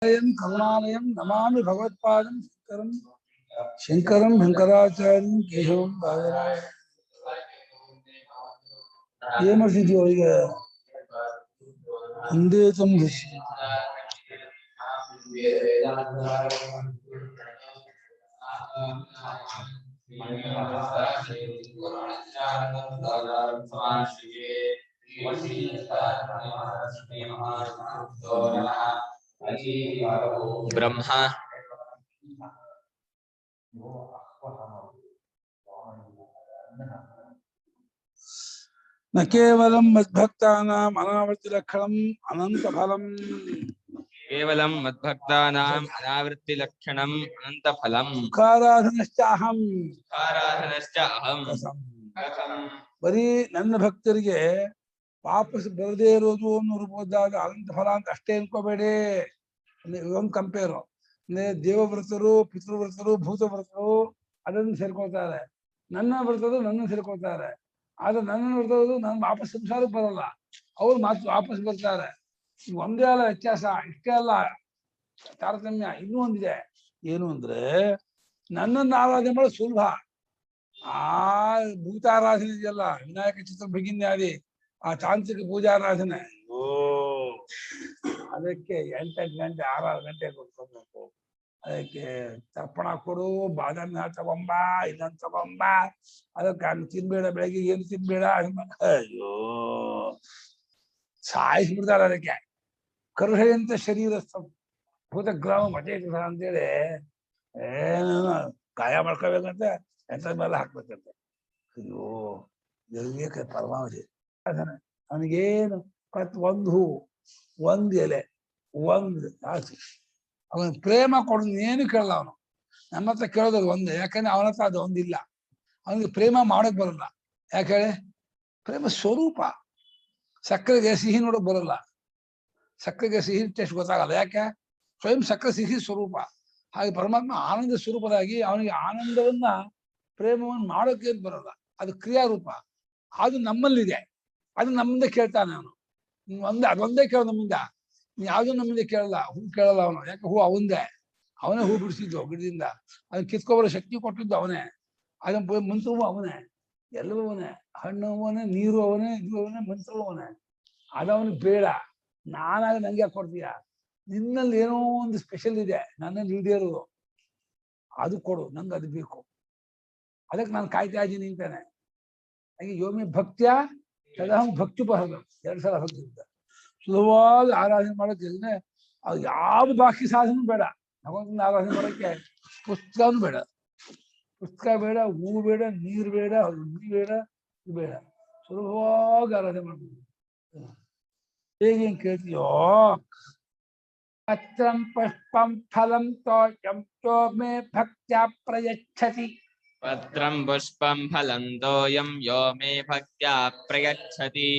करुणालयं नमामि भगवत्पादं शंकरं शंकराचार्यं केशवं बादराय ये मर्सिद्यो ಈಗ ಒಂದೇ ತಂದಿಸಿ ब्रह्मा न केवलं मद्भक्तानाम् अनावर्तिलक्षणम् अनन्तफलम् केवलं मद्भक्तानाम् अनावृत्तिलक्षणम् अनन्तफलम् सुखाराधनश्चाहम् अहम् ಬರೀ ನನ್ನ ಭಕ್ತರಿಗೆ ವಾಪಸ್ ಬರದೇ ಇರೋದು ಅನ್ನೋದಾಗ ಅನಂತ ಫಲ ಅಂತ ಅಷ್ಟೇ ಅನ್ಕೋಬೇಡಿ. ಒಂದು ಕಂಪೇರು ಅಂದ್ರೆ ದೇವವ್ರತರು, ಪಿತೃವ್ರತರು, ಭೂತವ್ರತರು ಅದನ್ನು ಸೇರ್ಕೊಳ್ತಾರೆ. ನನ್ನ ವ್ರತರು ನನ್ನ ಸೇರ್ಕೊಳ್ತಾರೆ. ಆದ್ರೆ ನನ್ನ ವ್ರತರು ನನ್ನ ವಾಪಸ್ ಸಂಸಾರಕ್ಕೆ ಬರಲ್ಲ, ಅವ್ರು ಮಾತ್ರ ವಾಪಸ್ ಬರ್ತಾರೆ. ಒಂದೇ ಅಲ್ಲ ವ್ಯತ್ಯಾಸ, ಇಷ್ಟೇ ಅಲ್ಲ ತಾರತಮ್ಯ. ಇನ್ನೂ ಒಂದಿದೆ, ಏನು ಅಂದ್ರೆ ನನ್ನನ್ನು ಆರಾಧನೆ ಮಾಡೋದು ಸುಲಭ. ಆ ಭೂತಾರಾಧನೆ ಇದೆಯಲ್ಲ, ವಿನಾಯಕ ಚಿತ್ರ ಭಗಿನ್ಯಾದಿ ಆ ತಾಂತ್ರಿಕ ಪೂಜಾರಾಧನೆ, ಅದಕ್ಕೆ 8 ಗಂಟೆ 6 ಗಂಟೆ ಕೊಡ್ಕೊಬೇಕು. ಅದಕ್ಕೆ ತರ್ಪಣ ಕೊಡು, ಬಾದಾಮಿ ತಗೊಂಬ, ಇದನ್ನ ತಗೊಂಬ, ಅದಕ್ಕೆ ಅಲ್ಲಿ ತಿನ್ಬೇಡ, ಬೆಳಗ್ಗೆ ಏನು ತಿನ್ಬೇಡ. ಅಯ್ಯೋ ಸಾಯಿಸ್ಬಿಡ್ತಾರೆ. ಅದಕ್ಕೆ ಕರ್ಹಯಂತ ಶರೀರಸ್ಥ ಭೂತಗ್ರಾಮ ಮಠೇಕ ಅಂತೇಳಿ ಏನು ಗಾಯ ಮಾಡ್ಕೋಬೇಕಂತ ಎಂತ ಮೇಲೆ ಹಾಕ್ಬೇಕಂತೆ. ಅಯ್ಯೋ ಎಲ್ಲಿಗೆ ಪರಮಾವಧಿ ಅವನಿಗೇನು ಒಂದು ಹೂವು, ಒಂದು ಎಲೆ, ಒಂದು ಆಸೆ, ಅವನ ಪ್ರೇಮ ಕೊಡೋದು ಏನು ಕೇಳಲ್ಲ. ಅವನು ನಮ್ಮ ಹತ್ರ ಕೇಳೋದು ಒಂದೇ, ಯಾಕಂದ್ರೆ ಅವನ ಹತ್ರ ಅದು ಒಂದಿಲ್ಲ. ಅವನಿಗೆ ಪ್ರೇಮ ಮಾಡಕ್ ಬರಲ್ಲ. ಯಾಕೆ ಹೇಳಿ? ಪ್ರೇಮ ಸ್ವರೂಪ. ಸಕ್ಕರೆಗೆ ಸಿಹಿ ನೋಡಕ್ ಬರಲ್ಲ, ಸಕ್ಕರೆಗೆ ಸಿಹಿ ಟೇಸ್ಟ್ ಗೊತ್ತಾಗಲ್ಲ. ಯಾಕೆ? ಸ್ವಯಂ ಸಕ್ಕರೆ ಸಿಹಿ ಸ್ವರೂಪ. ಹಾಗೆ ಪರಮಾತ್ಮ ಆನಂದ ಸ್ವರೂಪದಾಗಿ ಅವನಿಗೆ ಆನಂದವನ್ನ, ಪ್ರೇಮವನ್ನು ಮಾಡೋಕೆ ಬರಲ್ಲ. ಅದು ಕ್ರಿಯಾರೂಪ. ಅದು ನಮ್ಮಲ್ಲಿದೆ, ಅದು ನಮ್ಮಿಂದ ಕೇಳ್ತಾನೆ ಅವನು. ಅದೊಂದೇ ಕೇಳೋ ನಮ್ಮಿಂದ, ಯಾವ್ದು ನಮ್ಮಿಂದ ಕೇಳಲ್ಲ. ಹೂ ಕೇಳಲ್ಲ ಅವನು, ಯಾಕೆ? ಹೂ ಅವಂದೇ, ಅವನೇ ಹೂ ಬಿಡಿಸಿದ್ದು ಗಿಡದಿಂದ. ಅದನ್ನ ಕಿತ್ಕೊಬರೋ ಶಕ್ತಿ ಕೊಟ್ಟಿದ್ದು ಅವನೇ, ಅದನ್ನ ಮಂತ್ರವೂ ಅವನೇ, ಎಲ್ಲವೂ ಅವನೇ. ಹಣ್ಣು ಅವನೇ, ನೀರು ಅವನೇ, ಇದು ಅವನೇ, ಮಂತ್ರವೂ ಅವನೇ. ಅದವನಿಗೆ ಬೇಡ. ನಾನಾಗ ನಂಗೆ ಯಾಕೆ ಕೊಡ್ತೀಯ? ನಿನ್ನಲ್ಲಿ ಏನೋ ಒಂದು ಸ್ಪೆಷಲ್ ಇದೆ, ನನ್ನಲ್ಲಿ ಇಲ್ಲದೆ ಇರೋದು, ಅದು ಕೊಡು, ನಂಗೆ ಅದು ಬೇಕು. ಅದಕ್ಕೆ ನಾನು ಕಾಯ್ತಾ ಇದ್ದೀನಿ ಅಂತಾನೆ. ಹಾಗೆ ಯೋಮಿ ಭಕ್ತ್ಯ ಸದಹಂ ಭಕ್ತ್ಯುಪಹರಣ, 2 ಸಲ ಭಕ್ತಿ ಇದ್ದ ಸುಲಭವಾದ ಆರಾಧನೆ ಮಾಡೋಕೆ. ಅದು ಯಾವ ಬಾಕಿ ಸಾಧನೆ ಬೇಡ. ಭಗವಂತನ ಆರಾಧನೆ ಮಾಡೋಕ್ಕೆ ಪುಸ್ತಕನೂ ಬೇಡ, ಪುಸ್ತಕ ಬೇಡ, ಹೂ ಬೇಡ, ನೀರು ಬೇಡ, ಹುಡಿ ಬೇಡ, ಇದು ಬೇಡ. ಸುಲಭವಾಗಿ ಆರಾಧನೆ ಮಾಡ್ಬೋದು. ಹೇಗೆ ಕೇಳ್ತೀಯೋ? ಪತ್ರಂ ಪುಷ್ಪಂ ಫಲಂ ತೋಯಂ ಯೋ ಮೇ ಭಕ್ತ್ಯಾ ಪ್ರಯಚ್ಛತಿ. ಪತ್ರಂ ಪುಷ್ಪಂ ಫಲಂ ತೋಯಂ ಯೋ ಮೇ ಭಕ್ತ್ಯಾ ಪ್ರಯಚ್ಛತಿ.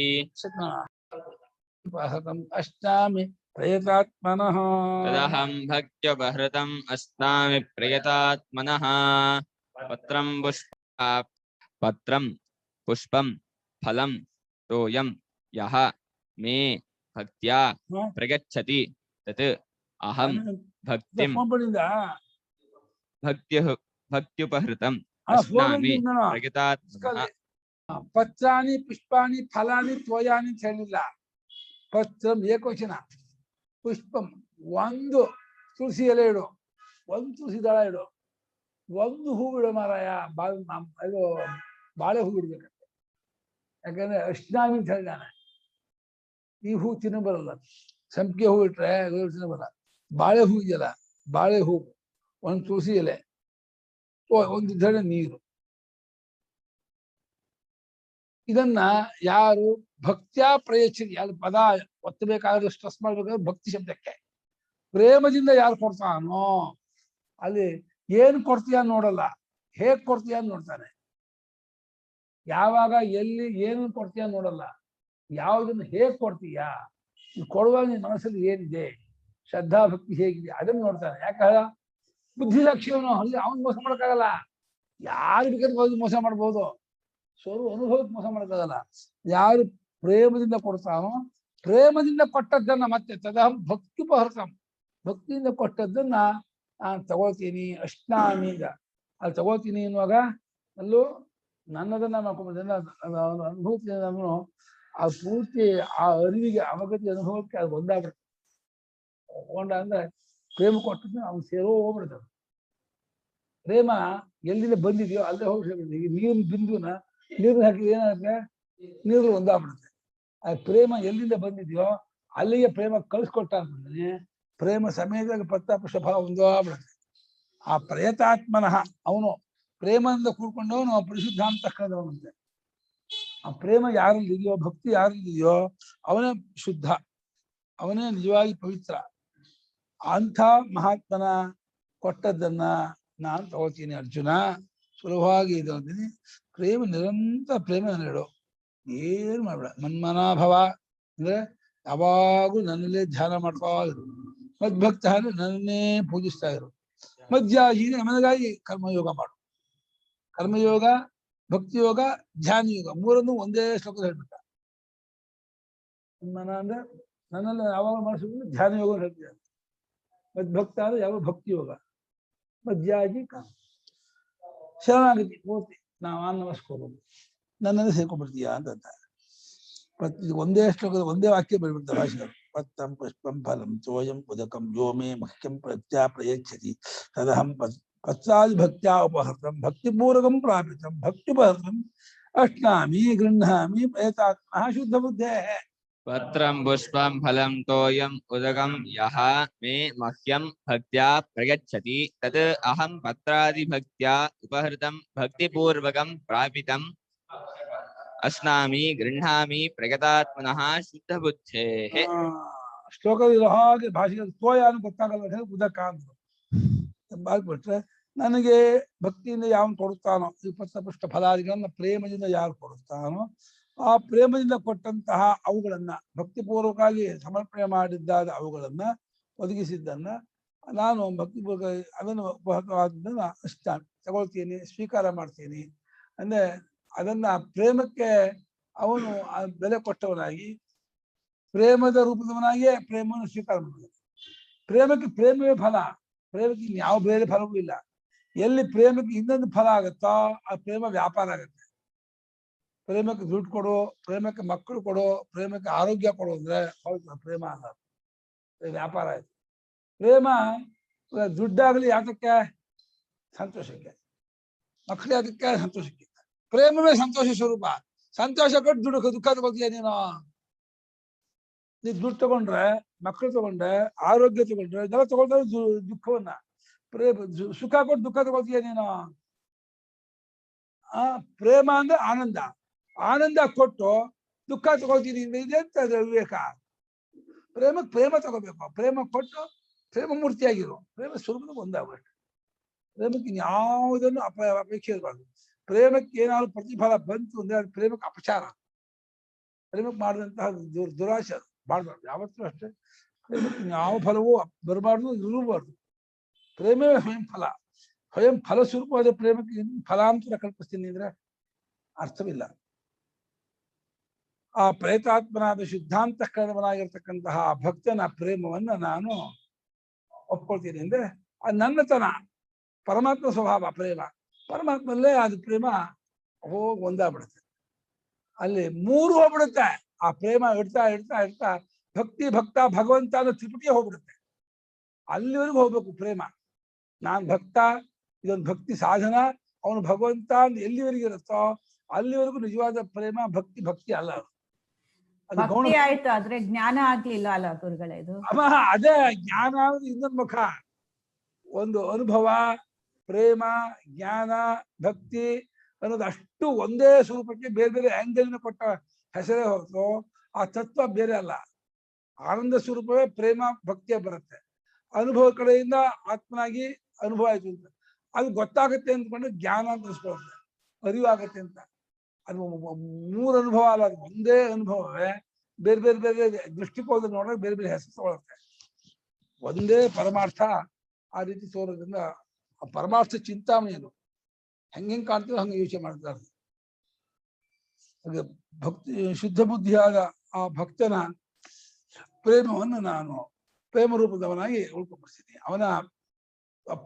ಅಷ್ಟಾಮಿ ಪ್ರಯತಾತ್ಮನಃ ತದಹಂ ಭಕ್ತ್ಯುಪಹೃತಂ ಅಸ್ನಾಮಿ ಪ್ರಯತಾತ್ಮನಃ. ಪತ್ರಂ ಪುಷ್ಪಂ ಫಲಂ ತೋಯಂ ಯಹ ಮೇ ಭಕ್ತ್ಯಾ ಪ್ರಯಚ್ಛತಿ ತತ್ ಅಹಂ ಭಕ್ತಿಂ ಭಕ್ತ್ಯುಪಹೃತಂ ಅಸ್ನಾಮಿ ಪ್ರಯತಾತ್ಮನಃ. ಪತ್ರಾಣಿ ಪುಷ್ಪಾಣಿ ಫಲಾನಿ ತ್ವಯಾನಿ ಅಂತ ಹೇಳಿಲ್ಲ. ಪತ್ರಂ ಏಕವಚನ, ಪುಷ್ಪಂ ಒಂದು ತುಳಸಿ ಎಲೆ ಇಡು, ಒಂದು ತುಳಸಿ ದಳ ಇಡು, ಒಂದು ಹೂ ಬಿಡು ಮಾರಾಯ. ಇದು ಬಾಳೆ ಹೂ ಬಿಡ್ಬೇಕಂತೆ. ಯಾಕಂದ್ರೆ ಅಷ್ಟಾಮಿ ಅಂತ ಹೇಳಿದಾನೆ. ಈ ಹೂ ತಿನ್ನ ಬರಲ್ಲ, ಸಂಪಿಗೆ ಹೂ ಇಟ್ರೆ ತಿನ್ನ ಬರಲ್ಲ. ಬಾಳೆ ಹೂ ಇದೆಯಲ್ಲ, ಬಾಳೆ ಹೂ, ಒಂದು ತುಳಸಿ ಎಲೆ, ಒಂದು ದಡ ನೀರು. ಇದನ್ನ ಯಾರು ಭಕ್ತ್ಯಾ ಪ್ರಯಚ್ಛತಿ, ಯಾರು ಪದ ಒತ್ತಬೇಕಾದ್ರೆ ಸ್ಟ್ರೆಸ್ ಮಾಡ್ಬೇಕಾದ್ರೆ ಭಕ್ತಿ ಶಬ್ದಕ್ಕೆ, ಪ್ರೇಮದಿಂದ ಯಾರು ಕೊಡ್ತಾನೋ, ಅಲ್ಲಿ ಏನು ಕೊಡ್ತೀಯ ನೋಡಲ್ಲ, ಹೇಗ್ ಕೊಡ್ತೀಯ ನೋಡ್ತಾನೆ. ಯಾವಾಗ ಎಲ್ಲಿ ಏನು ಕೊಡ್ತೀಯ ನೋಡಲ್ಲ, ಯಾವುದನ್ನು ಹೇಗ್ ಕೊಡ್ತೀಯ, ಕೊಡುವಾಗ ನಿನ್ನ ಮನಸ್ಸಲ್ಲಿ ಏನಿದೆ, ಶ್ರದ್ಧಾ ಭಕ್ತಿ ಹೇಗಿದೆ, ಅದನ್ನು ನೋಡ್ತಾನೆ. ಯಾಕೆ? ಬುದ್ಧಿ ಲಕ್ಷ್ಯವನು, ಅಲ್ಲಿ ಅವನು ಮೋಸ ಮಾಡೋಕ್ಕಾಗಲ್ಲ. ಯಾರು ಬೇಕಾದ್ರೆ ಮೋಸ ಮಾಡ್ಬೋದು, ಅನುಭವಕ್ಕೆ ಮೋಸ ಮಾಡೋಕ್ಕಾಗಲ್ಲ. ಯಾರು ಪ್ರೇಮದಿಂದ ಕೊಡ್ತಾನೋ, ಪ್ರೇಮದಿಂದ ಕೊಟ್ಟದ್ದನ್ನ ಮತ್ತೆ ತದಹಂ ಭಕ್ತ್ಯುಪಹೃತಂ, ಭಕ್ತಿಯಿಂದ ಕೊಟ್ಟದ್ದನ್ನ ನಾನು ತಗೋತೀನಿ ಅಷ್ಟಾಮಿಂದ ಅಲ್ಲಿ ತಗೋತೀನಿ ಎನ್ನುವಾಗ ಅಲ್ಲೂ ನನ್ನದನ್ನ ಮಾಡ್ಕೊಂಡ್ಬಂದ ಅನುಭವಕ್ಕೆ ನಾನು ಆ ಪೂರ್ತಿ ಆ ಅರಿವಿಗೆ ಅವಗತಿ ಅನುಭವಕ್ಕೆ ಅದು ಒಂದಾಗ್ಬಿಡ್ತದೆ. ಹೋಂಡ ಅಂದ್ರೆ ಪ್ರೇಮ ಕೊಟ್ಟದ್ದು ಅವ್ನು ಸೇರೋ ಹೋಗ್ಬಿಡ್ತದೆ. ಪ್ರೇಮ ಎಲ್ಲಿಂದ ಬಂದಿದೆಯೋ ಅಲ್ಲೇ ಹೋಗಿ ಈಗ ನೀರಿನ ಬಿಂದುನ ನೀರು ಹಾಕಿ ಏನಾಗುತ್ತೆ, ನೀರು ಒಂದಾಗ್ಬಿಡುತ್ತೆ. ಆ ಪ್ರೇಮ ಎಲ್ಲಿಂದ ಬಂದಿದೆಯೋ ಅಲ್ಲಿಗೆ ಪ್ರೇಮ ಕಳಿಸ್ಕೊಟ್ಟ ಅಂತಂದ್ರೆ ಪ್ರೇಮ ಸಮೇತ ಪತ್ತಾಪುಷ ಭಾವ ಒಂದಾಗ್ಬಿಡುತ್ತೆ. ಆ ಪ್ರಯತಾತ್ಮನಃ ಅವನು ಪ್ರೇಮದಿಂದ ಕೂಡ್ಕೊಂಡವನು ಪರಿಶುದ್ಧ ಅಂತ ಕರೆದವನಂತೆ. ಆ ಪ್ರೇಮ ಯಾರಲ್ಲಿದೆಯೋ, ಭಕ್ತಿ ಯಾರಲ್ಲಿದೆಯೋ ಅವನೇ ಶುದ್ಧ, ಅವನೇ ನಿಜವಾಗಿ ಪವಿತ್ರ. ಅಂಥ ಮಹಾತ್ಮನ ಕೊಟ್ಟದ್ದನ್ನ ನಾನು ತಗೋತೀನಿ ಅರ್ಜುನ, ಸುಲಭವಾಗಿ ಇದ್ದೀನಿ. ಪ್ರೇಮ ನಿರಂತರ ಪ್ರೇಮ ನೀಡು, ಏನು ಮಾಡ್ಬೇಡ. ಮನ್ಮನಾಭವ ಅಂದ್ರೆ ಯಾವಾಗೂ ನನ್ನಲ್ಲೇ ಧ್ಯಾನ ಮಾಡ್ತಾ ಇರು. ಮದ್ಭಕ್ತ ಅಂದ್ರೆ ನನ್ನನ್ನೇ ಪೂಜಿಸ್ತಾ ಇರು. ಮಧ್ಯಾಹೀನ ನನಗಾಗಿ ಕರ್ಮಯೋಗ ಮಾಡು. ಕರ್ಮಯೋಗ, ಭಕ್ತಿಯೋಗ, ಧ್ಯಾನ ಯೋಗ ಮೂರನ್ನು ಒಂದೇ ಶ್ಲೋಕದಲ್ಲಿ ಹೇಳ್ಬಿಟ್ಟ. ಮನ ಅಂದ್ರೆ ನನ್ನಲ್ಲಿ ಯಾವಾಗ ಮಾಡಿಸಿದ್ರು ಧ್ಯಾನ ಯೋಗ ಹೇಳ್ತಿದ್ದಾರೆ. ಮದ್ಭಕ್ತ ಅಂದ್ರೆ ಯಾವ ಭಕ್ತಿ ಯೋಗ, ಮಧ್ಯಾಹಿ ಕಾಮ ಶರಣಾಗತಿ ಪೂರ್ತಿ ನಾವು ನಮಸ್ಕೋಬಹುದು, ನನ್ನನ್ನು ಸೇರ್ಕೊಂಡ್ಬಿಡ್ತೀಯ ಅಂತ. ಒಂದೇ ಶ್ಲೋಕದ ಒಂದೇ ವಾಕ್ಯ ಬರೆದ್ಬಿಡ್ತಾರೆ ಭಾಷೆಗಳು. ಪತ್ತಂ ಪುಷ್ಪಂ ಫಲಂ ತೋಯಂ ಉದಕಂ ಯೋ ಮೇ ಮಹ್ಯಂ ಪ್ರತ್ಯಾ ಪ್ರಯಚ್ಛತಿ ತದಹಂ ಪತ್ರಾದಿ ಭಕ್ತ್ಯಾ ಉಪಹೃತಂ ಭಕ್ತಿಪೂರ್ವಕಂ ಪ್ರಾಪಿತಂ ಭಕ್ತಿಪಹೃತಂ ಅಶ್ನಾಮಿ ಗೃಹ್ಣಾಮಿ ಪ್ರಯತಾತ್ಮನಃ ಶುದ್ಧ ಬುದ್ಧೇಃ. ಪತ್ರಂ ಪುಷ್ಪಂ ಫಲಂ ತೋಯಂ ಉದಕಂ ಯಹ ಮೇ ಮಹ್ಯಂ ಭಕ್ತ್ಯಾ ಪ್ರಯಚ್ಛತಿ ತದ್ ಅಹಂ ಪತ್ರಾದಿ ಭಕ್ತ್ಯಾ ಉಪಹೃತಂ ಭಕ್ತಿಪೂರ್ವಕಂ ಪ್ರಾಪಿತಂ ಅಸ್ನಾಮಿ ಗೃಹ್ಣಾಮಿ ಪ್ರಗತಾತ್ಮನಃ ಶುದ್ಧ ಬುದ್ಧೇಃ. ಶ್ಲೋಕದ ಹಾಗೆ ಭಾಷೆಗೆ ತೋಯ ಅಂತ ಗೊತ್ತಾಗಲ್ಲ, ಉದಕ ಅಂತ ಆಗ್ಬಿಟ್ರೆ ನನಗೆ ಭಕ್ತಿಯಿಂದ ಯಾವನು ಕೊಡುತ್ತಾನೋ, ಈ ಪುಷ್ಟ ಫಲಾದಿಗಳನ್ನ ಪ್ರೇಮದಿಂದ ಯಾರು ಕೊಡುತ್ತಾನೋ ಆ ಪ್ರೇಮದಿಂದ ಕೊಟ್ಟಂತಹ ಅವುಗಳನ್ನ ಭಕ್ತಿಪೂರ್ವಕವಾಗಿ ಸಮರ್ಪಣೆ ಮಾಡಿದ್ದಾದ ಅವುಗಳನ್ನ ಒದಗಿಸಿದ್ದನ್ನ ನಾನು ಭಕ್ತಿಪೂರ್ವಕ ಅದನ್ನು ಉಪಹೃತವಾದದ್ದನ್ನ ಇಷ್ಟ ತಗೊಳ್ತೀನಿ, ಸ್ವೀಕಾರ ಮಾಡ್ತೀನಿ. ಅಂದ್ರೆ ಅದನ್ನ ಪ್ರೇಮಕ್ಕೆ ಅವನು ಬೆಲೆ ಕೊಟ್ಟವನಾಗಿ ಪ್ರೇಮದ ರೂಪದವನಾಗಿಯೇ ಪ್ರೇಮವನ್ನು ಸ್ವೀಕಾರ ಮಾಡಿದ. ಪ್ರೇಮಕ್ಕೆ ಪ್ರೇಮವೇ ಫಲ, ಪ್ರೇಮಕ್ಕೆ ಯಾವ ಬೇರೆ ಫಲವೂ ಇಲ್ಲ. ಎಲ್ಲಿ ಪ್ರೇಮಕ್ಕೆ ಇನ್ನೊಂದು ಫಲ ಆಗುತ್ತೋ ಆ ಪ್ರೇಮ ವ್ಯಾಪಾರ ಆಗುತ್ತೆ. ಪ್ರೇಮಕ್ಕೆ ದುಡ್ಡು ಕೊಡು, ಪ್ರೇಮಕ್ಕೆ ಮಕ್ಕಳು ಕೊಡು, ಪ್ರೇಮಕ್ಕೆ ಆರೋಗ್ಯ ಕೊಡು ಅಂದ್ರೆ ಹೌದು ಪ್ರೇಮ ಅಲ್ಲ, ವ್ಯಾಪಾರ ಆಯ್ತು. ಪ್ರೇಮ ದುಡ್ಡಾಗಲಿ ಯಾತಕ್ಕೆ? ಸಂತೋಷಕ್ಕೆ. ಮಕ್ಕಳು ಯಾತಕ್ಕೆ? ಸಂತೋಷಕ್ಕೆ. ಪ್ರೇಮವೇ ಸಂತೋಷ ಸ್ವರೂಪ. ಸಂತೋಷ ಕೊಟ್ಟು ದುಃಖ ತಗೋತೀಯ ನೀನು. ದುಡ್ಡು ತಗೊಂಡ್ರೆ, ಮಕ್ಕಳು ತಗೊಂಡ್ರೆ, ಆರೋಗ್ಯ ತಗೊಂಡ್ರೆ ಇದೆಲ್ಲ ತಗೊಂಡ್ರೆ ದುಃಖವನ್ನ. ಸುಖ ಕೊಟ್ಟು ದುಃಖ ತಗೋತೀಯ ನೀನು. ಪ್ರೇಮ ಅಂದ್ರೆ ಆನಂದ, ಆನಂದ ಕೊಟ್ಟು ದುಃಖ ತಗೋತೀನಿ ಇದೆ ಅಂತ ವಿವೇಕ. ಪ್ರೇಮಕ್ಕೆ ಪ್ರೇಮ ತಗೋಬೇಕು, ಪ್ರೇಮ ಕೊಟ್ಟು ಪ್ರೇಮ ಮೂರ್ತಿಯಾಗಿರು, ಪ್ರೇಮ ಸ್ವರೂಪದ ಒಂದಾಗಬೇಕು. ಪ್ರೇಮಕ್ಕೆ ಇನ್ಯಾವುದನ್ನು ಅಪೇಕ್ಷೆ ಇರಬಾರ್ದು. ಪ್ರೇಮಕ್ಕೆ ಏನಾದ್ರು ಪ್ರತಿಫಲ ಬಂತು ಅಂದ್ರೆ ಅದು ಪ್ರೇಮಕ್ಕೆ ಅಪಚಾರ. ಪ್ರೇಮಕ್ಕೆ ಮಾಡಿದಂತಹ ದುರಾಶೆ ಮಾಡಬಾರ್ದು ಯಾವತ್ತೂ ಅಷ್ಟೇ. ಪ್ರೇಮಕ್ಕೆ ಯಾವ ಫಲವೂ ಬರಬಾರ್ದು, ಇರಬಾರ್ದು. ಪ್ರೇಮವೇ ಸ್ವಯಂ ಫಲ. ಸ್ವಯಂ ಫಲಸ್ವರೂಪವಾದ ಪ್ರೇಮಕ್ಕೆ ಫಲಾಂತರ ಕಲ್ಪಿಸ್ತೀನಿ ಅಂದ್ರೆ ಅರ್ಥವಿಲ್ಲ. ಆ ಪ್ರೇತಾತ್ಮನಾದ ಶುದ್ಧಾಂತಃಕರಣವನಾಗಿರ್ತಕ್ಕಂತಹ ಭಕ್ತನ ಪ್ರೇಮವನ್ನ ನಾನು ಒಪ್ಕೊಳ್ತೀನಿ ಅಂದ್ರೆ ಅದು ನನ್ನತನ, ಪರಮಾತ್ಮ ಸ್ವಭಾವ ಪ್ರೇಮ. ಪರಮಾತ್ಮಲ್ಲೇ ಅದು ಪ್ರೇಮ ಹೋಗಿ ಒಂದಾಗ್ಬಿಡುತ್ತೆ. ಅಲ್ಲಿ ಮೂರು ಹೋಗ್ಬಿಡುತ್ತೆ. ಆ ಪ್ರೇಮ ಇಡ್ತಾ ಇಡ್ತಾ ಇಡ್ತಾ ಭಕ್ತಿ ಭಕ್ತ ಭಗವಂತ ಅನ್ನೋ ತ್ರಿಪುಟಿಗೆ ಹೋಗ್ಬಿಡುತ್ತೆ. ಅಲ್ಲಿವರೆಗೂ ಹೋಗ್ಬೇಕು ಪ್ರೇಮ. ನಾನ್ ಭಕ್ತ, ಇದೊಂದು ಭಕ್ತಿ ಸಾಧನ, ಅವನು ಭಗವಂತ ಎಲ್ಲಿವರೆಗೂ ಇರುತ್ತೋ ಅಲ್ಲಿವರೆಗೂ ನಿಜವಾದ ಪ್ರೇಮ. ಭಕ್ತಿ ಅಲ್ಲ ಅದು ಗೌಣ ಆಯ್ತು. ಆದ್ರೆ ಜ್ಞಾನ ಆಗ್ಲಿಲ್ಲ ಅಲ್ಲ ಗುರುಗಳೇ. ಇದು ಅದೇ ಜ್ಞಾನ ಅನ್ನೋದು ಇನ್ನೊಂದು ಮುಖ. ಒಂದು ಅನುಭವ, ಪ್ರೇಮ, ಜ್ಞಾನ, ಭಕ್ತಿ ಅನ್ನೋದು ಅಷ್ಟು ಒಂದೇ ಸ್ವರೂಪಕ್ಕೆ ಬೇರೆ ಬೇರೆ ಆಂಗಲ್ನ ಕೊಟ್ಟ ಹೆಸರೇ ಹೊರತು ಆ ತತ್ವ ಬೇರೆ ಅಲ್ಲ. ಆನಂದ ಸ್ವರೂಪವೇ ಪ್ರೇಮ ಭಕ್ತಿಯ ಬರುತ್ತೆ. ಅನುಭವ ಕಡೆಯಿಂದ ಆತ್ಮನಾಗಿ ಅನುಭವ ಆಯ್ತು ಅಂತ ಅದು ಗೊತ್ತಾಗುತ್ತೆ ಅಂದ್ಕೊಂಡು ಜ್ಞಾನ ಅಂತ ಅನ್ಸ್ಕೊಳ್ಳುತ್ತೆ, ಅರಿವಾಗತ್ತೆ ಅಂತ. ಅದು ಮೂರು ಅನುಭವ ಅಲ್ಲ, ಅದು ಒಂದೇ ಅನುಭವವೇ ಬೇರೆ ಬೇರೆ ಬೇರೆ ದೃಷ್ಟಿಕೋನದಲ್ಲಿ ನೋಡಿದ್ರೆ ಬೇರೆ ಬೇರೆ ಹೆಸರು ತಗೊಳುತ್ತೆ. ಒಂದೇ ಪರಮಾರ್ಥ ಆ ರೀತಿ ತೋರೋದ್ರಿಂದ ಆ ಪರಮಾರ್ಥ ಚಿಂತಾಮಣಿಯರು ಹೆಂಗ್ ಕಾಣ್ತೀವೋ ಹಂಗೆ ಯೋಚನೆ ಮಾಡ್ತಾರೆ. ಹಾಗೆ ಭಕ್ತಿ ಶುದ್ಧ ಬುದ್ಧಿಯಾದ ಆ ಭಕ್ತನ ಪ್ರೇಮವನ್ನು ನಾನು ಪ್ರೇಮ ರೂಪದವನಾಗಿ ಉಳ್ಕೊಂಡ್ಬಿಡ್ತೀನಿ. ಅವನ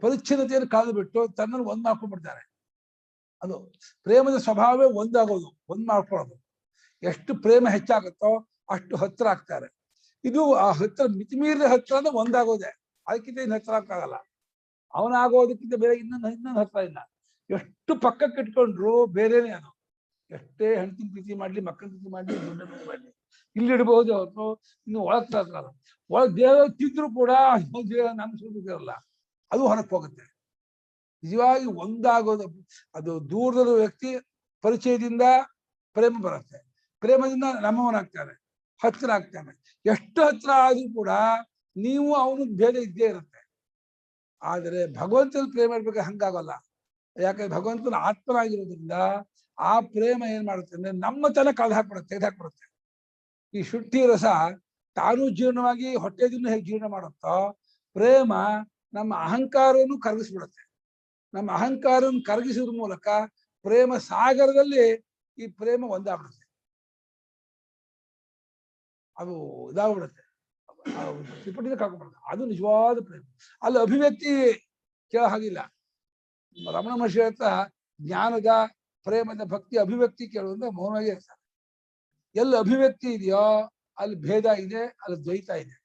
ಪರಿಚ್ಛಿನ್ನತೆಯನ್ನು ಕಳೆದು ಬಿಟ್ಟು ತನ್ನನ್ನು ಒಂದ್ ಮಾಡ್ಕೊಂಡ್ಬಿಡ್ತಾರೆ. ಅದು ಪ್ರೇಮದ ಸ್ವಭಾವವೇ ಒಂದಾಗೋದು, ಒಂದ್ ಮಾಡ್ಕೊಳ್ಳೋದು. ಎಷ್ಟು ಪ್ರೇಮ ಹೆಚ್ಚಾಗುತ್ತೋ ಅಷ್ಟು ಹತ್ರ ಆಗ್ತಾರೆ. ಇದು ಆ ಹತ್ರ ಮಿತಿಮೀರಿದ ಹತ್ರ ಅಂದ್ರೆ ಒಂದಾಗೋದೆ, ಅದಕ್ಕಿಂತ ಇನ್ನು ಹತ್ರ ಆಗ್ತಾಗಲ್ಲ. ಅವನಾಗೋದಕ್ಕಿಂತ ಬೇರೆ ಇನ್ನೊಂದು ಹತ್ರ ಇಲ್ಲ. ಎಷ್ಟು ಪಕ್ಕಕ್ಕೆ ಇಟ್ಕೊಂಡ್ರು ಬೇರೆನೆ ಅದು. ಎಷ್ಟೇ ಹೆಂಡತಿನ ಪ್ರೀತಿ ಮಾಡ್ಲಿ, ಮಕ್ಕಳ ಪ್ರೀತಿ ಮಾಡ್ಲಿ, ದುಡ್ಡ ಪ್ರೀತಿ ಮಾಡ್ಲಿ, ಇಲ್ಲಿ ಇಡ್ಬಹುದು ಅವ್ರು, ಇನ್ನು ಒಳಗ್ ತರಲ್ಲ. ಒಳಗ್ ದೇವ ತಿಂದ್ರು ಕೂಡ ನಮ್ಮ ಸುಳ್ಳಿರಲ್ಲ, ಅದು ಹೊರಕ್ಕೆ ಹೋಗುತ್ತೆ. ನಿಜವಾಗಿ ಒಂದಾಗೋದು ಅದು ದೂರದ ವ್ಯಕ್ತಿ ಪರಿಚಯದಿಂದ ಪ್ರೇಮ ಬರುತ್ತೆ, ಪ್ರೇಮದಿಂದ ನಮ್ಮವನಾಗ್ತಾನೆ, ಹತ್ರ ಆಗ್ತಾನೆ. ಎಷ್ಟು ಹತ್ರ ಆದ್ರೂ ಕೂಡ ನೀವು ಅವನು ಭೇದ ಇದ್ದೇ ಇರುತ್ತೆ. ಆದರೆ ಭಗವಂತನ ಪ್ರೇಮ ಇರ್ಬೇಕಾದ್ರೆ ಹಂಗಾಗಲ್ಲ. ಯಾಕಂದ್ರೆ ಭಗವಂತನ ಆತ್ಮನಾಗಿರೋದ್ರಿಂದ ಆ ಪ್ರೇಮ ಏನ್ ಮಾಡುತ್ತೆ ಅಂದ್ರೆ ನಮ್ಮ ತಲೆ ತೆಗೆದು ಹಾಕ್ಬಿಡುತ್ತೆ. ಈ ಶುದ್ಧಿ ರಸ ತಾನು ಜೀರ್ಣವಾಗಿ ಹೊಟ್ಟೆದಿಂದ ಹೇಗೆ ಜೀರ್ಣ ಮಾಡುತ್ತೋ, ಪ್ರೇಮ ನಮ್ಮ ಅಹಂಕಾರವನ್ನು ಕರಗಿಸ್ಬಿಡುತ್ತೆ. ನಮ್ಮ ಅಹಂಕಾರವನ್ನು ಕರಗಿಸೋದ್ರ ಮೂಲಕ ಪ್ರೇಮ ಸಾಗರದಲ್ಲಿ ಈ ಪ್ರೇಮ ಒಂದಾಗ್ಬಿಡುತ್ತೆ, ಅದು ಇದಾಗ್ಬಿಡುತ್ತೆ, ತ್ರಿಪಟಿಯಿಂದ ಕಳ್ಕೊಂಡ್ಬಿಡುತ್ತೆ. ಅದು ನಿಜವಾದ ಪ್ರೇಮ. ಅಲ್ಲಿ ಅಭಿವ್ಯಕ್ತಿ ಕೇಳೋ ಹಾಗಿಲ್ಲ. ರಮಣ ಮಹರ್ಷಿ ಹತ್ರ ಜ್ಞಾನದ, ಪ್ರೇಮದ, ಭಕ್ತಿ ಅಭಿವ್ಯಕ್ತಿ ಕೇಳುವಂತ ಮೌನವಾಗಿ ಇರ್ತಾರೆ. ಎಲ್ಲಿ ಅಭಿವ್ಯಕ್ತಿ ಇದೆಯೋ ಅಲ್ಲಿ ಭೇದ ಇದೆ, ಅಲ್ಲಿ ದ್ವೈತ ಇದೆ,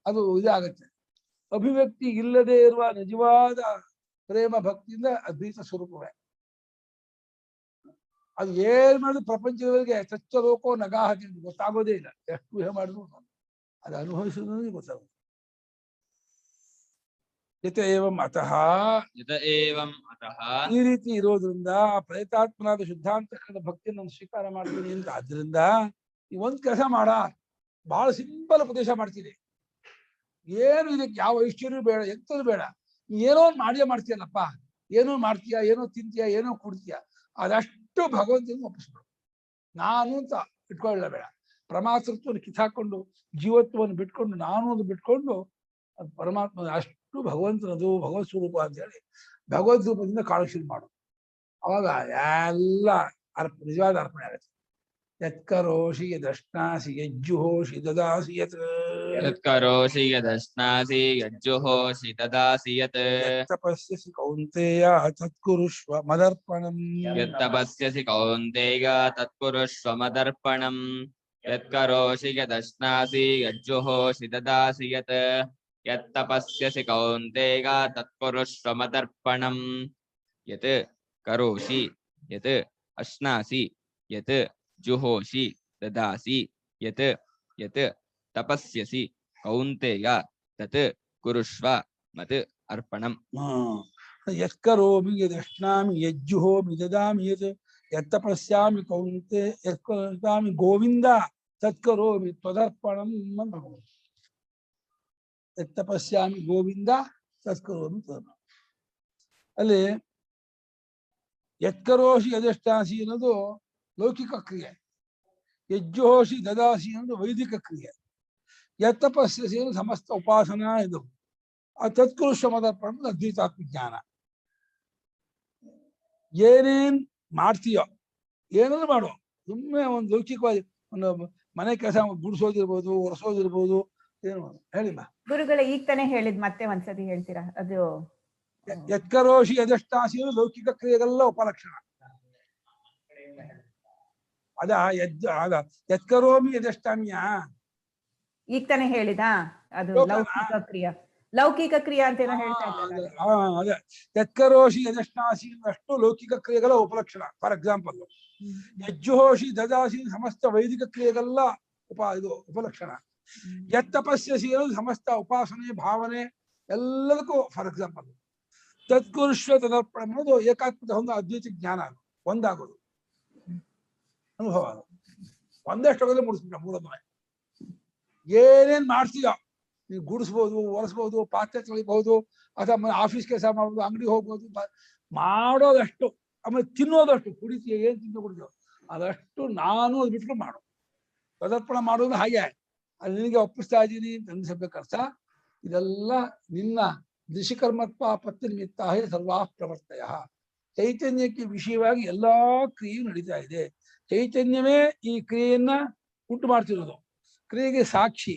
ಅದು ಇದಾಗತ್ತೆ. ಅಭಿವ್ಯಕ್ತಿ ಇಲ್ಲದೆ ಇರುವ ನಿಜವಾದ ಪ್ರೇಮ ಭಕ್ತಿಯಿಂದ ಅದ್ವೈತ ಸ್ವರೂಪವೇ. ಅದು ಏನ್ ಮಾಡಿದ್ರು ಪ್ರಪಂಚದವರಿಗೆ ಚಚ್ಚ ಲೋಕೋ ನಗಾಹತಿ ಗೊತ್ತಾಗೋದೇ ಇಲ್ಲ. ಎಷ್ಟು ಊಹೆ ಮಾಡಿದ್ರು ಅದು ಅನುಭವಿಸೋದೇ ಗೊತ್ತಾಗುತ್ತೆ. ಯತ ಏವಂ ಅತಃ, ಈ ರೀತಿ ಇರೋದ್ರಿಂದ ಪ್ರೇತಾತ್ಮನಾದ ಶುದ್ಧಾಂತಕರದ ಭಕ್ತಿಯನ್ನು ನಾನು ಸ್ವೀಕಾರ ಮಾಡ್ತೀನಿ ಅಂತ. ಆದ್ರಿಂದ ಈ ಒಂದ್ ಕೆಲಸ ಮಾಡ, ಬಹಳ ಸಿಂಪಲ್ ಉಪದೇಶ ಮಾಡ್ತೀನಿ. ಏನು ಇದಕ್ಕೆ ಯಾವ ಐಶ್ವರ್ಯ ಬೇಡ, ಎಂಥದ್ದು ಬೇಡ. ಏನೋ ಮಾಡಿಯೇ ಮಾಡ್ತೀಯಲ್ಲಪ್ಪ, ಏನೋ ಮಾಡ್ತೀಯ, ಏನೋ ತಿಂತೀಯ, ಏನೋ ಕುಡ್ತೀಯ, ಅದಷ್ಟು ಭಗವಂತನ ಒಪ್ಪಿಸ್ಬಿಡು. ನಾನು ಅಂತ ಇಟ್ಕೊಳ್ಳ ಬೇಡ. ಪ್ರಮಾತೃತ್ವವನ್ನು ಕಿತ್ತಾಕೊಂಡು ಜೀವತ್ವವನ್ನು ಬಿಟ್ಕೊಂಡು ನಾನು ಒಂದು ಬಿಟ್ಕೊಂಡು ಅದು ಪರಮಾತ್ಮ ಅಷ್ಟು ಭಗವಂತನದು, ಭಗವತ್ ಸ್ವರೂಪ ಅಂತ ಹೇಳಿ ಭಗವದ್ ರೂಪದಿಂದ ಕಾಳು ಶುರು ಮಾಡು. ಅವಾಗ ಎಲ್ಲ ನಿಜವಾದ ಅರ್ಪಣೆ ಆಗುತ್ತೆ. ಯತ್ಕರೋಷಿ ಯದಶ್ನಾಸಿ ಯಜ್ಜುಹೋಷಿ ದದಾಸಿ ಯತ್, ಯತ್ಕರೋಷಿ ಯದಶ್ನಾಸಿ ಯಜ್ಜುಹೋಷಿ ದದಾಸಿ ಯತ್, ತಪಸ್ಯಸಿ ಕೌಂತೆಯ ತತ್ಕುರುಷ್ವ ಮದರ್ಪಣಂ, ಯತ್ತಪಸ್ಯಸಿ ಕೌಂತೆಯ ತತ್ಕುರುಷ್ವ ಮದರ್ಪಣಂ. ಯತ್ಕರೋಷಿ ಯದಶ್ನಾಸಿ ಯಜ್ಜುಹೋಷಿ ದದಾಸಿ ಯತ್, ಯತ್ತಪಸ್ಯಸಿ ಕೌಂತೆಯ ತತ್ಕುರುಷ್ವ ಮದರ್ಪಣಂ. ಯತ್ ಕರೋಷಿ ಯತ್ ಅಶ್ನಾಸಿ ಯತ್ ಜುಹೋಷಿ ದದಾಸಿ ಯತ್, ಯತ್ ತಪಸ್ಯಸಿ ಕೌಂತೆಯ ತತ್ ಕುರುಷ್ವ ಮತ್ ಅರ್ಪಣಂ. ಯತ್ಕರೋಮಿ ಯದಶ್ನಾಮಿ ಯಜ್ಜುಹೋಮಿ ದದಾಮಿ ಯತ್, ಯತ್ತಪಸ್ಯಾಮಿ ಕೌಂತೆ ಯತ್ಕರೋಮಿ ಗೋವಿಂದ ತತ್ಕರೋಮಿ ತ್ವದರ್ಪಣಂ ಅಂತ. ಯತ್ತಪಸ್ಯಾಮಿ ಗೋವಿಂದ ತತ್ಕರೋಮಿ ತ್ವದರ್ಪಣಂ. ಅಲ್ಲಿ ಯತ್ಕರೋಷಿ ಯದಶ್ನಾಸಿ ಅನ್ನೋದು ಲೌಕಿಕ ಕ್ರಿಯೆ, ಯಜ್ಜುಹೋಷಿ ದದಾಸಿ ಅನ್ನೋದು ವೈದಿಕ ಕ್ರಿಯೆ, ಯತ್ತಪಸ್ಯಸಿ ಅನ್ನೋದು ಸಮಸ್ತ ಉಪಾಸನಾ ಇದು. ಆ ತತ್ಕುರುಷ್ವ ಮದರ್ಪಣ ಅದ್ವೈತಾತ್ಮ ಜ್ಞಾನ. ಏನೇನ್ ಮಾಡ್ತೀಯೋ, ಏನಾದ್ರು ಮಾಡು, ಸುಮ್ಮನೆ ಒಂದು ಲೌಕಿಕವಾಗಿ ಒಂದು ಮನೆ ಕೆಲಸ ಗುಡಿಸೋದಿರ್ಬೋದು, ಒರೆಸೋದಿರ್ಬೋದು, ಏನು ಹೇಳಿಲ್ಲ. ಗುರುಗಳೇ ಈಗ ತಾನೇ ಹೇಳಿದ್, ಮತ್ತೆ ಒಂದ್ಸತಿ ಹೇಳ್ತೀರಾ? ಅದು ಯತ್ಕರೋಷಿ ಯದಷ್ಟಾಸಿ ಲೌಕಿಕ ಕ್ರಿಯೆಗೆಲ್ಲ ಉಪಲಕ್ಷಣ. ಅದ ಯತ್ಕರೋಮಿ ಯದಷ್ಟಾಮಿಯ ಈಗ ತಾನೇ ಹೇಳಿದ, ಅದು ಲೌಕಿಕ ಕ್ರಿಯಾ, ಲೌಕಿಕ ಕ್ರಿಯಾ ಅಂತ ಏನೋ ಹೇಳ್ತಾ ಇದ್ದಾರೆ. ಅದೇ ಯತ್ಕರೋಷಿ ಯದಷ್ಟಾಸಿ ಅಷ್ಟು ಲೌಕಿಕ ಕ್ರಿಯೆಗಳ ಉಪಲಕ್ಷಣ. ಫಾರ್ ಎಕ್ಸಾಂಪಲ್, ಯಜ್ಜುಹೋಷಿ ದದಾಸಿ ಸಮಸ್ತ ವೈದಿಕ ಕ್ರಿಯೆಗೆಲ್ಲ ಇದು ಉಪಲಕ್ಷಣ. ಯತ್ತಪಸ್ಯಸಿ ಅನ್ನೋದು ಸಮಸ್ತ ಉಪಾಸನೆ, ಭಾವನೆ ಎಲ್ಲದಕ್ಕೂ ಫಾರ್ ಎಕ್ಸಾಂಪಲ್. ತತ್ಕುರುಷ್ವ ತದರ್ಪಣ ಅನ್ನೋದು ಏಕಾತ್ಮದ ಒಂದು ಅದ್ವೈತ ಜ್ಞಾನ, ಒಂದಾಗೋದು ಅನುಭವ. ಒಂದಷ್ಟು ಮುಡಿಸ್ಬಿಟ್ಟ ಮೂರೊಂದು. ಏನೇನ್ ಮಾಡ್ತೀಯ, ನೀವು ಗುಡಿಸ್ಬೋದು, ಒರೆಸ್ಬೋದು, ಪಾತ್ರೆ ತೊಳಿಬಹುದು, ಅಥವಾ ಆಫೀಸ್ ಕೆಲಸ ಮಾಡ್ಬೋದು, ಅಂಗಡಿ ಹೋಗ್ಬೋದು, ಮಾಡೋದಷ್ಟು. ಆಮೇಲೆ ತಿನ್ನೋದಷ್ಟು, ಕುಡಿತೀಯ, ಏನ್ ತಿಂದು ಕುಡಿತೀವ ಅದಷ್ಟು ನಾನು ಅದು ಬಿಟ್ಕೊಂಡು ಮಾಡು. ತದರ್ಪಣ ಮಾಡೋದು ಹಾಗೆ. ಅಲ್ಲಿ ನಿನಗೆ ಒಪ್ಪಿಸ್ತಾ ಇದ್ದೀನಿ ಅಂತ ಅನ್ಸಬೇಕರ್ಥ. ಇದೆಲ್ಲ ನಿನ್ನ ದೃಶಿಕರ್ಮತ್ವ ಪತ್ತಿ ನಿಮಿತ್ತ ಸರ್ವಾ ಪ್ರವರ್ತಯ. ಚೈತನ್ಯಕ್ಕೆ ವಿಷಯವಾಗಿ ಎಲ್ಲಾ ಕ್ರಿಯೆಯು ನಡೀತಾ ಇದೆ. ಚೈತನ್ಯವೇ ಈ ಕ್ರಿಯೆಯನ್ನ ಉಂಟು ಮಾಡ್ತಿರೋದು. ಕ್ರಿಯೆಗೆ ಸಾಕ್ಷಿ,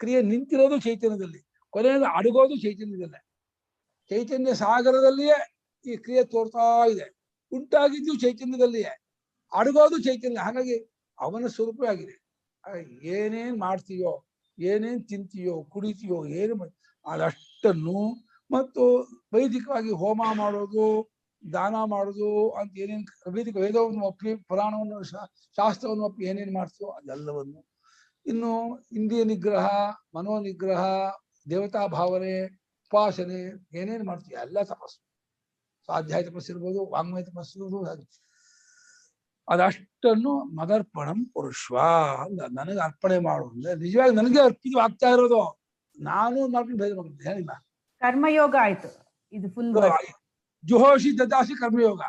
ಕ್ರಿಯೆ ನಿಂತಿರೋದು ಚೈತನ್ಯದಲ್ಲಿ, ಕೊನೆಯಲ್ಲಿ ಅಡಗೋದು ಚೈತನ್ಯದಲ್ಲೇ. ಚೈತನ್ಯ ಸಾಗರದಲ್ಲಿಯೇ ಈ ಕ್ರಿಯೆ ತೋರ್ತಾ ಇದೆ. ಉಂಟಾಗಿದ್ದು ಚೈತನ್ಯದಲ್ಲಿಯೇ, ಅಡಗೋದು ಚೈತನ್ಯ. ಹಾಗಾಗಿ ಅವನ ಸ್ವರೂಪವೇ ಆಗಿದೆ. ಏನೇನ್ ಮಾಡ್ತೀಯೋ, ಏನೇನ್ ತಿಂತೀಯೋ, ಕುಡಿತೀಯೋ, ಅದಷ್ಟನ್ನು ಮತ್ತು ವೈದಿಕವಾಗಿ ಹೋಮ ಮಾಡೋದು, ದಾನ ಮಾಡೋದು ಅಂತ ಏನೇನು ವೈದಿಕ ವೇದವನ್ನು ಒಪ್ಪಿ, ಪುರಾಣವನ್ನು ಶಾಸ್ತ್ರವನ್ನು ಒಪ್ಪಿ ಏನೇನು ಮಾಡ್ತೀಯೋ ಅದೆಲ್ಲವನ್ನು, ಇನ್ನು ಇಂದ್ರಿಯ ನಿಗ್ರಹ, ಮನೋ ನಿಗ್ರಹ, ದೇವತಾ ಭಾವನೆ, ಉಪಾಸನೆ ಏನೇನು ಮಾಡ್ತೀವಿ ಎಲ್ಲ ತಪಸ್ಸು. ಸ್ವಾಧ್ಯಾಯ ತಪಸ್ಸು ಇರ್ಬೋದು, ವಾಂಗ್ಮಯ ತಪಸ್ಸು ಇರ್ಬೋದು. ಅದಷ್ಟನ್ನು ಮದರ್ಪಣಂ ಪುರುಷ್ವ ನನಗೆ ಅರ್ಪಣೆ ಮಾಡು ಅಂದ್ರೆ ನಿಜವಾಗಿ ನನಗೆ ಅರ್ಪಿತವಾಗ್ತಾ ಇರೋದು. ನಾನು ಮಾಡ್ಕೊಂಡು ಭೇದ ಮಾಡ್ತೀನಿ ಹೇಳಿಲ್ಲ. ಕರ್ಮಯೋಗ ಆಯ್ತು ಇದು ಫುಲ್. ಜುಹೋಷಿ ದದಾಸಿ ಕರ್ಮಯೋಗ.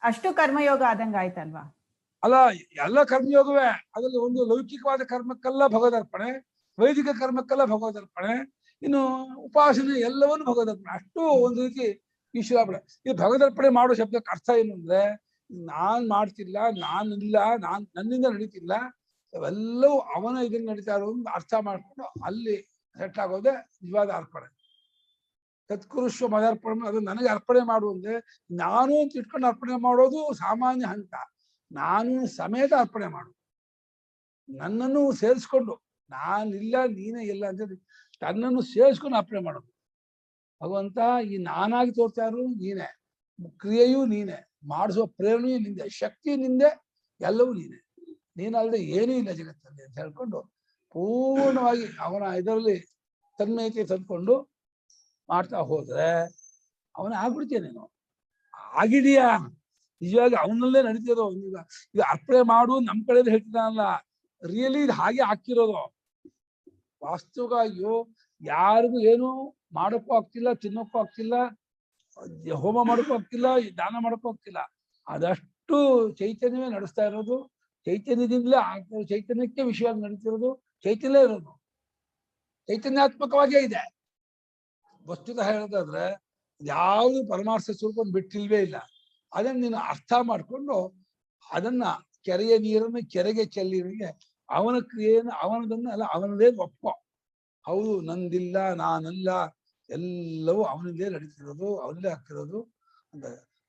ಅಷ್ಟು ಕರ್ಮಯೋಗ ಆದಂಗ ಆಯ್ತಲ್ವಾ? ಅಲ್ಲ, ಎಲ್ಲ ಕರ್ಮಯೋಗವೇ. ಅದರಲ್ಲಿ ಒಂದು ಲೌಕಿಕವಾದ ಕರ್ಮಕ್ಕೆಲ್ಲ ಭಗವದರ್ಪಣೆ, ವೈದಿಕ ಕರ್ಮಕ್ಕೆಲ್ಲ ಭಗವದರ್ಪಣೆ, ಇನ್ನು ಉಪಾಸನೆ ಎಲ್ಲವನ್ನು ಭಗವದರ್ಪಣೆ. ಅಷ್ಟು ಒಂದು ರೀತಿ ಈಶ್ವರಾರ್ಪಣೆ. ಈ ಭಗವದರ್ಪಣೆ ಮಾಡೋ ಶಬ್ದಕ್ಕೆ ಅರ್ಥ ಏನು ಅಂದ್ರೆ, ನಾನ್ ಮಾಡ್ತಿಲ್ಲ, ನಾನಿಲ್ಲ, ನನ್ನಿಂದ ನಡೀತಿಲ್ಲ, ಅವೆಲ್ಲವೂ ಅವನ ಇದನ್ನ ನಡೀತಾ ಇರೋದು ಅರ್ಥ ಮಾಡ್ಕೊಂಡು ಅಲ್ಲಿ ಸೆಟ್ ಆಗೋದೇ ನಿಜವಾದ ಅರ್ಪಣೆ. ತತ್ಕುರುಷ್ವ ಮದರ್ಪಣೆ, ಅದು ನನಗೆ ಅರ್ಪಣೆ ಮಾಡುವಂದ್ರೆ ನಾನು ಅಂತ ಇಟ್ಕೊಂಡು ಅರ್ಪಣೆ ಮಾಡೋದು ಸಾಮಾನ್ಯ ಹಂತ. ನಾನು ಸಮೇತ ಅರ್ಪಣೆ ಮಾಡು, ನನ್ನನ್ನು ಸೇರಿಸ್ಕೊಂಡು, ನಾನಿಲ್ಲ ನೀನೇ ಇಲ್ಲ ಅಂತ ತನ್ನನ್ನು ಸೇರಿಸ್ಕೊಂಡು ಅರ್ಪಣೆ ಮಾಡೋದು. ಭಗವಂತ ಈ ನಾನಾಗಿ ತೋರ್ತಾ ಇರೋದು ನೀನೆ, ಕ್ರಿಯೆಯೂ ನೀನೆ, ಮಾಡಿಸುವ ಪ್ರೇರಣೆಯೂ ನಿಂದೆ, ಶಕ್ತಿ ನಿಂದೆ, ಎಲ್ಲವೂ ನೀನೆ, ನೀನಲ್ಲದೆ ಏನೂ ಇಲ್ಲ ಜಗತ್ತಲ್ಲಿ ಅಂತ ಹೇಳ್ಕೊಂಡು ಪೂರ್ಣವಾಗಿ ಅವನ ಇದರಲ್ಲಿ ತನ್ಮಯತೆ ತಂದ್ಕೊಂಡು ಮಾಡ್ತಾ ಹೋದ್ರೆ ಅವನ ಆಗ್ಬಿಡ್ತೀಯ ನೀನು. ಆಗಿದೆಯಾ ನಿಜವಾಗಿ ಅವನಲ್ಲೇ ನಡೀತಿರೋ. ಈಗ ಅರ್ಪಣೆ ಮಾಡು ನಮ್ ಕಡೆ ಹೇಳ್ತಿದ್ದಾನಲ್ಲ, ರಿಯಲಿ ಇದು ಹಾಗೆ ಹಾಕಿರೋದು. ವಾಸ್ತವವಾಗಿಯೂ ಯಾರಿಗೂ ಏನು ಮಾಡೋಕ್ಕೂ ಆಗ್ತಿಲ್ಲ, ತಿನ್ನೋಕ್ಕೂ ಆಗ್ತಿಲ್ಲ, ಹೋಮ ಮಾಡೋಕ್ಕೂ ಆಗ್ತಿಲ್ಲ, ದಾನ ಮಾಡೋಕ್ಕೂ ಆಗ್ತಿಲ್ಲ. ಅದಷ್ಟು ಚೈತನ್ಯವೇ ನಡೆಸ್ತಾ ಇರೋದು. ಚೈತನ್ಯದಿಂದಲೇ ಆಗ್ತಿರೋದು, ಚೈತನ್ಯಕ್ಕೆ ವಿಷಯವಾಗಿ ನಡೀತಿರೋದು, ಚೈತನ್ಯ ಇರೋದು, ಚೈತನ್ಯಾತ್ಮಕವಾಗಿಯೇ ಇದೆ. ವಸ್ತುತಃ ಹೇಳೋದಾದ್ರೆ ಯಾವುದು ಪರಮಾರ್ಥ ಸ್ವರೂಪವನ್ನು ಬಿಟ್ಟಿಲ್ವೇ ಇಲ್ಲ. ಅದನ್ನ ನೀನು ಅರ್ಥ ಮಾಡ್ಕೊಂಡು ಅದನ್ನ ಕೆರೆಯ ನೀರನ್ನು ಕೆರೆಗೆ ಚೆಲ್ಲಿರಿಗೆ ಅವನ ಕ್ರಿಯೆಯನ್ನು ಅವನದನ್ನ ಅಲ್ಲ ಅವನದೇ ಒಪ್ಪೋ. ಹೌದು, ನಂದಿಲ್ಲ, ನಾನಲ್ಲ, ಎಲ್ಲವೂ ಅವನಿಂದೇ ನಡೀತಿರೋದು, ಅವನದೇ ಆಗ್ತಿರೋದು ಅಂತ.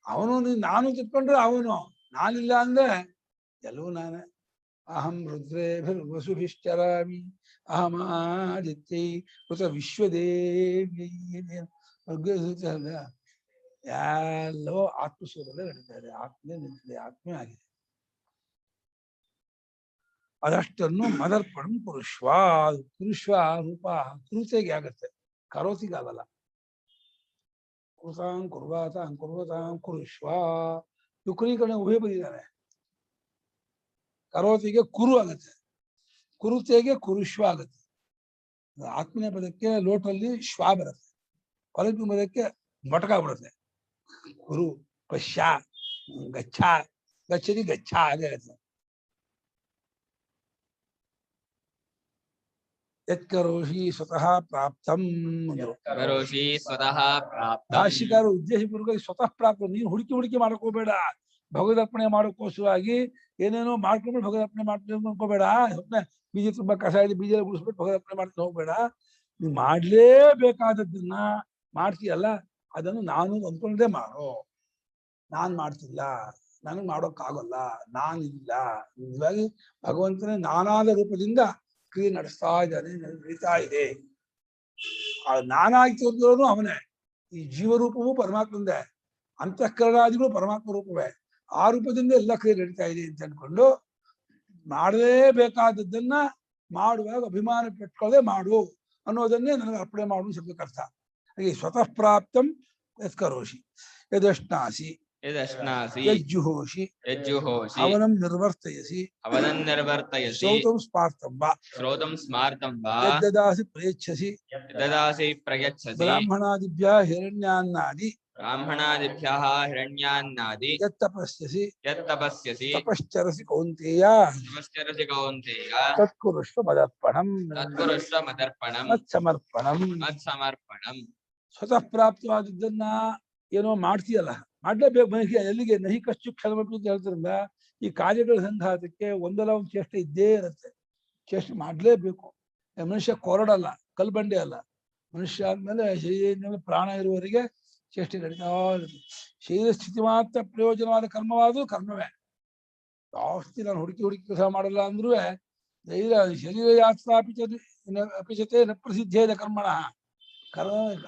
ಅವನು ನಾನು ತಿಳ್ಕೊಂಡ್ರೆ ಅವನು, ನಾನಿಲ್ಲ ಅಂದ್ರೆ ಎಲ್ಲವೂ ನಾನೇ. ಅಹಂ ರುದ್ರೇಭಿರ್ವಸುಭಿಶ್ಚರಾಮಿ ಅಹಮಾದಿತ್ಯೈ ಕೃತ ವಿಶ್ವದೇವಿ. ಎಲ್ಲವೋ ಆತ್ಮಸ್ವರೂಪದಲ್ಲೇ ನಡೀತಾ ಇದೆ, ಆತ್ಮೇ ನಿಂತಿದೆ, ಆತ್ಮೇ ಆಗಿದೆ. ಅದಷ್ಟನ್ನು ಮದರ್ಪಣ ಪುರುಷ್ವ. ಪುರುಷ್ವ ರೂಪ ಕೃತೆಗೆ ಆಗತ್ತೆ, ಕರೋತಿಗೆ ಆಗಲ್ಲ. ಕೃತಾಂ ಕುರ್ವಾತಾಂ ಕುರ್ವತಾಂ ಕುರುಷ್ವ. ಯುಕ್ರೀಕರಣ ಉಭಯ ಬರೀತಾರೆ. ಕರೋತಿಗೆ ಕುರು ಆಗತ್ತೆ, ಕುರುತೆಗೆ ಕುರುಶ್ವ ಆಗತ್ತೆ. ಆತ್ಮೀಯ ಪದಕ್ಕೆ ಲೋಟಲ್ಲಿ ಶ್ವ ಬರುತ್ತೆ, ಕೊಲಪಿ ಪದಕ್ಕೆ ಮೊಟಕ ಬಿಡುತ್ತೆ. ಕುರು ಪಶ್ಯ ಗಚ್ಚ, ಗಚ್ಚದಿ ಗಚ್ಚ ಹಾಗೆ ಆಗುತ್ತೆ. ಯತ್ಕರೋಷಿ ಸ್ವತಃ ಪ್ರಾಪ್ತಂ. ಭಾಷಿಕಾರ ಉದ್ದೇಶಪೂರ್ವಕವಾಗಿ ಸ್ವತಃ ಪ್ರಾಪ್ತ. ನೀನು ಹುಡುಕಿ ಮಾಡ್ಕೋಬೇಡ. ಭಗವದರ್ಪಣೆ ಮಾಡೋಕ್ಕೋಸ್ಕರವಾಗಿ ಏನೇನೋ ಮಾಡ್ಕೊಂಡು ಭಗವದರ್ಪಣೆ ಮಾಡ್ಕೊಂಡು ಅನ್ಕೋಬೇಡ. ಬೀಜ ತುಂಬಾ ಕಸ ಇದೆ, ಬೀಜ ಗುಡಿಸ್ಬಿಟ್ಟು ಭಗವದರ್ಪಣೆ ಮಾಡ್ಕೊಂಡು ಹೋಗ್ಬೇಡ. ನೀನು ಮಾಡ್ಲೇಬೇಕಾದದ್ದನ್ನ ಮಾಡ್ತೀಯಲ್ಲ, ಅದನ್ನು ನಾನು ಅಂದ್ಕೊಂಡೇ ಮಾಡೋ. ನಾನ್ ಮಾಡ್ತಿಲ್ಲ, ನನಗೆ ಮಾಡೋಕ್ಕಾಗಲ್ಲ, ನಾನಿಲ್ಲ. ನಿಜವಾಗಿ ಭಗವಂತನೇ ನಾನಾದ ರೂಪದಿಂದ ಕ್ರಿಯೆ ನಡೆಸ್ತಾ ಇದ್ದಾನೆ, ನಡೀತಾ ಇದೆ. ನಾನಾಗಿ ತೋರಿರೋನು ಅವನೇ. ಈ ಜೀವರೂಪವೂ ಪರಮಾತ್ಮಂದೇ, ಅಂತಃಕರಣಾದಿಗಳು ಪರಮಾತ್ಮ ರೂಪವೇ. ಆ ರೂಪದಿಂದ ಎಲ್ಲ ಕ್ರಿಯೆ ನಡೀತಾ ಇದೆ ಅಂತ ಅನ್ಕೊಂಡು ಮಾಡಲೇಬೇಕಾದದ್ದನ್ನ ಮಾಡುವಾಗ ಅಭಿಮಾನ ಪೆಟ್ಕೊಳ್ಳದೆ ಮಾಡು ಅನ್ನೋದನ್ನೇ ನನಗೆ ಅರ್ಪಣೆ ಮಾಡುವ ಶಬ್ದಕ್ಕೆ ಅರ್ಥ. ಹಾಗೆ ಸ್ವತಃ ಪ್ರಾಪ್ತಂ ಯತ್ಕರೋಷಿ ಯದಶ್ನಾಸಿ ಯಜ್ಜುಹೋಷಿ ಅವನಂ ನಿರ್ವರ್ತಯಸಿ ಶ್ರೌತಂ ಸ್ಮಾರ್ತಂ ವಾ ಯದ್ದದಾಸಿ ಪ್ರಯಚ್ಛಸಿ ಬ್ರಾಹ್ಮಣಾದಿಭ್ಯಃ ಹಿರಣ್ಯಾನ್ನಾದಿ ಯತ್ತಪಸ್ಯಸಿ ತಪಶ್ಚರಸಿ ಕೌಂತೆಯ ತತ್ಕುರುಷ್ವ ಮದರ್ಪಣಂ ಮತ್ಸಮರ್ಪಣಂ. ಸ್ವತಃ ಪ್ರಾಪ್ತವಾದದ್ದನ್ನ ಏನೋ ಮಾಡ್ತೀಯಲ್ಲ, ಮಾಡ್ಲೇಬೇಕು. ಮನುಷ್ಯ ಎಲ್ಲಿಗೆ ನಹಿ ಕಶ್ಚು ಕ್ಷಣಮಪಿ ಅಂತ ಹೇಳ್ತಾರಿಂದ ಈ ಕಾರ್ಯಗಳ ಸಂಘಾತಕ್ಕೆ ಒಂದಲ್ಲ ಒಂದು ಚೇಷ್ಟೆ ಇದ್ದೇ ಇರುತ್ತೆ. ಚೇಷ್ಟೆ ಮಾಡ್ಲೇಬೇಕು. ಮನುಷ್ಯ ಕೊರಡಲ್ಲ, ಕಲ್ಬಂಡೆ ಅಲ್ಲ. ಮನುಷ್ಯ ಆದ್ಮೇಲೆ ಶರೀರ ಪ್ರಾಣ ಇರುವವರೆಗೆ ಚೇಷ್ಟೆ ನಡೀತಾ ಇರುತ್ತೆ. ಶರೀರ ಸ್ಥಿತಿ ಮಾತ್ರ ಪ್ರಯೋಜನವಾದ ಕರ್ಮವಾದರೂ ಕರ್ಮವೇ. ಜಾಸ್ತಿ ನಾನು ಹುಡುಕಿ ಕೆಲಸ ಮಾಡಲ್ಲ ಅಂದ್ರೂ ಧೈರ್ಯ ಶರೀರ ಯಾತ್ರಾ ಅಪಿಚತೆ ನ ಪ್ರಸಿದ್ಧೇದ ಕರ್ಮಣ.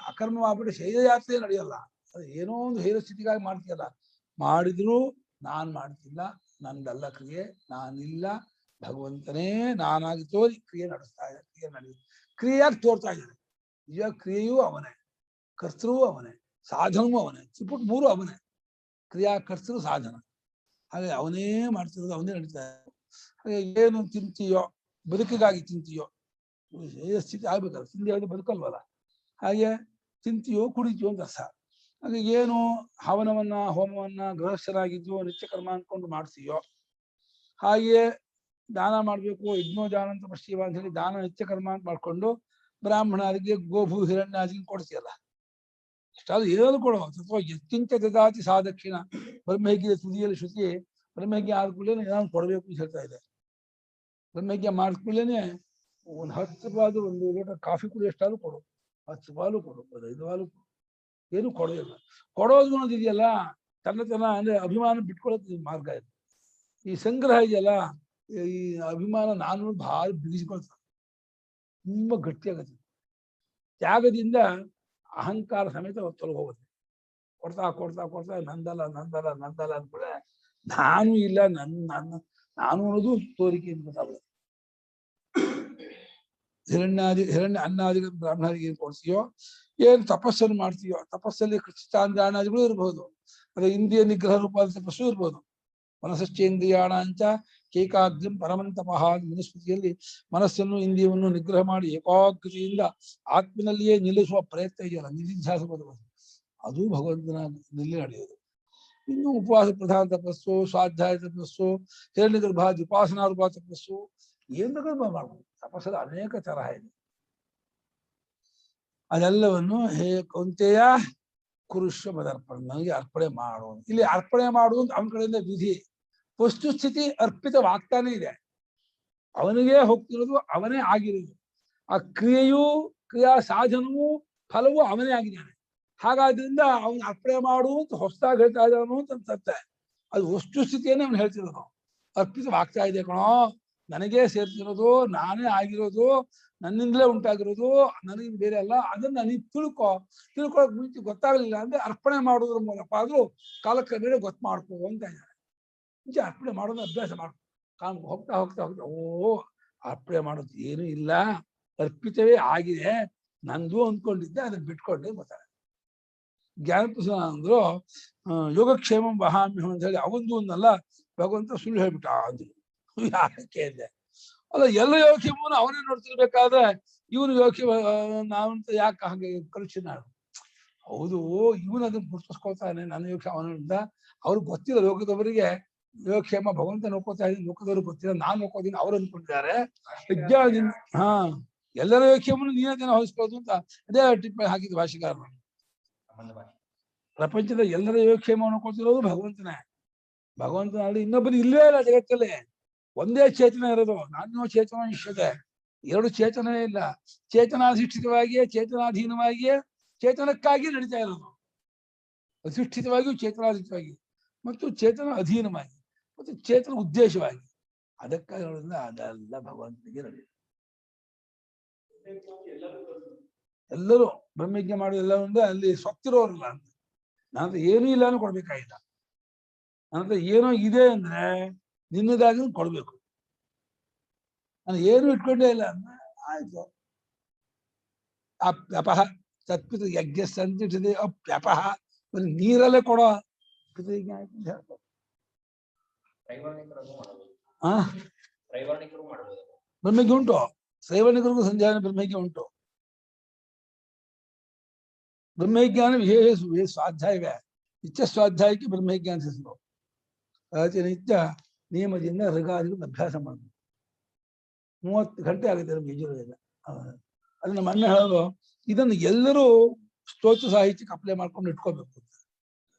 ಅಕರ್ಮ ಆಗ್ಬಿಟ್ಟು ಶರೀರ ಯಾತ್ರೆ ನಡೆಯಲ್ಲ. ಅದು ಏನೋ ಒಂದು ಧೈರ್ಯ ಸ್ಥಿತಿಗಾಗಿ ಮಾಡ್ತೀಯಲ್ಲ, ಮಾಡಿದ್ರು ನಾನ್ ಮಾಡ್ತಿಲ್ಲ, ನಂದಲ್ಲ ಕ್ರಿಯೆ, ನಾನಿಲ್ಲ, ಭಗವಂತನೇ ನಾನಾಗಿ ತೋರಿ ಕ್ರಿಯೆ ನಡೆಸ್ತಾ ಇದ್ದಾರೆ. ಕ್ರಿಯೆ ನಡೆಯುತ್ತೆ, ಕ್ರಿಯೆಯಾಗಿ ತೋರ್ತಾ ಇದ್ದಾರೆ. ನಿಜ ಕ್ರಿಯೆಯೂ ಅವನೇ, ಕರ್ತೃವೂ ಅವನೇ, ಸಾಧನವೂ ಅವನೇ. ತ್ರಿಪುಟ್ ಮೂರು ಅವನೇ, ಕ್ರಿಯಾ ಕರ್ತೃ ಸಾಧನ. ಹಾಗೆ ಅವನೇ ಮಾಡ್ತಿರೋದು, ಅವನೇ ನಡೀತಾ ಇದ್ದಾರೆ. ಹಾಗೆ ಏನು ತಿಂತೀಯೋ, ಬದುಕಿಗಾಗಿ ತಿಂತೀಯೋ, ಸ್ಥಿತಿ ಆಗ್ಬೇಕಲ್ಲ, ತಿಂದಿ ಯಾವುದು ಬದುಕಲ್ವಲ್ಲ. ಹಾಗೆ ತಿಂತೀಯೋ ಕುಡಿತೀಯೋ ಅಂತ ಅರ್ಥ. ಹಾಗೆ ಏನು ಹವನವನ್ನ ಹೋಮವನ್ನ ಗೃಹಸ್ಥರಾಗಿದ್ಯೋ ನಿತ್ಯ ಕರ್ಮ ಅನ್ಕೊಂಡು ಮಾಡ್ತೀಯೋ, ಹಾಗೆಯೇ ದಾನ ಮಾಡ್ಬೇಕು, ಯಜ್ಞೋದಾನ ಅಂತ ಪಶ್ಚಿಮ ಅಂತ ಹೇಳಿ ದಾನ ನಿತ್ಯ ಕರ್ಮ ಅಂತ ಮಾಡ್ಕೊಂಡು ಬ್ರಾಹ್ಮಣರಿಗೆ ಗೋಭೂ ಹಿರಣ್ಯಾದಿ ಕೊಡ್ತೀಯಲ್ಲ, ಇಷ್ಟಾದ್ರೂ ಏನಾದ್ರು ಕೊಡುವ. ಅಥವಾ ಎತ್ತಿಂಚ ದದಾತಿ ಸಾದಕ್ಷಿಣ. ಬ್ರಹ್ಮಯಜ್ಞದ ತುದಿಯಲ್ಲಿ ಶ್ರುತಿ ಬ್ರಹ್ಮಯಜ್ಞ ಆದ್ಕೂಡ್ಲೇನೆ ಏನಾದ್ರು ಕೊಡಬೇಕು ಅಂತ ಹೇಳ್ತಾ ಇದೆ. ಬ್ರಹ್ಮಯಜ್ಞ ಮಾಡ್ಕೂಡ್ಲೇನೆ ಒಂದು 10 ರೂಪಾಯಿ ಒಂದು ಲೋಟ ಕಾಫಿ ಕುಡಿಯೋಷ್ಟಾದ್ರೂ ಕೊಡು, 10 ರೂಪಾಯಿ ಕೊಡು, 15 ರೂಪಾಯಿ ಕೊಡು, ಏನು ಕೊಡೋದಿಲ್ಲ. ಕೊಡೋದು ಅನ್ನೋದು ಇದೆಯಲ್ಲ, ತನ್ನ ಅಂದ್ರೆ ಅಭಿಮಾನ ಬಿಟ್ಕೊಳ್ಳೋದು ಮಾರ್ಗ ಇದೆ. ಈ ಸಂಗ್ರಹ ಇದೆಯಲ್ಲ, ಈ ಅಭಿಮಾನ ನಾನು ಭಾಳ ಬಿಗಿಸ್ಕೊಳ್ತಾರೆ, ತುಂಬಾ ಗಟ್ಟಿಯಾಗತ್ತೆ. ತ್ಯಾಗದಿಂದ ಅಹಂಕಾರ ಸಮೇತ ತೊಲಗಿ ಹೋಗುತ್ತೆ. ಕೊಡ್ತಾ ಕೊಡ್ತಾ ಕೊಡ್ತಾ ನಂದಲ್ಲ ನಂದಲ್ಲ ನಂದಲ್ಲ ಅಂದ್ಬಿಟ್ರೆ ನಾನು ಇಲ್ಲ, ನಾನು ಅನ್ನೋದು ತೋರಿಕೆ ಅಂತ ಗೊತ್ತಾಗುತ್ತೆ. ಹಿರಣ್ಯ ಅನ್ನಾದಿ ಬ್ರಾಹ್ಮಣರಿಗೆ ಏನ್ ಕೊಡ್ತೀಯೋ, ಏನ್ ತಪಸ್ಸನ್ನು ಮಾಡ್ತೀಯೋ, ತಪಸ್ಸಲ್ಲಿ ಕೃಷ್ಣಾಂದ್ರಾಣಾದಿಗಳು ಇರ್ಬೋದು, ಅದೇ ಇಂದ್ರಿಯ ನಿಗ್ರಹ ರೂಪದ ತಪಸ್ಸು ಇರ್ಬೋದು. ಮನಸ್ಸಶ್ಚೇಂದ್ರಿಯಾಣಾಂಚ ಏಕಾಗ್ರಂ ಪರಮಂತಪಃ. ಮನುಸ್ಮೃತಿಯಲ್ಲಿ ಮನಸ್ಸನ್ನು ಇಂದ್ರಿಯವನ್ನು ನಿಗ್ರಹ ಮಾಡಿ ಏಕಾಗ್ರತೆಯಿಂದ ಆತ್ಮನಲ್ಲಿಯೇ ನಿಲ್ಲಿಸುವ ಪ್ರಯತ್ನ ಇದೆಯಲ್ಲ, ನಿಧಿಧ್ಯಾಸ ಬರುವುದು, ಅದು ಭಗವಂತನ ನಲ್ಲಿ ನಡೆಯೋದು. ಇನ್ನು ಉಪವಾಸ ಪ್ರಧಾನ ತಪಸ್ಸು, ಸ್ವಾಧ್ಯಾಯ ತಪಸ್ಸು, ಹಿರಣ್ಯ ಗರ್ಭ ಉಪಾಸನಾ ರೂಪ ತಪಸ್ಸು, ಏನ್ ಬೇಕಾದ್ರೂ ಮಾಡ್ಬೋದು. ತಪಸ್ಸಲ್ಲಿ ಅನೇಕ ತರಹ ಇದೆ. ಅದೆಲ್ಲವನ್ನು ಹೇ ಕೌಂತೆಯ ಕುರುಷ್ವ ಮದರ್ಪಣೆ, ನನಗೆ ಅರ್ಪಣೆ ಮಾಡುವುದು. ಇಲ್ಲಿ ಅರ್ಪಣೆ ಮಾಡುವುದು ಅವನ ಕಡೆಯಿಂದ ವಿಧಿ. ವಸ್ತುಸ್ಥಿತಿ ಅರ್ಪಿತವಾಗ್ತಾನೆ ಇದೆ, ಅವನಿಗೆ ಹೋಗ್ತಿರೋದು, ಅವನೇ ಆಗಿರೋದು. ಆ ಕ್ರಿಯೆಯೂ ಕ್ರಿಯಾ ಸಾಧನವೂ ಫಲವೂ ಅವನೇ ಆಗಿದ್ದಾನೆ. ಹಾಗಾದ್ರಿಂದ ಅವನು ಅರ್ಪಣೆ ಮಾಡುವಂತ ಹೊಸದಾಗಿ ಹೇಳ್ತಾ ಇದ್ದಾನು ಅಂತ ಅನ್ಸುತ್ತೆ. ಅದು ವಸ್ತುಸ್ಥಿತಿಯನ್ನೇ ಅವನು ಹೇಳ್ತಿರೋದು. ಅರ್ಪಿತವಾಗ್ತಾ ಇದೆ ಕಣೋ, ನನಗೇ ಸೇರ್ತಿರೋದು, ನಾನೇ ಆಗಿರೋದು, ನನ್ನಿಂದಲೇ ಉಂಟಾಗಿರೋದು, ನನಗೆ ಬೇರೆ ಅಲ್ಲ. ಅದನ್ನ ನೀನು ತಿಳ್ಕೊಳಕ್ ಮುಂಚೆ ಗೊತ್ತಾಗಲಿಲ್ಲ ಅಂದ್ರೆ ಅರ್ಪಣೆ ಮಾಡೋದ್ರ ಮೂಲಕ ಆದ್ರೂ ಕಾಲಕ್ಕೆ ಬೇರೆ ಗೊತ್ತು ಮಾಡ್ಕೋ ಅಂತ ಇದ್ದಾರೆ. ಮುಂಚೆ ಅರ್ಪಣೆ ಮಾಡೋದು ಅಭ್ಯಾಸ ಮಾಡ್ಕೊ. ಹೋಗ್ತಾ ಹೋಗ್ತಾ ಹೋಗ್ತಾ ಓ ಅರ್ಪಣೆ ಮಾಡೋದು ಏನೂ ಇಲ್ಲ, ಅರ್ಪಿತವೇ ಆಗಿದೆ, ನಂದು ಅಂದ್ಕೊಂಡಿದ್ದೆ, ಅದನ್ನ ಬಿಟ್ಕೊಂಡೆ ಗೊತ್ತಾಗ. ಜ್ಞಾನಪ್ರಸನ್ನ ಅಂದ್ರು ಯೋಗಕ್ಷೇಮ ವಹಾಮ್ಯಹಂ ಅಂತ ಹೇಳಿ ಅವಂದು ಒಂದಲ್ಲ, ಭಗವಂತ ಸುಳ್ಳು ಹೇಳ್ಬಿಟ್ಟ ಅಂದ್ರು. ಯಾಕೆ ಅಂದೆ, ಅಲ್ಲ ಎಲ್ಲ ಯೋಗಕ್ಷೇಮವನ್ನು ಅವನೇ ನೋಡ್ತಿರ್ಬೇಕಾದ್ರೆ ಇವನು ಯೋಗಕ್ಷೇಮ ನಾವಂತ ಯಾಕೆ ಹಾಗೆ ಕಲುಷಿತ. ಹೌದು, ಇವನು ಅದನ್ನ ಗುರ್ತಿಸ್ಕೊಳ್ತಾನೆ, ನನ್ನ ಯೋಗಕ್ಷೇಮ ಅವನಿಂದ. ಅವ್ರಿಗೆ ಗೊತ್ತಿಲ್ಲ, ಲೋಕದವರಿಗೆ ಯೋಗಕ್ಷೇಮ ಭಗವಂತ ನೋಡ್ಕೋತಾ ಇದ್ದೀನಿ, ಲೋಕದವ್ರಿಗೆ ಗೊತ್ತಿಲ್ಲ, ನಾನ್ ನೋಡ್ಕೋತೀನಿ ಅವ್ರು ಅಂದ್ಕೊಂಡಿದ್ದಾರೆ. ವಿಜ್ಞಾನದಿಂದ ಎಲ್ಲರ ಯೋಗಕ್ಷೇಮನು ನೀನೇ ಜನ ಹೊಲಿಸ್ಬೋದು ಅಂತ ಅದೇ ಟಿಪ್ಪಣಿ ಹಾಕಿದ್ದು ಭಾಷೆಗಾರರು. ಪ್ರಪಂಚದ ಎಲ್ಲರ ಯೋಗಕ್ಷೇಮ ನೋಡ್ಕೊಳ್ತಿರೋದು ಭಗವಂತನೇ. ಭಗವಂತನಲ್ಲಿ ಇನ್ನೊಬ್ಬರು ಇಲ್ಲೇ ಇಲ್ಲ ಜಗತ್ತಲ್ಲಿ, ಒಂದೇ ಚೇತನ ಇರೋದು. ನಾನು ಚೇತನ ಇಷ್ಟದೆ, ಎರಡು ಚೇತನ ಇಲ್ಲ. ಚೇತನಾಧಿಷ್ಠಿತವಾಗಿಯೇ, ಚೇತನಾಧೀನವಾಗಿಯೇ, ಚೇತನಕ್ಕಾಗಿ ನಡೀತಾ ಇರೋದು. ಅಧಿಷ್ಠಿತವಾಗಿಯೂ ಚೇತನಾಧಿಷ್ಠಿತವಾಗಿ, ಮತ್ತು ಚೇತನ ಅಧೀನವಾಗಿ, ಮತ್ತು ಚೇತನ ಉದ್ದೇಶವಾಗಿ. ಅದಕ್ಕಾಗಿ ನೋಡಿದ್ರೆ ಅದೆಲ್ಲ ಭಗವಂತನಿಗೆ ನಡೆಯುತ್ತೆ. ಎಲ್ಲರೂ ಬ್ರಹ್ಮಜ್ಞ ಮಾಡೋದು ಎಲ್ಲ ಅಂದ್ರೆ ಅಲ್ಲಿ ಸೊತ್ತಿರೋರಲ್ಲ ಅಂತ. ನನ್ನ ಏನೂ ಇಲ್ಲ ಅಂದ್ರೆ ಕೊಡ್ಬೇಕಾಗಿಲ್ಲ. ನನ್ನ ಏನೋ ಇದೆ ಅಂದ್ರೆ ನಿನ್ನದಾಗಿ ಕೊಡ್ಬೇಕು. ನಾನು ಏನು ಇಟ್ಕೊಂಡೇ ಇಲ್ಲ ಅಂದ್ರೆ ಆಯ್ತು. ಅಪ್ಯಪಹ ತತ್ಪಿತ ಯಜ್ಞ ಸಂತಿದೆ ಅಪ್ಯಪಹ, ನೀರಲ್ಲೇ ಕೊಡೋ ಪಿತೃಜ್ಞ ಆಯ್ತು ಅಂತ ಹೇಳ್ತಾರೆ. ಬ್ರಹ್ಮಜ್ಞ ಉಂಟು, ಶ್ರೈವರ್ಣಿಕರಿಗೂ ಸಂಧ್ಯಾನ ಬ್ರಹ್ಮಜ್ಞ ಉಂಟು. ಬ್ರಹ್ಮಜ್ಞಾನ ವಿಶೇಷ ಸ್ವಾಧ್ಯಾಯವೇ, ನಿತ್ಯ ಸ್ವಾಧ್ಯಾಯಕ್ಕೆ ಬ್ರಹ್ಮಜ್ಞ ಅಂತ ಹೆಸರು. ಅದಕ್ಕೆ ನಿತ್ಯ ನಿಯಮದಿಂದ ಋಗಾದಿಗಳು ಅಭ್ಯಾಸ ಮಾಡಬೇಕು. 30 ಗಂಟೆ ಆಗುತ್ತೆ ನಮ್ಗೆ ಯಜುರ್ವೇದ. ಅದು ನಮ್ಮ ಅಣ್ಣ ಹೇಳೋದು, ಇದನ್ನು ಎಲ್ಲರೂ ಸ್ತೋತ್ರ ಸಾಹಿತ್ಯಕ್ಕೆ ಅಪ್ಲೈ ಮಾಡ್ಕೊಂಡು ಇಟ್ಕೋಬೇಕು ಅಂತ.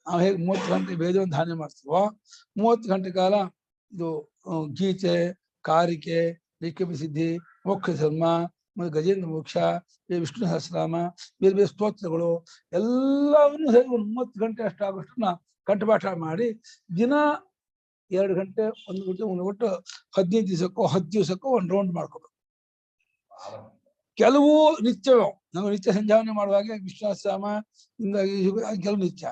ನಾವು ಹೇಗೆ 30 ಗಂಟೆ ವೇದವನ್ನು ಧಾನ್ಯ ಮಾಡ್ತೀವೋ, 30 ಗಂಟೆ ಕಾಲ ಇದು ಗೀತೆ, ಕಾರಿಕೆ, ನಿತ್ಯಪ್ರಸಿದ್ಧಿ, ಮೋಕ್ಷ ಧರ್ಮ, ಮತ್ತೆ ಗಜೇಂದ್ರ ಮೋಕ್ಷ, ವಿಷ್ಣು ಸಹಸ್ರನಾಮ, ಬೇರೆ ಬೇರೆ ಸ್ತೋತ್ರಗಳು ಎಲ್ಲವನ್ನು ಸೇರಿ ಒಂದು 30 ಗಂಟೆ ಅಷ್ಟಾಗುವಷ್ಟನ್ನ ಕಂಠಪಾಠ ಮಾಡಿ ದಿನ 2 ಗಂಟೆ 1 ಗಂಟೆ 1 ಗಂಟೆ 15 ದಿವಸಕ್ಕೋ 10 ದಿವಸಕ್ಕೋ ಒಂದು ರೌಂಡ್ ಮಾಡ್ಕೋಬೇಕು. ಕೆಲವು ನಿತ್ಯವೋ ನಾವು ನಿತ್ಯ ಸಂಧ್ಯಾವನೆ ಮಾಡುವಾಗ ವಿಷ್ಣು ಸಹಸ್ರನಾಮ ಹಿಂಗಾಗಿ ಕೆಲವು ನಿತ್ಯ,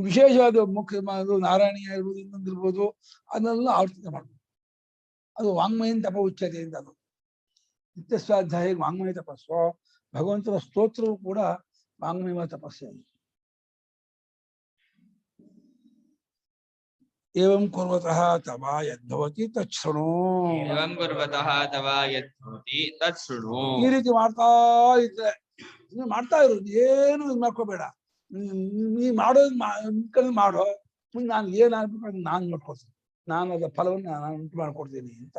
ವಿಶೇಷವಾದ ಮುಖ್ಯ ನಾರಾಯಣೀಯ ಇರ್ಬೋದು, ಇನ್ನೊಂದಿರ್ಬೋದು, ಅದನ್ನೆಲ್ಲ ಆವರ್ತನೆ ಮಾಡ್ಬೋದು. ಅದು ವಾಂಗ್ಮಯನ್ ತಪ ಉಚ್ಯತೆ ಅಂತ. ಅದು ನಿತ್ಯ ಸ್ವಾಧ್ಯಾಯ ವಾಂಗ್ಮಯ ತಪಸ್ಸು, ಭಗವಂತನ ಸ್ತೋತ್ರವು ಕೂಡ ವಾಂಗ್ಮಯ ತಪಸ್ಸೆ. ಏವಂ ಕುರ್ವತಃ ತವ ಯದ್ಭವತಿ ತಚ್ಛೃಣು. ಏವಂ ಕುರ್ವತಃ ತವ ಯದ್ಭವತಿ ತಚ್ಛೃಣು. ಈ ರೀತಿ ಮಾಡ್ತಾ ಇದ್ರೆ ಮಾಡ್ತಾ ಇರೋದು, ಏನು ಇದು ಮಾಡ್ಕೋಬೇಡ. ನೀ ಮಾಡೋದು ಮಾಡೋ, ಮುಂದೆ ನಾನು ಏನಾಗ್ಬೇಕು ನಾನು ನೋಡ್ಕೊಳ್ತೀನಿ, ನಾನು ಅದರ ಫಲವನ್ನು ನಾನು ಉಂಟು ಮಾಡ್ಕೊಡ್ತೀನಿ ಅಂತ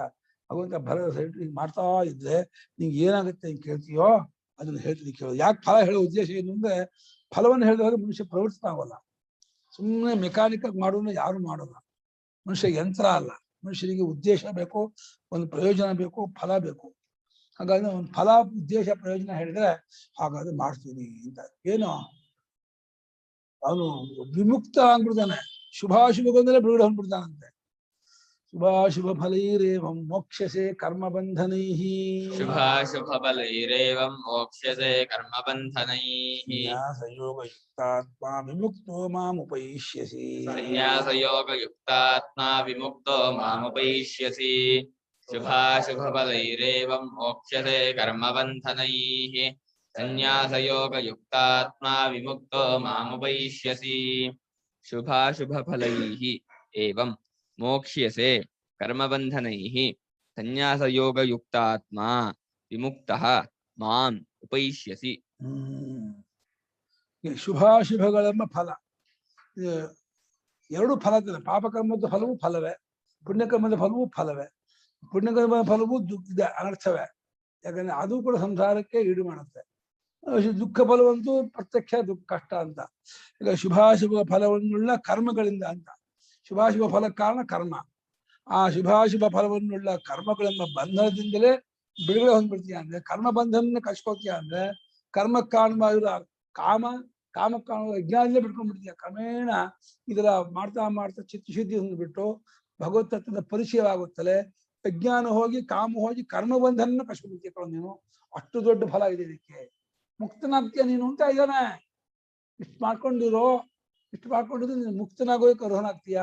ಭಗವಂತ ಭರವಸೆ ಇಟ್ಟು ಹಿಂಗೆ ಮಾಡ್ತಾ ಇದ್ರೆ ನಿಂಗೆ ಏನಾಗುತ್ತೆ ಅಂತ ಕೇಳ್ತೀಯೋ ಅದನ್ನ ಹೇಳ್ತೀನಿ ಕೇಳೋದು. ಯಾಕೆ ಫಲ ಹೇಳೋ ಉದ್ದೇಶ ಏನು ಅಂದ್ರೆ, ಫಲವನ್ನು ಹೇಳಿದಾಗ ಮನುಷ್ಯ ಪ್ರವೃತ್ತ ಆಗೋಲ್ಲ. ಸುಮ್ಮನೆ ಮೆಕ್ಯಾನಿಕಲ್ ಮಾಡೋನು ಯಾರು ಮಾಡೋಲ್ಲ. ಮನುಷ್ಯ ಯಂತ್ರ ಅಲ್ಲ. ಮನುಷ್ಯನಿಗೆ ಉದ್ದೇಶ ಬೇಕು, ಒಂದು ಪ್ರಯೋಜನ ಬೇಕು, ಫಲ ಬೇಕು. ಹಾಗಾಗಿ ಒಂದು ಫಲ ಉದ್ದೇಶ ಪ್ರಯೋಜನ ಹೇಳಿದ್ರೆ ಹಾಗಾದ್ರೆ ಮಾಡ್ತೀನಿ ಅಂತ. ಏನು ಅವನು ವಿಮುಕ್ತ ಆಗ್ಬಿಡ್ತಾನೆ, ಶುಭಾಶುಭಗೊಂದಲೇ ಬಿಡುಗಡೆ ಹೊಂದ್ಬಿಡ್ತಾನಂತೆ. ಶುಭಾಶುಭ ಫಲೈರೇವಂ ಮೋಕ್ಷಸೆ ಕರ್ಮಬಂಧನೈಃ. ಶುಭಾಶುಭ ಫಲೈರೇವಂ ಮೋಕ್ಷಸೆ ಕರ್ಮಬಂಧನೈಃ. ಸಂನ್ಯಾಸಯೋಗಯುಕ್ತಾತ್ಮ ವಿಮುಕ್ತೋ ಮಾಮುಪೈಷ್ಯಸಿ. ಸಂನ್ಯಾಸಯೋಗಯುಕ್ತಾತ್ಮ ವಿಮುಕ್ತೋ ಮಾಮುಪೈಷ್ಯಸಿ. ಶುಭಾಶುಭ ಫಲೈರೇವಂ ಮೋಕ್ಷಸೆ ಕರ್ಮಬಂಧನೈಃ. ಸಂನ್ಯಾಸಯೋಗಯುಕ್ತಾತ್ಮ ವಿಮುಕ್ತೋ ಮಾಮುಪೈಷ್ಯಸಿ. ಶುಭಾಶುಭ ಫಲೈಃ ಏವಂ ಮೋಕ್ಷ್ಯಸೆ ಕರ್ಮಬಂಧನೈಃ. ಸಂನ್ಯಾಸಯೋಗಯುಕ್ತಾತ್ಮ ವಿಮುಕ್ತಃ ಮಾಂ ಉಪೈಷ್ಯಸಿ. ಶುಭಾಶುಭಗಳೆಂಬ ಫಲ, ಎರಡು ಫಲದ, ಪಾಪಕರ್ಮದ ಫಲವೂ ಫಲವೇ, ಪುಣ್ಯಕರ್ಮದ ಫಲವೂ ಫಲವೇ. ಪುಣ್ಯಕರ್ಮದ ಫಲವೂ ಅನರ್ಥವೇ, ಯಾಕಂದ್ರೆ ಅದು ಕೂಡ ಸಂಸಾರಕ್ಕೆ ಈಡು ಮಾಡುತ್ತೆ. ದುಃಖ ಫಲವಂತೂ ಪ್ರತ್ಯಕ್ಷ ದುಃಖ ಕಷ್ಟ ಅಂತ. ಈಗ ಶುಭಾಶುಭ ಫಲವನ್ನುಳ್ಳ ಕರ್ಮಗಳಿಂದ ಅಂತ. ಶುಭಾಶುಭ ಫಲ ಕಾರಣ ಕರ್ಮ. ಆ ಶುಭಾಶುಭ ಫಲವನ್ನುಳ್ಳ ಕರ್ಮಗಳೆಂಬ ಬಂಧನದಿಂದಲೇ ಬಿಡುಗಡೆ ಹೊಂದ್ಬಿಡ್ತೀಯ ಅಂದ್ರೆ, ಕರ್ಮ ಬಂಧನ ಕಚ್ಕೋತೀಯ ಅಂದ್ರೆ, ಕರ್ಮ ಕಾರಣವಾಗಿರೋ ಕಾಮ ಕಾಣುವ ಅಜ್ಞಾನದಿಂದ ಬಿಟ್ಕೊಂಡ್ಬಿಡ್ತೀಯ. ಕ್ರಮೇಣ ಇದರ ಮಾಡ್ತಾ ಮಾಡ್ತಾ ಚಿತ್ತಶುದ್ಧಿ ಹೊಂದ್ಬಿಟ್ಟು ಭಗವತ್ ತತ್ವದ ಪರಿಚಯವಾಗುತ್ತಲೇ ಅಜ್ಞಾನ ಹೋಗಿ ಕಾಮ ಹೋಗಿ ಕರ್ಮ ಬಂಧನ ಕಚ್ಕೊಂಡ್ಬಿಡ್ತೀಯ ನೀನು. ಅಷ್ಟು ದೊಡ್ಡ ಫಲ ಇದೆ ಇದಕ್ಕೆ. ಮುಕ್ತನಾಗ್ತೀಯ ನೀನು ಅಂತ ಇದ್ದಾನೆ. ಇಷ್ಟು ಮಾಡ್ಕೊಂಡಿರೋ, ಇಷ್ಟು ಮಾಡ್ಕೊಂಡಿದ್ರೆ ನೀನು ಮುಕ್ತನಾಗೋಕೆ ಅರ್ಹನಾಗ್ತೀಯ,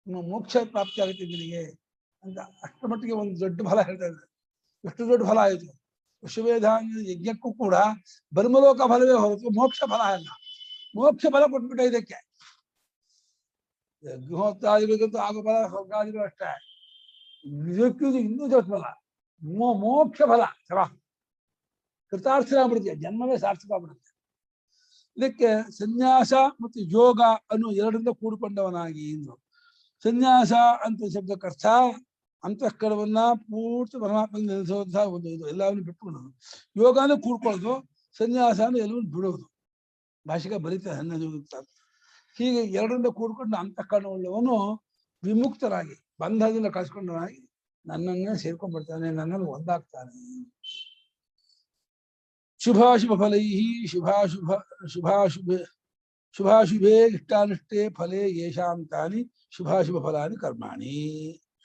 ನಿಮ್ಮ ಮೋಕ್ಷ ಪ್ರಾಪ್ತಿ ಆಗುತ್ತೆ ನಿನಗೆ ಅಂತ ಅಷ್ಟರ ಮಟ್ಟಿಗೆ ಒಂದು ದೊಡ್ಡ ಫಲ ಹೇಳ್ತಾ ಇದ್ದಾರೆ. ಎಷ್ಟು ದೊಡ್ಡ ಫಲ ಆಯಿತು. ವಿಶ್ವವೇಧ ಯಜ್ಞಕ್ಕೂ ಕೂಡ ಬ್ರಹ್ಮಲೋಕ ಫಲವೇ ಹೊರತು ಮೋಕ್ಷ ಫಲ ಅಲ್ಲ. ಮೋಕ್ಷ ಫಲ ಕೊಟ್ಬಿಟ್ಟ ಇದಕ್ಕೆ. ಅಗ್ನಿಹೋತ್ರಾದಿಗಳಿಗಂತೂ ಆಗೋ ಫಲ ಸ್ವರ್ಗಾದಿಗಳು ಅಷ್ಟೇ. ಇದಕ್ಕೂ ಇನ್ನೂ ದೊಡ್ಡ ಫಲ, ಮೋಕ್ಷ ಫಲ. ಕೃತಾರ್ಥನಾಗ್ಬಿಡ್ತೀಯ, ಜನ್ಮವೇ ಸಾರ್ಥಕವಾಗ್ಬಿಡುತ್ತೆ. ಇದಕ್ಕೆ ಸನ್ಯಾಸ ಮತ್ತು ಯೋಗ ಅನ್ನೋ ಎರಡರಿಂದ ಕೂಡಿಕೊಂಡವನಾಗಿ ಇಂದ್ರು. ಸನ್ಯಾಸ ಅಂತ ಶಬ್ದಕ್ಕರ್ಥ ಅಂತಃಕರಣವನ್ನ ಪೂರ್ತಿ ಪರಮಾತ್ಮನ ನೆಲೆಸೋದ ಒಂದು ಇದು, ಎಲ್ಲವನ್ನು ಬಿಟ್ಕೊಳ್ಳೋದು. ಯೋಗ ಅಂದ್ರೆ ಕೂಡ್ಕೊಳ್ಳೋದು, ಸನ್ಯಾಸ ಅಂದ್ರೆ ಎಲ್ಲವನ್ನು ಬಿಡೋದು. ಭಾಷೆಗೆ ಬರೀತಾರೆ ಸನ್ಯಾಸ. ಹೀಗೆ ಎರಡರಿಂದ ಕೂಡ್ಕೊಂಡು ಅಂತಃಕರಣವುಳ್ಳವನು ವಿಮುಕ್ತರಾಗಿ ಬಂಧದಿಂದ ಕಳ್ಸ್ಕೊಂಡವನಾಗಿ ನನ್ನನ್ನೇ ಸೇರ್ಕೊಂಡ್ಬಿಡ್ತಾನೆ, ನನ್ನಲ್ಲಿ ಒಂದಾಗ್ತಾನೆ. ಶುಭಾಶುಭ ಫಲೈ ಶುಭಾಶುಭೇ ಇಷ್ಟಾನಿಷ್ಟೇ ಫಲೇ ಯೇಷಾಂ ತಾನಿ ಶುಭಾಶುಭ ಫಲಾನಿ ಕರ್ಮಾಣಿ.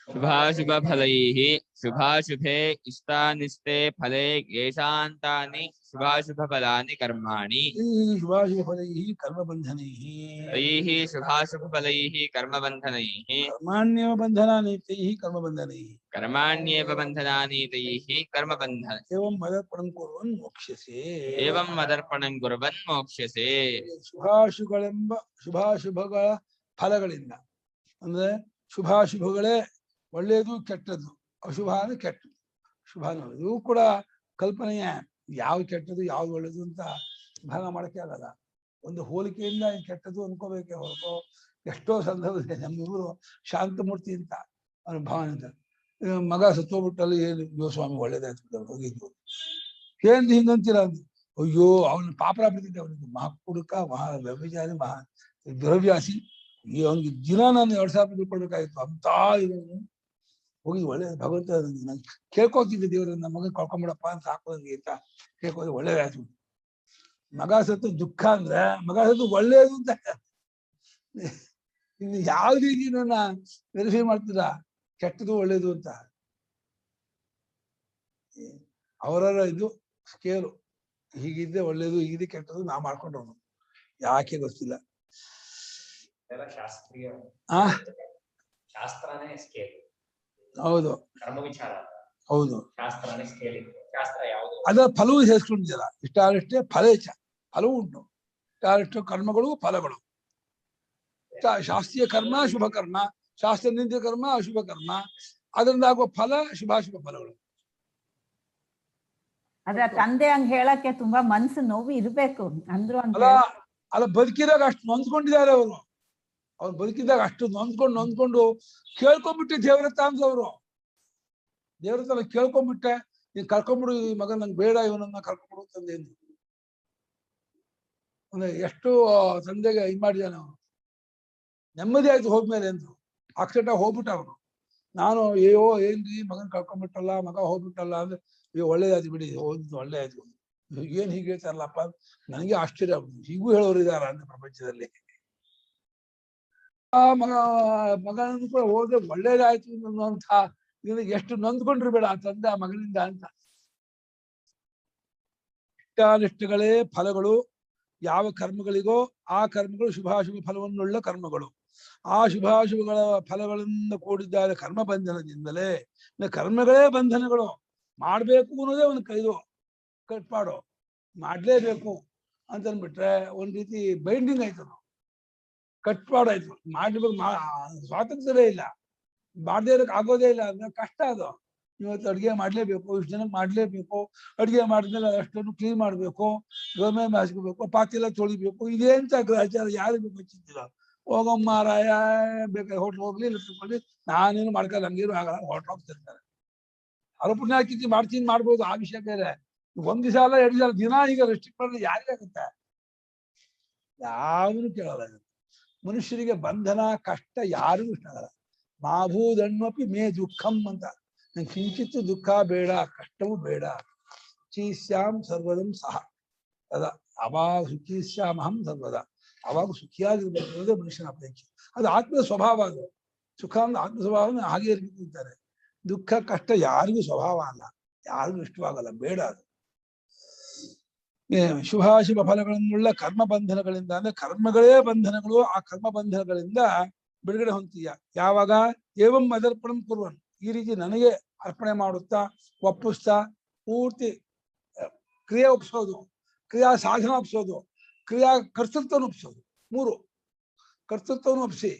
ಶುಭಾಶುಭ ಫಲೈಃ ಶುಭಾಶುಭೇ ಇಷ್ಟಾನಿಷ್ಟೇ ಫಲೇ ಯೇಷಾಂ ತಾನಿ ಶುಭಾಶುಭ ಫಲಾನಿ ಕರ್ಮಾಣಿ. ಶುಭಾಶುಭ ಫಲೈ ಕರ್ಮಬಂಧನೈಃ. ತೈಃ ಶುಭಾಶುಭ ಫಲೈಃ ಕರ್ಮಬಂಧನೈಃ. ಕರ್ಮಾಣ್ಯೇವ ಬಂಧನಾನಿ ತೈಃ ಕರ್ಮಬಂಧನೈಃ. ಕರ್ಮಾಣ್ಯೇವ ಬಂಧನಾನಿ ತೈಃ ಕರ್ಮಬಂಧನ. ಏವಂ ಮದರ್ಪಣಂ ಕುರ್ವನ್ ಮೋಕ್ಷ್ಯಸೆ. ಏವಂ ಮದರ್ಪಣಂ ಕುರ್ವನ್ ಮೋಕ್ಷ್ಯಸೆ. ಶುಭಾಶುಭಗಳ ಫಲಗಳಿಂದ ಅಂದ್ರೆ ಶುಭಾಶುಭಗಳೇ ಒಳ್ಳೆಯದು ಕೆಟ್ಟದ್ದು, ಅಶುಭ ಅಂದ್ರೆ ಕೆಟ್ಟದ್ದು, ಶುಭ ಇವು ಕೂಡ ಕಲ್ಪನೆಯ. ಯಾವ್ದು ಕೆಟ್ಟದ್ದು ಯಾವ್ದು ಒಳ್ಳೇದು ಅಂತ ಭಾಗ ಮಾಡಕ್ಕೆ ಆಗಲ್ಲ. ಒಂದು ಹೋಲಿಕೆಯಿಂದ ಕೆಟ್ಟದ್ದು ಅನ್ಕೋಬೇಕೆ ಹೊರತು ಎಷ್ಟೋ ಸಂದರ್ಭದಲ್ಲಿ ನಮ್ಮಿವರು ಶಾಂತಮೂರ್ತಿ ಅಂತ ಅವನ ಭಾವನೆ ಅಂತ. ಮಗ ಸತ್ತೋಗ್ಬಿಟ್ಟಲ್ಲಿ ಏನು ಗೋಸ್ವಾಮಿ ಒಳ್ಳೇದಾಯ್ತು ಹೋಗಿದ್ದು ಏನ್ ಹಿಂಗಂತೀರ ಅಂತ. ಅಯ್ಯೋ ಅವನ ಪಾಪರ ಬಿಟ್ಟಿದ್ದೆ, ಅವನಿಗೆ ಮಹಾಪುರುಕ ಮಹಾ ವ್ಯಭಿಚಾರಿ ಮಹಾ ದ್ರವ್ಯಾಸಿ. ಅವನಿಗೆ ದಿನ ನಾನು 2,000 ರೂಪಾಯಿ ಕೊಡ್ಬೇಕಾಗಿತ್ತು ಅಂತ. ಇವನು ಹೋಗಿ ಒಳ್ಳೇದು ಭಗವಂತ ನಂಗೆ ಕೇಳ್ಕೊತಿದ್ದೆ ದೇವ್ರನ್ನ ಮಗನ್ ಕಳ್ಕೊಂಬಿಡಪ್ಪ ಅಂತ ಹಾಕೋದಂಗೆ ಅಂತ ಕೇಳ್ಕೋದು ಒಳ್ಳೇದಾಯ್ತು. ಮಗ ಸತ್ತು ದುಃಖ ಅಂದ್ರೆ ಮಗ ಸತ್ತು ಒಳ್ಳೇದು ಅಂತ ಇನ್ನು ಯಾವ ರೀತಿ ನನ್ನ ವೆರಿಫೈ ಮಾಡ್ತೀರಾ ಕೆಟ್ಟದು ಒಳ್ಳೇದು ಅಂತ. ಅವರ ಇದು ಸ್ಕೇಲು ಹೀಗಿದ್ದೆ ಒಳ್ಳೇದು ಹೀಗಿದೆ ಕೆಟ್ಟದು ನಾ ಮಾಡ್ಕೊಂಡ್ರು ಯಾಕೆ ಗೊತ್ತಿಲ್ಲ. ಶಾಸ್ತ್ರೀಯ ಆ ಶಾಸ್ತ್ರನೇ ಸ್ಕೇಲ್. ಹೌದು ಕರ್ಮ ವಿಚಾರ ಹೌದು ಶಾಸ್ತ್ರನೇ ಸ್ಕೇಲ್. ಶಾಸ್ತ್ರ ಯಾವುದು ಅದರ ಫಲವೂ ಸೇರಿಸ್ಕೊಂಡಿದ್ಯಲ್ಲ ಇಷ್ಟಾರಷ್ಟೇ ಫಲೇಚ್ಛ ಫಲವೂ ಉಂಟು. ಇಷ್ಟಾರಷ್ಟು ಕರ್ಮಗಳು ಫಲಗಳು. ಶಾಸ್ತ್ರೀಯ ಕರ್ಮ ಶುಭ ಕರ್ಮ, ಶಾಸ್ತ್ರ ನಿಂದ ಕರ್ಮ ಅಶುಭ ಕರ್ಮ, ಅದರಿಂದ ಆಗುವ ಫಲ ಶುಭಾಶುಭ ಫಲಗಳು. ಅದ್ರ ತಂದೆ ಹಂಗ್ ಹೇಳಕ್ಕೆ ತುಂಬಾ ಮನ್ಸು ನೋವು ಇರ್ಬೇಕು ಅಂದ್ರು ಅಲ್ಲ ಅಲ್ಲ ಬದುಕಿದಾಗ ಅಷ್ಟು ನೊಂದ್ಕೊಂಡಿದ್ದಾರೆ ಅವರು. ಅವ್ರು ಬದುಕಿದಾಗ ಅಷ್ಟು ನೊಂದ್ಕೊಂಡು ಕೇಳ್ಕೊಂಡ್ಬಿಟ್ಟೆ ದೇವ್ರ ತಾಂದವ್ರು. ದೇವ್ರ ತರ ಕೇಳ್ಕೊಂಡ್ಬಿಟ್ಟೆ ನೀನ್ ಕರ್ಕೊಂಡ್ಬಿಡು ಈ ಮಗ ನಂಗೆ ಬೇಡ ಇವನನ್ನ ಕರ್ಕೊಂಡ್ಬಿಡು ತಂದೆ ಎಂದು. ಅಂದ್ರೆ ಎಷ್ಟು ತಂದೆಗೆ ಇದ್ ಮಾಡಿದಾನೆ ಅವನು. ನೆಮ್ಮದಿ ಆಯ್ತು ಹೋದ್ಮೇಲೆ ಅಂದ್ರು. ಅಕ್ಷಟ ಹೋಗ್ಬಿಟ್ಟ ಅವನು. ನಾನು ಅಯ್ಯೋ ಏನ್ರಿ ಮಗನ್ ಕಳ್ಕೊಂಡ್ಬಿಟ್ಟಲ್ಲ ಮಗ ಹೋಗ್ಬಿಟ್ಟಲ್ಲ ಅಂದ್ರೆ ಅಯ್ಯೋ ಒಳ್ಳೇದಾಯ್ತು ಬಿಡಿ ಹೋದ್ ಒಳ್ಳೆ ಆಯ್ತು. ಏನ್ ಹೀಗೆ ಹೇಳ್ತಾರಲ್ಲಪ್ಪ ನನಗೆ ಆಶ್ಚರ್ಯ ಆಗ್ಬಿಟ್ಟು ಹೀಗೂ ಹೇಳೋರು ಇದಾರ ಅಂತ ಪ್ರಪಂಚದಲ್ಲಿ. ಆ ಮಗನನ್ನು ಕೂಡ ಹೋದ್ರೆ ಒಳ್ಳೇದಾಯ್ತು ಅನ್ನುವಂಥ ಇದಕ್ಕೆ ಎಷ್ಟು ನೊಂದ್ಕೊಂಡಿರ್ಬೇಡ ಆ ತಂದೆ ಆ ಮಗನಿಂದ ಅಂತ. ಇಷ್ಟಾನಿಷ್ಟಗಳೇ ಫಲಗಳು. ಯಾವ ಕರ್ಮಗಳಿಗೋ ಆ ಕರ್ಮಗಳು ಶುಭಾಶುಭ ಫಲವನ್ನುಳ್ಳ ಕರ್ಮಗಳು. ಆ ಶುಭಾಶುಭಗಳ ಫಲಗಳಿಂದ ಕೂಡಿದ್ದಾರೆ ಕರ್ಮ ಬಂಧನದಿಂದಲೇ. ಕರ್ಮಗಳೇ ಬಂಧನಗಳು. ಮಾಡ್ಬೇಕು ಅನ್ನೋದೇ ಒಂದು ಕೈದು ಕಟ್ಪಾಡು ಮಾಡ್ಲೇಬೇಕು ಅಂತ ಅಂದ್ಬಿಟ್ರೆ ಒಂದ್ ರೀತಿ ಬೈಂಡಿಂಗ್ ಆಯ್ತು, ಕಟ್ಪಾಡಾಯ್ತು. ಮಾಡ್ಬೇಕು ಸ್ವಾತಂತ್ರ್ಯವೇ ಇಲ್ಲ, ಮಾಡದೇ ಇರಕ್ ಆಗೋದೇ ಇಲ್ಲ ಅಂದ್ರೆ ಕಷ್ಟ ಅದು. ಇವತ್ತು ಅಡ್ಗೆ ಮಾಡ್ಲೇಬೇಕು, ಇಷ್ಟು ಜನಕ್ಕೆ ಮಾಡ್ಲೇಬೇಕು, ಅಡ್ಗೆ ಮಾಡಿದ್ಮೇಲೆ ಅಷ್ಟನ್ನು ಕ್ಲೀನ್ ಮಾಡ್ಬೇಕು, ಗೋಮೆ ಹಾಸ್ಕೋಬೇಕು, ಪಾತ್ರೆ ಎಲ್ಲ ತೊಳಿಬೇಕು. ಇದೇಂತ ಗ್ರಹಚಾರ ಯಾರಿಗೂ ಗೊತ್ತಿಲ್ಲ. ಹೋಗಮ್ಮ ರಾಯ ಬೇಕಾದ್ರೆ ಹೋಟ್ಲ್ ಹೋಗ್ಲಿ ಇಲ್ಲ ತಿಳ್ಕೊಳ್ಳಿ, ನಾನೇನು ಮಾಡ್ಕೊಳ್ಳಿ ಹಂಗೇನು ಆಗಲ್ಲ, ಹೋಟ್ಲ್ ಹೋಗ್ತಿರ್ತಾರೆ. ಅರಪುಣ್ಯ ಹಾಕಿ ಮಾಡ್ಬೋದು, ಆ ವಿಷಯ ಬೇರೆ. ಒಂದ್ ದಿವಸ ಅಲ್ಲ 2 ದಿವಸ ದಿನ ಈಗ ರೆಸ್ಟ್ರಿಕ್ಟ್ ಮಾಡಿದ್ರೆ ಯಾರಿಗಾಗುತ್ತೆ? ಯಾವನು ಕೇಳಲ್ಲ. ಮನುಷ್ಯರಿಗೆ ಬಂಧನ ಕಷ್ಟ ಯಾರಿಗೂ ಇಷ್ಟ ಆಗಲ್ಲ. ಮಾಭೂದಣ್ವಪಿ ಮೇ ದುಃಖಂ ಅಂತ. ನಂಗೆ ಕಿಂಚಿತ್ತು ದುಃಖ ಬೇಡ, ಕಷ್ಟವೂ ಬೇಡ. ಸುಖೀಶ್ಯಾಂ ಸರ್ವದಂ ಸಹ ಅದ ಅವಾಗ ಸುಖೀಶ್ಯಾಮಹಂ ಸರ್ವದ. ಅವಾಗ ಸುಖಿಯಾಗಿರ್ಬೇಕು ಮನುಷ್ಯನ ಅಪೇಕ್ಷೆ. ಅದು ಆತ್ಮದ ಸ್ವಭಾವ. ಅದು ಸುಖ ಅಂದ್ರೆ ಆತ್ಮ ಸ್ವಭಾವ ಹಾಗೆ ಇರ್ಬೇಕು ಅಂತಾರೆ. ದುಃಖ ಕಷ್ಟ ಯಾರಿಗೂ ಸ್ವಭಾವ ಅಲ್ಲ, ಯಾರಿಗೂ ಇಷ್ಟವಾಗಲ್ಲ, ಬೇಡ ಅದು. ಶುಭಾಶುಭ ಫಲಗಳನ್ನುಳ್ಳ ಕರ್ಮ ಬಂಧನಗಳಿಂದ ಅಂದ್ರೆ ಕರ್ಮಗಳೇ ಬಂಧನಗಳು. ಆ ಕರ್ಮ ಬಂಧನಗಳಿಂದ ಬಿಡುಗಡೆ ಹೊಂತೀಯ ಯಾವಾಗ ಏವಂ ಅದರ್ಪಣಂ ಕುರ್ವನ್, ಈ ರೀತಿ ನನಗೆ ಅರ್ಪಣೆ ಮಾಡುತ್ತಾ ಒಪ್ಪಿಸ್ತಾ ಪೂರ್ತಿ ಕ್ರಿಯೆ ಒಪ್ಪಿಸೋದು, ಕ್ರಿಯಾ ಸಾಧನ ಒಪ್ಪಿಸೋದು, ಕ್ರಿಯಾ ಕರ್ತೃತ್ವವನ್ನು ಒಪ್ಪಿಸೋದು. 3 ಕರ್ತೃತ್ವವನ್ನು ಒಪ್ಪಿಸಿ,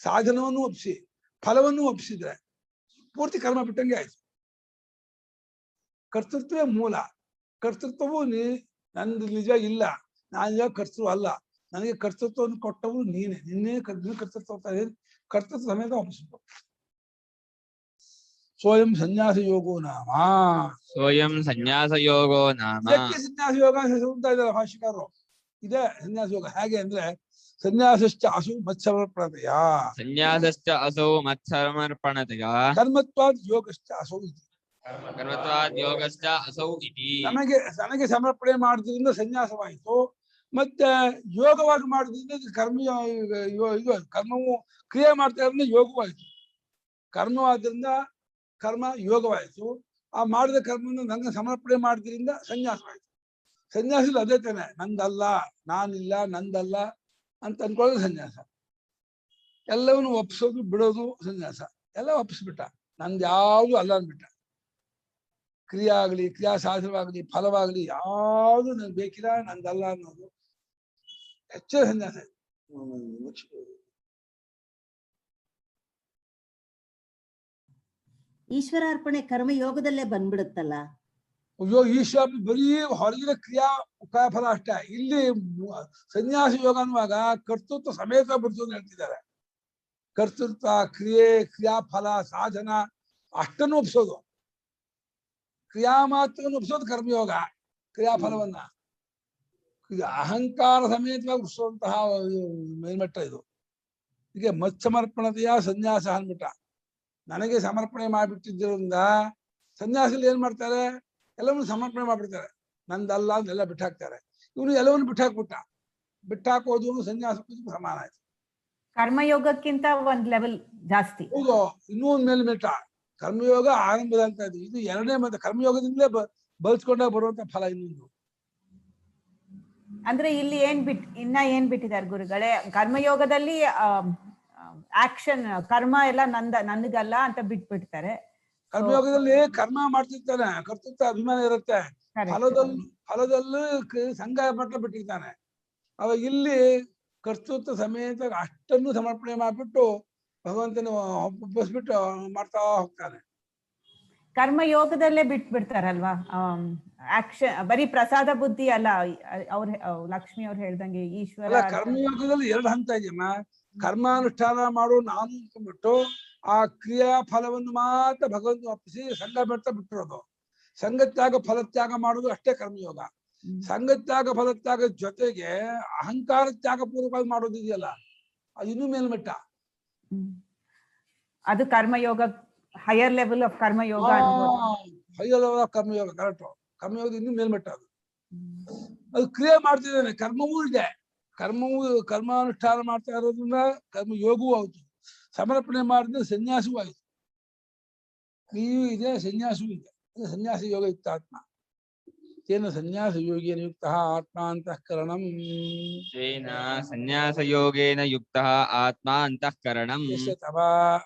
ಸಾಧನವನ್ನು ಒಪ್ಪಿಸಿ, ಫಲವನ್ನು ಒಪ್ಪಿಸಿದ್ರೆ ಪೂರ್ತಿ ಕರ್ಮ ಬಿಟ್ಟಂಗೆ ಆಯ್ತು. ಕರ್ತೃತ್ವವೇ ಮೂಲ. ಕರ್ತೃತ್ವವು ನಂದು ನಿಜ ಇಲ್ಲ, ನಾನು ನಿಜ ಕರ್ತೃ ಅಲ್ಲ, ನನಗೆ ಕರ್ತೃತ್ವವನ್ನು ಕೊಟ್ಟವು ನೀನೆ, ನಿನ್ನೆ ಕರ್ತೃತ್ವ ಕರ್ತೃತ್ವ ಸಮೇತ ಒಪ್ಪಿಸ್ಬೇಕು. ಸ್ವಯಂ ಸನ್ಯಾಸ ಯೋಗೋ ನಾಮ. ಸ್ವಯಂ ಸನ್ಯಾಸ ಯೋಗೋ ನಾಮ. ಇದಕ್ಕೆ ಸನ್ಯಾಸ ಯೋಗ ಅಂತ ಇದ್ದಾರೆ ಭಾಷಿಕರು. ಇದೇ ಸನ್ಯಾಸ ಯೋಗ. ಹೇಗೆ ಅಂದ್ರೆ ಸನ್ಯಾಸಶ್ಚ ಅಸು ಮತ್ಸಮರ್ಪಣತೆಯ. ಸನ್ಯಾಸಶ್ಚ ಅಸೌ ಮತ್ಸಮರ್ಪಣತೆಯ. ಕರ್ಮತ್ವಾದ್ ಯೋಗಶ್ಚ ಅಸೌ ಇತಿ. ಕರ್ಮತ್ವಾದ್ ಯೋಗಶ್ಚ ಅಸೌ ಇತಿ. ನನಗೆ ಸಮರ್ಪಣೆ ಮಾಡೋದ್ರಿಂದ ಸನ್ಯಾಸವಾಯಿತು, ಮತ್ತೆ ಯೋಗವಾಗಿ ಮಾಡೋದ್ರಿಂದ ಕರ್ಮವು ಕ್ರಿಯೆ ಮಾಡ್ತಾ ಇರೋದ್ರಿಂದ ಯೋಗವಾಯಿತು. ಕರ್ಮವಾದ್ರಿಂದ ಕರ್ಮ ಯೋಗವಾಯಿತು. ಆ ಮಾಡಿದ ಕರ್ಮವನ್ನು ನಂಗೆ ಸಮರ್ಪಣೆ ಮಾಡೋದ್ರಿಂದ ಸನ್ಯಾಸವಾಯಿತು. ಸನ್ಯಾಸದಲ್ಲಿ ಅದೇ ತಾನೆ, ನಂದಲ್ಲ, ನಾನಿಲ್ಲ, ನಂದಲ್ಲ ಅಂತ ಅನ್ಕೊಳ್ಳೋದು ಸನ್ಯಾಸ. ಎಲ್ಲವನ್ನು ಒಪ್ಪಿಸೋದು ಬಿಡೋದು ಸನ್ಯಾಸ. ಎಲ್ಲ ಒಪ್ಪಿಸ್ಬಿಟ್ಟ, ನಂದು ಯಾವುದು ಅಲ್ಲ ಅಂದ್ಬಿಟ್ಟ. ಕ್ರಿಯೆ ಆಗಲಿ, ಕ್ರಿಯಾ ಸಾಧನವಾಗಲಿ, ಫಲವಾಗಲಿ ಯಾವುದು ನನ್ಗೆ ಬೇಕಿಲ್ಲ, ನಂದಲ್ಲ ಅನ್ನೋದು ಹೆಚ್ಚು ಸನ್ಯಾಸ. ಈಶ್ವರಾರ್ಪಣೆ ಕರ್ಮಯೋಗದಲ್ಲೇ ಬಂದ್ಬಿಡುತ್ತಲ್ಲ. ಅಯ್ಯೋ ಈಶ್ವರ ಬರೀ ಹೊರಗಿನ ಕ್ರಿಯಾ ಫಲ ಅಷ್ಟೇ. ಇಲ್ಲಿ ಸನ್ಯಾಸ ಯೋಗ ಅನ್ನುವಾಗ ಕರ್ತೃತ್ವ ಸಮೇತ ಬಿಡ್ತು ಅಂತ ಹೇಳ್ತಿದ್ದಾರೆ. ಕರ್ತೃತ್ವ, ಕ್ರಿಯೆ, ಕ್ರಿಯಾಫಲ, ಸಾಧನ ಅಷ್ಟನ್ನು ಒಪ್ಸೋದು. ಕ್ರಿಯಾ ಮಾತ್ರವನ್ನು ಒಪ್ಸೋದು ಕರ್ಮಯೋಗ. ಕ್ರಿಯಾಫಲವನ್ನ ಅಹಂಕಾರ ಸಮೇತವಾಗಿ ಒಪ್ಸುವಂತಹ ಮೇಲ್ಮಟ್ಟ ಇದು. ಹೀಗೆ ಮತ್ಸಮರ್ಪಣತೆಯ ಸನ್ಯಾಸ ಅಂದ್ಬಿಟ್ಟ. ನನಗೆ ಸಮರ್ಪಣೆ ಮಾಡಿಬಿಟ್ಟಿದ್ದರಿಂದ ಸನ್ಯಾಸಿಗಳು ಏನ್ ಮಾಡ್ತಾರೆ, ಎಲ್ಲವನ್ನು ಸಮರ್ಪಣೆ ಮಾಡ್ಬಿಡ್ತಾರೆ. ನಂದಲ್ಲ ಅಂದೆಲ್ಲ ಬಿಟ್ಟಾಕ್ತಾರೆ. ಇವನು ಎಲ್ಲವನ್ನು ಬಿಟ್ಟಾಕೋದು ಸನ್ಯಾಸಕ್ಕೂ ಸಮಾನ ಆಯ್ತು. ಕರ್ಮಯೋಗಕ್ಕಿಂತ ಒಂದ್ ಲೆವೆಲ್ ಜಾಸ್ತಿ. ಹೌದು, ಇನ್ನೂ ಒಂದ್ ಮೇಲ್ಮೆಟ್ಟ. ಕರ್ಮಯೋಗ ಆರಂಭದ ಅಂತ ಇದು, ಇದು ಎರಡನೇ ಮತ್ತೆ ಕರ್ಮಯೋಗದಿಂದಲೇ ಬಳಸ್ಕೊಂಡಾಗ ಬರುವಂತ ಫಲ ಇನ್ನೊಂದು. ಅಂದ್ರೆ ಇಲ್ಲಿ ಇನ್ನ ಏನ್ ಬಿಟ್ಟಿದ್ದಾರೆ ಗುರುಗಳೇ? ಕರ್ಮಯೋಗದಲ್ಲಿ ಆಕ್ಷನ್ ಕರ್ಮ ಎಲ್ಲ ನನ್ಗಲ್ಲ ಅಂತ ಬಿಟ್ಬಿಡ್ತಾರೆ. ಕರ್ಮಯೋಗದಲ್ಲಿ ಕರ್ಮ ಮಾಡ್ತಿರ್ತಾನೆ, ಕರ್ತೃತ್ವ ಅಭಿಮಾನ ಇರುತ್ತೆ. ಫಲದಲ್ಲೂ ಸಂಘ ಮಟ್ಟ ಬಿಟ್ಟಿರ್ತಾನೆ. ಅವಾಗ ಇಲ್ಲಿ ಕರ್ತೃತ್ವ ಸಮೇತ ಅಷ್ಟನ್ನು ಸಮರ್ಪಣೆ ಮಾಡ್ಬಿಟ್ಟು ಭಗವಂತನ ಒಪ್ಪಿಸ್ಬಿಟ್ಟು ಮಾಡ್ತಾ ಹೋಗ್ತಾನೆ. ಕರ್ಮಯೋಗದಲ್ಲೇ ಬಿಟ್ಬಿಡ್ತಾರಲ್ವಾ ಆಕ್ಷನ್, ಬರೀ ಪ್ರಸಾದ ಬುದ್ಧಿ ಅಲ್ಲ. ಲಕ್ಷ್ಮಿ ಅವ್ರು ಹೇಳ್ದಂಗೆ ಈಶ್ವರ ಕರ್ಮಯೋಗದಲ್ಲಿ 2 ಹಂತ ಇದೆಯಮ್ಮ. ಕರ್ಮಾನುಷ್ಠಾನ ಮಾಡು ನಾನು ಅಂದ್ಬಿಟ್ಟು ಆ ಕ್ರಿಯಾ ಫಲವನ್ನು ಮಾತ್ರ ಭಗವಂತ ಒಪ್ಪಿಸಿ ಸಂಘ ಬೆಡ್ತಾ ಬಿಟ್ಟಿರೋದು. ಸಂಘತ್ಯಾಗ ಫಲತ್ಯಾಗ ಮಾಡುದು ಅಷ್ಟೇ ಕರ್ಮಯೋಗ. ಸಂಘತ್ಯಾಗ ಫಲತ್ಯಾಗ ಜೊತೆಗೆ ಅಹಂಕಾರ ತ್ಯಾಗ ಪೂರ್ವಕವಾಗಿ ಮಾಡೋದಿದೆಯಲ್ಲ, ಅದು ಇನ್ನೂ ಮೇಲ್ಮಟ್ಟ. ಅದು karma yoga, higher level of karma yoga. Higher level of karma yoga, correct. Karma yoga ಇನ್ನೂ ಮೇಲ್ಮಟ್ಟ. ಅದು ಕ್ರಿಯೆ ಮಾಡ್ತಿದ್ದಾನೆ, ಕರ್ಮವೂ ಇದೆ. ಕರ್ಮಾನುಷ್ಠಾನ ಮಾಡ್ತಾ ಇರೋದ್ರಿಂದ ಕರ್ಮಯೋಗವೂ ಆಯ್ತು, ಸಮರ್ಪಣೆ ಮಾಡಿದ್ರೆ ಸನ್ಯಾಸವೂ ಆಯ್ತು. ಕ್ರಿಯೆಯೂ ಇದೆ, ಸನ್ಯಾಸವೂ ಇದೆ. ಸನ್ಯಾಸ ಯೋಗ ಯುಕ್ತ ಆತ್ಮ. ತೇನ ಸನ್ಯಾಸ ಯೋಗೇನ ಯುಕ್ತ ಆತ್ಮ ಅಂತಃಕರಣಂ. ತೇನ ಸನ್ಯಾಸ ಯೋಗೇನ ಯುಕ್ತ ಆತ್ಮ ಅಂತಃಕರಣಂ.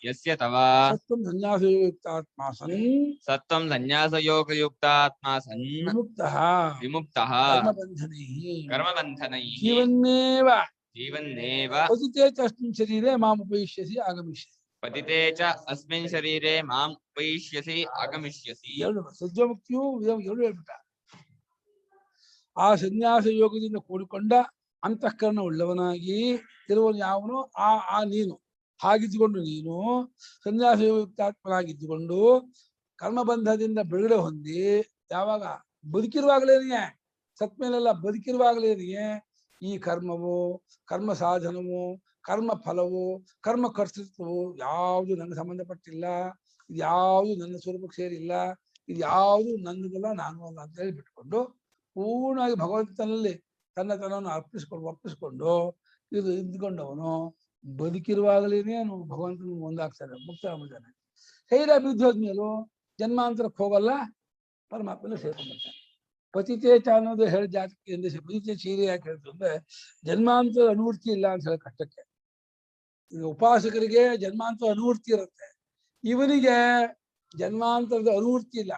ಯಸ್ಯ ತವ ಸತ್ವಂ ಸನ್ಯಾಸ ಯೋಗ ಯುಕ್ತ ಆತ್ಮ ಸನ್. ಸತ್ವಂ ಸನ್ಯಾಸ ಯೋಗ ಯುಕ್ತ ಆತ್ಮ ಸನ್. ವಿಮುಕ್ತಃ ಕರ್ಮಬಂಧನೈಃ ಜೀವನ್ನೇವ ಪತಿತೇ ಚ ಅಸ್ಮಿನ್ ಶರೀರೇ ಮಾಂ ಉಪಯಿಷ್ಯಸಿ ಆಗಮಿಷ್ಯಸಿ. ಪತಿತೇ ಚ ಅಸ್ಮಿನ್ ಶರೀರೇ ಮಾಂ ಉಪಯಿಷ್ಯಸಿ ಆಗಮಿಷ್ಯಸಿ. ಸಜ್ಜಮುಕ್ತಿಯು ಎರಡು ಹೇಳ್ಬಿಟ್ಟ. ಆ ಸನ್ಯಾಸ ಯೋಗದಿಂದ ಕೂಡಿಕೊಂಡ ಅಂತಃಕರಣ ಉಳ್ಳವನಾಗಿ ಇರುವನು ಯಾವನು, ಆ ನೀನು ಹಾಗಿದ್ದುಕೊಂಡು ನೀನು ಸನ್ಯಾಸ ಯೋಗಯುಕ್ತಾತ್ಮನಾಗಿದ್ದುಕೊಂಡು ಕರ್ಮಬಂಧದಿಂದ ಬಿಡುಗಡೆ ಹೊಂದಿ, ಯಾವಾಗ ಬದುಕಿರುವಾಗಲೇನೆಯೇ, ಸತ್ ಮೇಲೆಲ್ಲ ಬದುಕಿರುವಾಗಲೇನೆಯೇ ಈ ಕರ್ಮವು, ಕರ್ಮ ಸಾಧನವು, ಕರ್ಮ ಫಲವು, ಕರ್ಮ ಕರ್ತೃತ್ವವು ಯಾವುದು ನನಗೆ ಸಂಬಂಧಪಟ್ಟಿಲ್ಲ, ಇದು ಯಾವುದು ನನ್ನ ಸ್ವರೂಪಕ್ಕೆ ಸೇರಿಲ್ಲ, ಇದು ಯಾವುದು ನನ್ನದಲ್ಲ, ನಾನು ಅಲ್ಲ ಅಂತ ಹೇಳಿ ಬಿಟ್ಕೊಂಡು ಪೂರ್ಣವಾಗಿ ಭಗವಂತನಲ್ಲಿ ತನ್ನನ್ನು ಒಪ್ಪಿಸ್ಕೊಂಡು ಇದು ಇದ್ಕೊಂಡವನು ಬದುಕಿರುವಾಗಲೇನೆ ಅವನು ಭಗವಂತನ ಒಂದಾಗ್ತಾನೆ, ಮುಕ್ತ ಆಗ್ಬಿಡ್ತಾನೆ. ಶರೀರ ಬಿದ್ದು ಹೋದ್ಮೇಲೂ ಜನ್ಮಾಂತರಕ್ಕೆ ಹೋಗಲ್ಲ, ಪರಮಾತ್ಮನ ಸೇರ್ಕೊಂಡ್ಬಿಡ್ತಾನೆ. ಪತಿತೇಚ ಅನ್ನೋದು ಹೇಳಿ ಜಾತಕ್ಕೆ ಎಂದ ಪತಿತೇ ಚೀರಿ ಯಾಕೆ ಹೇಳ್ತು ಅಂದ್ರೆ ಜನ್ಮಾಂತರ ಅನುವೃತ್ತಿ ಇಲ್ಲ ಅಂತ ಹೇಳಿ ಕಷ್ಟಕ್ಕೆ. ಈಗ ಉಪಾಸಕರಿಗೆ ಜನ್ಮಾಂತರ ಅನುವೃತ್ತಿ ಇರುತ್ತೆ, ಇವನಿಗೆ ಜನ್ಮಾಂತರದ ಅನುವೃತ್ತಿ ಇಲ್ಲ,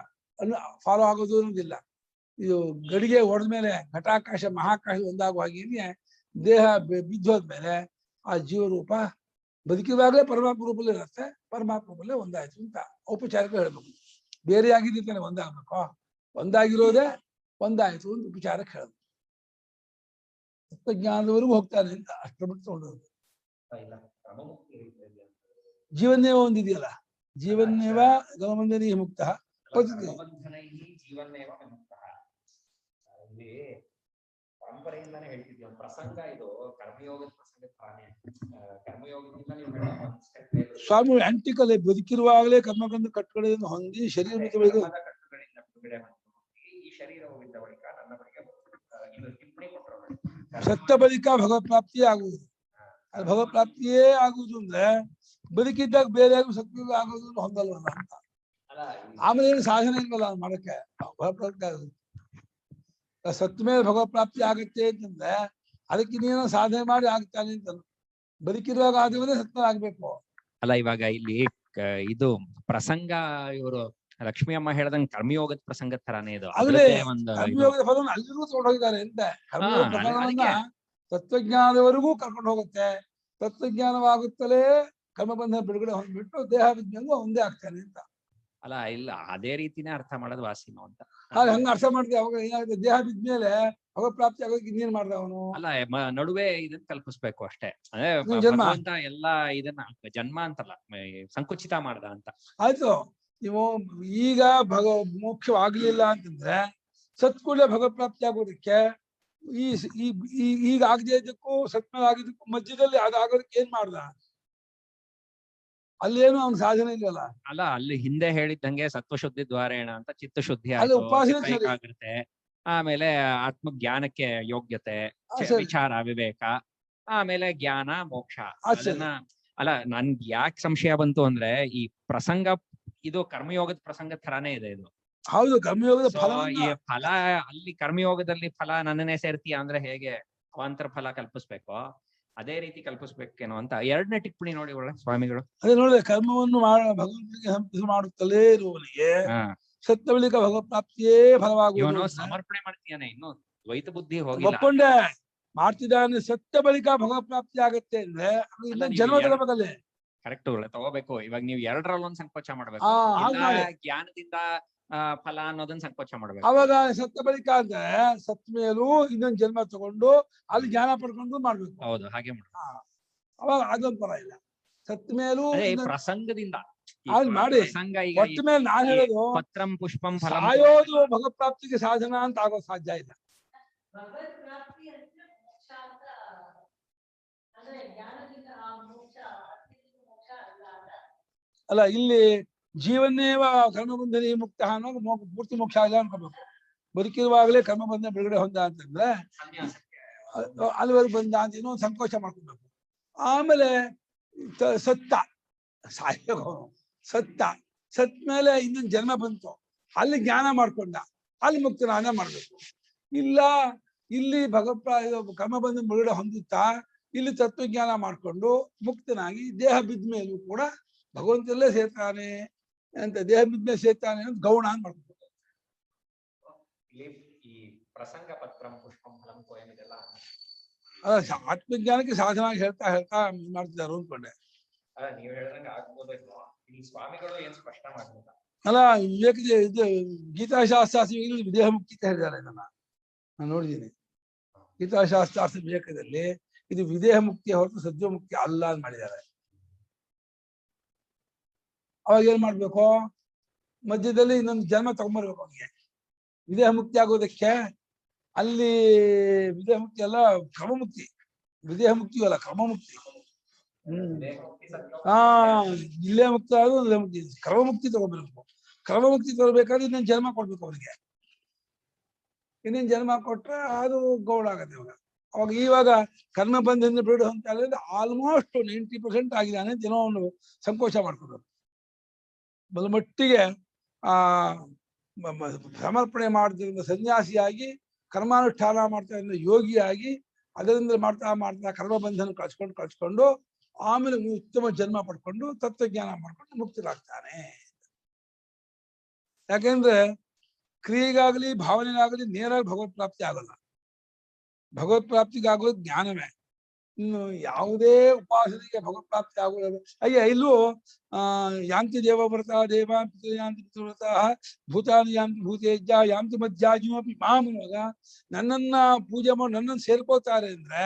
ಫಾಲೋ ಆಗೋದು ಅನ್ನೋದಿಲ್ಲ. ಇದು ಗಡಿಗೆ ಹೊಡೆದ್ಮೇಲೆ ಘಟಾಕಾಶ ಮಹಾಕಾಶ ಒಂದಾಗುವಾಗೇನೆ ದೇಹ ಬಿದ್ದೋದ್ಮೇಲೆ ಆ ಜೀವರೂಪ ಬದುಕಿರುವಾಗಲೇ ಪರಮಾತ್ಮ ರೂಪಲ್ಲೇ ಇರುತ್ತೆ, ಪರಮಾತ್ಮ ರೂಪಲ್ಲೇ ಒಂದಾಯ್ತು ಅಂತ ಔಪಚಾರಿಕ ಹೇಳ್ಬೇಕು. ಬೇರೆ ಆಗಿದ್ದಾನೆ ಒಂದಾಗ್ಬೇಕು, ಒಂದಾಗಿರೋದೇ ಒಂದಾಯ್ತು ಅಂತ ಉಪಚಾರಕ್ಕೆ ಹೇಳ್ಬೇಕು. ತತ್ವಜ್ಞಾನದವರೆಗೂ ಹೋಗ್ತಾನೆ ಅಂತ ಅಷ್ಟು ಬಿಟ್ಟು ತಗೊಂಡೋದು. ಜೀವನ್ನೇವ ಒಂದಿದೆಯಲ್ಲ, ಜೀವನ್ನೇವ ಗಮಬಂಧನೀ ಮುಕ್ತ ಇಲ್ಲಿ ಪರಂಪರೆಯಿಂದಾನೇ ಹೇಳ್ತಿದ್ವಿ, ಒಂದು ಪ್ರಸಂಗ ಇದು ಕರ್ಮಯೋಗದ ಪ್ರಸಂಗ ತಾನೇ. ಕರ್ಮಯೋಗದಿಂದ ನೀವು ಸ್ವಾಮಿ ಆಂಟಿಕಲ್ ಬದುಕಿರುವಾಗಲೇ ಕರ್ಮಬಂಧ ಕಟ್ಟುಗಳನ್ನು ಹೊಂದಿ ಶರೀರ ಕಟ್ಟುಗಳಿಂದ ಬಿಡುಗಡೆ ಈ ಶರೀರ ಹೋಗಿದ್ದ ಬಳಿಕ ನನ್ನ ಬಳಿಕ ಇದು ಟಿಪ್ಪಣಿ ಕೊಟ್ಟರು, ಸತ್ತ ಬಳಿಕ ಭಗವತ್ ಪ್ರಾಪ್ತಿಯೇ ಆಗುವುದು. ಅದು ಭಗವತ್ ಪ್ರಾಪ್ತಿಯೇ ಆಗುವುದು ಅಂದ್ರೆ ಬದುಕಿದ್ದಾಗ ಬೇರೆ ಸತ್ತ ಆಗೋದು ಹೊಂದಲ್ವಲ್ಲ ಅಂತ. ಆಮೇಲೆ ಏನು ಸಾಧನೆ ಇಲ್ವಲ್ಲ ಮಾಡಕ್ಕೆ, ಭಗವತ್ ಆಗುತ್ತೆ. ಸತ್ತ ಮೇಲೆ ಭಗವತ್ ಪ್ರಾಪ್ತಿ ಆಗುತ್ತೆ ಅಂತಂದ್ರೆ ಅದಕ್ಕೆ ನೀನು ಸಾಧನೆ ಮಾಡಿ ಆಗ್ತಾನೆ ಅಂತ. ಬದುಕಿರುವಾಗ ಆದ್ರೆ ಸತ್ತ ಆಗ್ಬೇಕು ಅಲ್ಲ. ಇವಾಗ ಇಲ್ಲಿ ಇದು ಪ್ರಸಂಗ ಇವರು ಲಕ್ಷ್ಮಿ ಅಮ್ಮ ಹೇಳ್ದಂಗೆ ಕರ್ಮಯೋಗದ ಪ್ರಸಂಗದ ತರಾನೇ ಇದು. ಕರ್ಮಯೋಗದ ಫಲವನ್ನು ಅಲ್ಲಿಗೂ ತಗೊಂಡೋಗಿದ್ದಾರೆ ಅಂತ. ಕರ್ಮಯೋಗ ಪ್ರಕರಣವನ್ನ ತತ್ವಜ್ಞಾನದವರೆಗೂ ಕರ್ಕೊಂಡು ಹೋಗುತ್ತೆ. ತತ್ವಜ್ಞಾನವಾಗುತ್ತಲೇ ಕರ್ಮಬಂಧ ಬಿಡುಗಡೆ ಹೊಂದ್ಬಿಟ್ಟು ದೇಹ ವಿಜ್ಞಾನ ಒಂದೇ ಆಗ್ತಾನೆ ಅಂತ. ಅಲ್ಲ ಇಲ್ಲ, ಅದೇ ರೀತಿನೇ ಅರ್ಥ ಮಾಡೋದು ವಾಸಿನೋ ಅಂತ. ಹಂಗ ಅರ್ಥ ಮಾಡ್ತೀವಿ. ಅವಾಗ ಏನಾಗುತ್ತೆ, ದೇಹ ಬಿದ್ಮೇಲೆ ಭಗವತ್ ಪ್ರಾಪ್ತಿ ಆಗೋದಕ್ಕೆ ಇನ್ನೇನ್ ಮಾಡ್ದ ಅವನು? ಅಲ್ಲ, ನಡುವೆ ಇದನ್ನ ಕಲ್ಪಿಸ್ಬೇಕು ಅಷ್ಟೇ. ಅಂದ್ರೆ ಭಗವಂತ ಎಲ್ಲ ಇದನ್ನ ಜನ್ಮ ಅಂತಲ್ಲ, ಸಂಕುಚಿತ ಮಾಡ್ದ ಅಂತ. ಆಯ್ತು, ನೀವು ಈಗ ಮೋಕ್ಷವಾಗ್ಲಿಲ್ಲ ಅಂತಂದ್ರೆ ಸತ್ಕೂಡಲೇ ಭಗವತ್ ಪ್ರಾಪ್ತಿ ಆಗೋದಕ್ಕೆ ಈಗ ಆಗದೆ ಇದ್ದಕ್ಕೂ ಸತ್ಮೇಲೆ ಆಗಿದ್ದಕ್ಕೂ ಮಧ್ಯದಲ್ಲಿ ಅದಾಗೋದಕ್ಕೆ ಏನ್ ಮಾಡ್ದ? ಅಲ್ಲೇನು ಅವ್ನ ಸಾಧನೆ ಇಲ್ಲಲ್ಲ. ಅಲ್ಲ, ಅಲ್ಲಿ ಹಿಂದೆ ಹೇಳಿದ್ದಂಗೆ ಸತ್ವಶುದ್ಧಿ ದ್ವಾರೇಣ ಅಂತ ಚಿತ್ತಶುದ್ಧಿ ಅಲ್ಲಿ ಆಯ್ತು, ಉಪಾಸನೆ ಸರಿ. ಚಿತ್ತೈಕಾಗ್ರತೆ, ಆಮೇಲೆ ಆತ್ಮಜ್ಞಾನಕ್ಕೆ ಯೋಗ್ಯತೆ, ಸರಿ. ವಿಚಾರ ವಿವೇಕ, ಆಮೇಲೆ ಜ್ಞಾನ ಮೋಕ್ಷ. ಸರಿ. ಅದನ್ನ ಅಲ್ಲ, ನನ್ಗೆ ಯಾಕೆ ಸಂಶಯ ಬಂತು ಅಂದ್ರೆ ಈ ಪ್ರಸಂಗ ಇದು ಕರ್ಮಯೋಗದ ಪ್ರಸಂಗ ತರಾನೇ ಇದೆ ಇದು. ಹೌದು, ಕರ್ಮಯೋಗದ So, ಫಲ ಈ ಫಲ ಅಲ್ಲಿ ಕರ್ಮಯೋಗದಲ್ಲಿ ಫಲ ನನ್ನನ್ನೇ ಸೇರ್ತೀಯ ಅಂದ್ರೆ ಹೇಗೆ ಅವಾಂತರ ಫಲ ಕಲ್ಪಿಸ್ಬೇಕು, ಅದೇ ರೀತಿ ಕಲ್ಪಿಸ್ಬೇಕೇನೋ ಅಂತ. 2ನೇ ಟಿಪ್ಪಣಿ ನೋಡಿ ಒಳ್ಳೆ ಸ್ವಾಮಿಗಳು. ಅದೇ ನೋಡಿದ್ರೆ ಕರ್ಮವನ್ನು ಭಗವಂತನಿಗೆ ಸಮರ್ಪಣೆ ಮಾಡುತ್ತಲೇ ಇರುವವನಿಗೆ ಸತ್ತ ಬಳಿಕ ಭಗವತ್ ಪ್ರಾಪ್ತಿಯೇ ಫಲವಾಗುವುದು. ಇವನು ಸಮರ್ಪಣೆ ಮಾಡ್ತೀಯಾನೆ, ಇನ್ನು ದ್ವೈತ ಬುದ್ಧಿ ಹೋಗಿಲ್ಲ. ಒಪ್ಕೊಂಡೆ, ಮಾಡ್ತಿದ್ದಾನೆ. ಸತ್ತ ಬಳಿಕ ಭಗವತ್ ಪ್ರಾಪ್ತಿ ಆಗತ್ತೆ ಅಂದ್ರೆ ಇಲ್ಲ ಜನ್ಮ ತಗೋಬೇಕಲ್ಲೇ. ಕರೆಕ್ಟ್ ತಗೋಬೇಕು. ಇವಾಗ ನೀವು 2ರಲ್ಲಿ ಸಂಕೋಚ ಮಾಡ್ಬೇಕು. ಹಾಗ್ ಮಾಡಿ. ಜ್ಞಾನದಿಂದ ಫಲ ಅನ್ನೋದನ್ನ ಸಂಕೋಚ ಮಾಡ್ಬೇಕು. ಅವಾಗ ಸತ್ತ ಬಳಿಕ ಅಂದ್ರೆ ಸತ್ ಮೇಲೂ ಇನ್ನೊಂದು ಜನ್ಮ ತಗೊಂಡು ಅಲ್ಲಿ ಜ್ಞಾನ ಪಡ್ಕೊಂಡು ಮಾಡ್ಬೇಕು. ಹೌದು, ಹಾಗೆ ಮಾಡ್ಬೇಕು. ಅವಾಗ ಅದೊಂದು ಪರ ಇಲ್ಲ. ಸತ್ ಮೇಲೂ ಪ್ರಸಂಗದಿಂದ ಮಾಡಿ. ಪ್ರಸಂಗ ಈಗ ಒಟ್ಟ ಮೇಲೆ ನಾನ್ ಹೇಳೋದು ಪತ್ರಂ ಪುಷ್ಪಂ ಫಲಂ ಸಾಯೋದು ಭಗವತ್ ಪ್ರಾಪ್ತಿಗೆ ಸಾಧನ ಅಂತ ಆಗೋ ಸಾಧ್ಯ ಇಲ್ಲ. ಅಲ್ಲ, ಇಲ್ಲಿ ಜೀವನ್ನೇವ ಕರ್ಮಬಂಧನಿ ಮುಕ್ತ ಅನ್ನೋ ಪೂರ್ತಿ ಮೋಕ್ಷ ಆಗಿಲ್ಲ ಅನ್ಕೋಬೇಕು. ಬದುಕಿರುವಾಗಲೇ ಕರ್ಮಬಂಧನ ಬಿಡುಗಡೆ ಹೊಂದ ಅಂತಂದ್ರೆ ಅಲ್ಲಿವರೆಗೆ ಬಂದ ಅಂತ ಇನ್ನೊಂದು ಸಂಕೋಚ ಮಾಡ್ಕೋಬೇಕು. ಆಮೇಲೆ ಸತ್ತ ಸತ್ ಮೇಲೆ ಇನ್ನೊಂದು ಜನ್ಮ ಬಂತು, ಅಲ್ಲಿ ಜ್ಞಾನ ಮಾಡ್ಕೊಂಡ, ಅಲ್ಲಿ ಮುಕ್ತನಾದ ಮಾಡ್ಬೇಕು. ಇಲ್ಲ, ಇಲ್ಲಿ ಕರ್ಮಬಂಧನ ಬಿಡುಗಡೆ ಹೊಂದುತ್ತಾ ಇಲ್ಲಿ ತತ್ವಜ್ಞಾನ ಮಾಡ್ಕೊಂಡು ಮುಕ್ತನಾಗಿ ದೇಹ ಬಿದ್ದ ಮೇಲೂ ಕೂಡ ಭಗವಂತಲ್ಲೇ ಸೇರ್ತಾನೆ ಅಂತ, ದೇಹ ಬಿದ್ದ ಸೇರ್ತಾನೆ ಅಂತ ಗೌಣ ಅಂತ ಮಾಡ್ಬೇಕು. ಈ ಪ್ರಸಂಗ ಪತ್ರಂ ಪುಷ್ಪಂ ಫಲಂ ಇದೆಲ್ಲ ಆತ್ಮಜ್ಞಾನಕ್ಕೆ ಸಾಧನ ಹೇಳ್ತಾ ಮಾಡ್ತಿದ್ದಾರೆ ಅಂದ್ಕೊಂಡೆ. ನೀವು ಹೇಳ್ದಂಗೆ ಆಗ್ಬೋದೇನೋ. ಇಲ್ಲಿ ಸ್ವಾಮಿಗಳು ಏನ್ ಸ್ಪಷ್ಟ ಮಾಡ್ಲಿಲ್ಲ. ಅಲ್ಲ, ಇದು ಗೀತಾಶಾಸ್ತ್ರಾರ್ಥ ದೇಹ ಮುಕ್ತಿ ಅಂತ ಹೇಳಿದ್ದಾರೆ. ಇದನ್ನ ನಾನು ನೋಡಿದ್ದೀನಿ. ಗೀತಾಶಾಸ್ತ್ರಾರ್ಥ ವಿವೇಕದಲ್ಲಿ ಇದು ವಿದೇಹ ಮುಕ್ತಿ ಹೊರತು ಸದ್ಯ ಮುಕ್ತಿ ಅಲ್ಲ ಅಂತ ಮಾಡಿದ್ದಾರೆ. ಅವಾಗ ಏನ್ ಮಾಡ್ಬೇಕು? ಮಧ್ಯದಲ್ಲಿ ಇನ್ನೊಂದು ಜನ್ಮ ತಗೊಂಡ್ಬರ್ಬೇಕು ಅವನಿಗೆ ವಿದೇಹ ಮುಕ್ತಿ ಆಗೋದಕ್ಕೆ. ಅಲ್ಲಿ ವಿದೇಹ ಮುಕ್ತಿ ಅಲ್ಲ, ಕ್ರಮಮುಕ್ತಿ. ವಿದೇಹ ಮುಕ್ತಿ ಅಲ್ಲ, ಕ್ರಮಮುಕ್ತಿ. ಇಲ್ಲೇ ಮುಕ್ತಿ ಆಗೋದು ಮುಕ್ತಿ, ಕ್ರಮಮುಕ್ತಿ ತಗೋಬೇಕು. ಕ್ರಮಮುಕ್ತಿ ತಗೋಬೇಕಾದ್ರೆ ಇನ್ನೊಂದು ಜನ್ಮ ಕೊಡ್ಬೇಕು ಅವನಿಗೆ. ಇನ್ನೊಂದು ಜನ್ಮ ಕೊಟ್ರೆ ಅದು ಗೌಡ ಆಗತ್ತೆ. ಇವಾಗ ಕರ್ಮ ಬಂಧದಿಂದ ಬಿಡು ಅಂತ ಹೇಳಿದ್ರೆ ಆಲ್ಮೋಸ್ಟ್ 90% ಆಗಿದ್ದಾನೆ ಅಂತ ಏನೋ ಒಂದು ಸಂಕೋಚ ಮಾಡ್ಕೊಬೇಕು. ಬಲಮಟ್ಟಿಗೆ ಸಮರ್ಪಣೆ ಮಾಡ್ತಿದ್ದ ಸನ್ಯಾಸಿಯಾಗಿ ಕರ್ಮಾನುಷ್ಠಾನ ಮಾಡ್ತಾ ಇದ್ದ ಯೋಗಿಯಾಗಿ ಅದರಿಂದ ಮಾಡ್ತಾ ಕರ್ಮಬಂಧನ ಕಳ್ಸ್ಕೊಂಡು ಆಮೇಲೆ ಉತ್ತಮ ಜನ್ಮ ಪಡ್ಕೊಂಡು ತತ್ವಜ್ಞಾನ ಮಾಡ್ಕೊಂಡು ಮುಕ್ತರಾಗ್ತಾನೆ. ಯಾಕೆಂದ್ರೆ ಕ್ರಿಯೆಗಾಗಲಿ ಭಾವನೆಗಾಗಲಿ ನೇರವಾಗಿ ಭಗವತ್ ಪ್ರಾಪ್ತಿ ಆಗಲ್ಲ. ಭಗವತ್ ಪ್ರಾಪ್ತಿಗಾಗೋದು ಜ್ಞಾನವೇ. ಇನ್ನು ಯಾವುದೇ ಉಪಾಸನೆಗೆ ಭಗವತ್ ಪ್ರಾಪ್ತಿ ಆಗೋದು ಇಲ್ಲೂ ಯಾಂತಿ ದೇವವ್ರತ ದೇವಾಂತಿ ಯಾಂತಿ ಪಿತೃವ್ರತ ಭೂತಾನಿ ಯಾಂತಿ ಭೂತೇಜ್ಯ ಯಾಂತಿ ಮಧ್ಯಾಜಿಮಪಿ ಮಾಮುವಾಗ ನನ್ನನ್ನ ಪೂಜೆ ಮಾಡಿ ನನ್ನನ್ನು ಸೇರ್ಕೋತಾರೆ ಅಂದ್ರೆ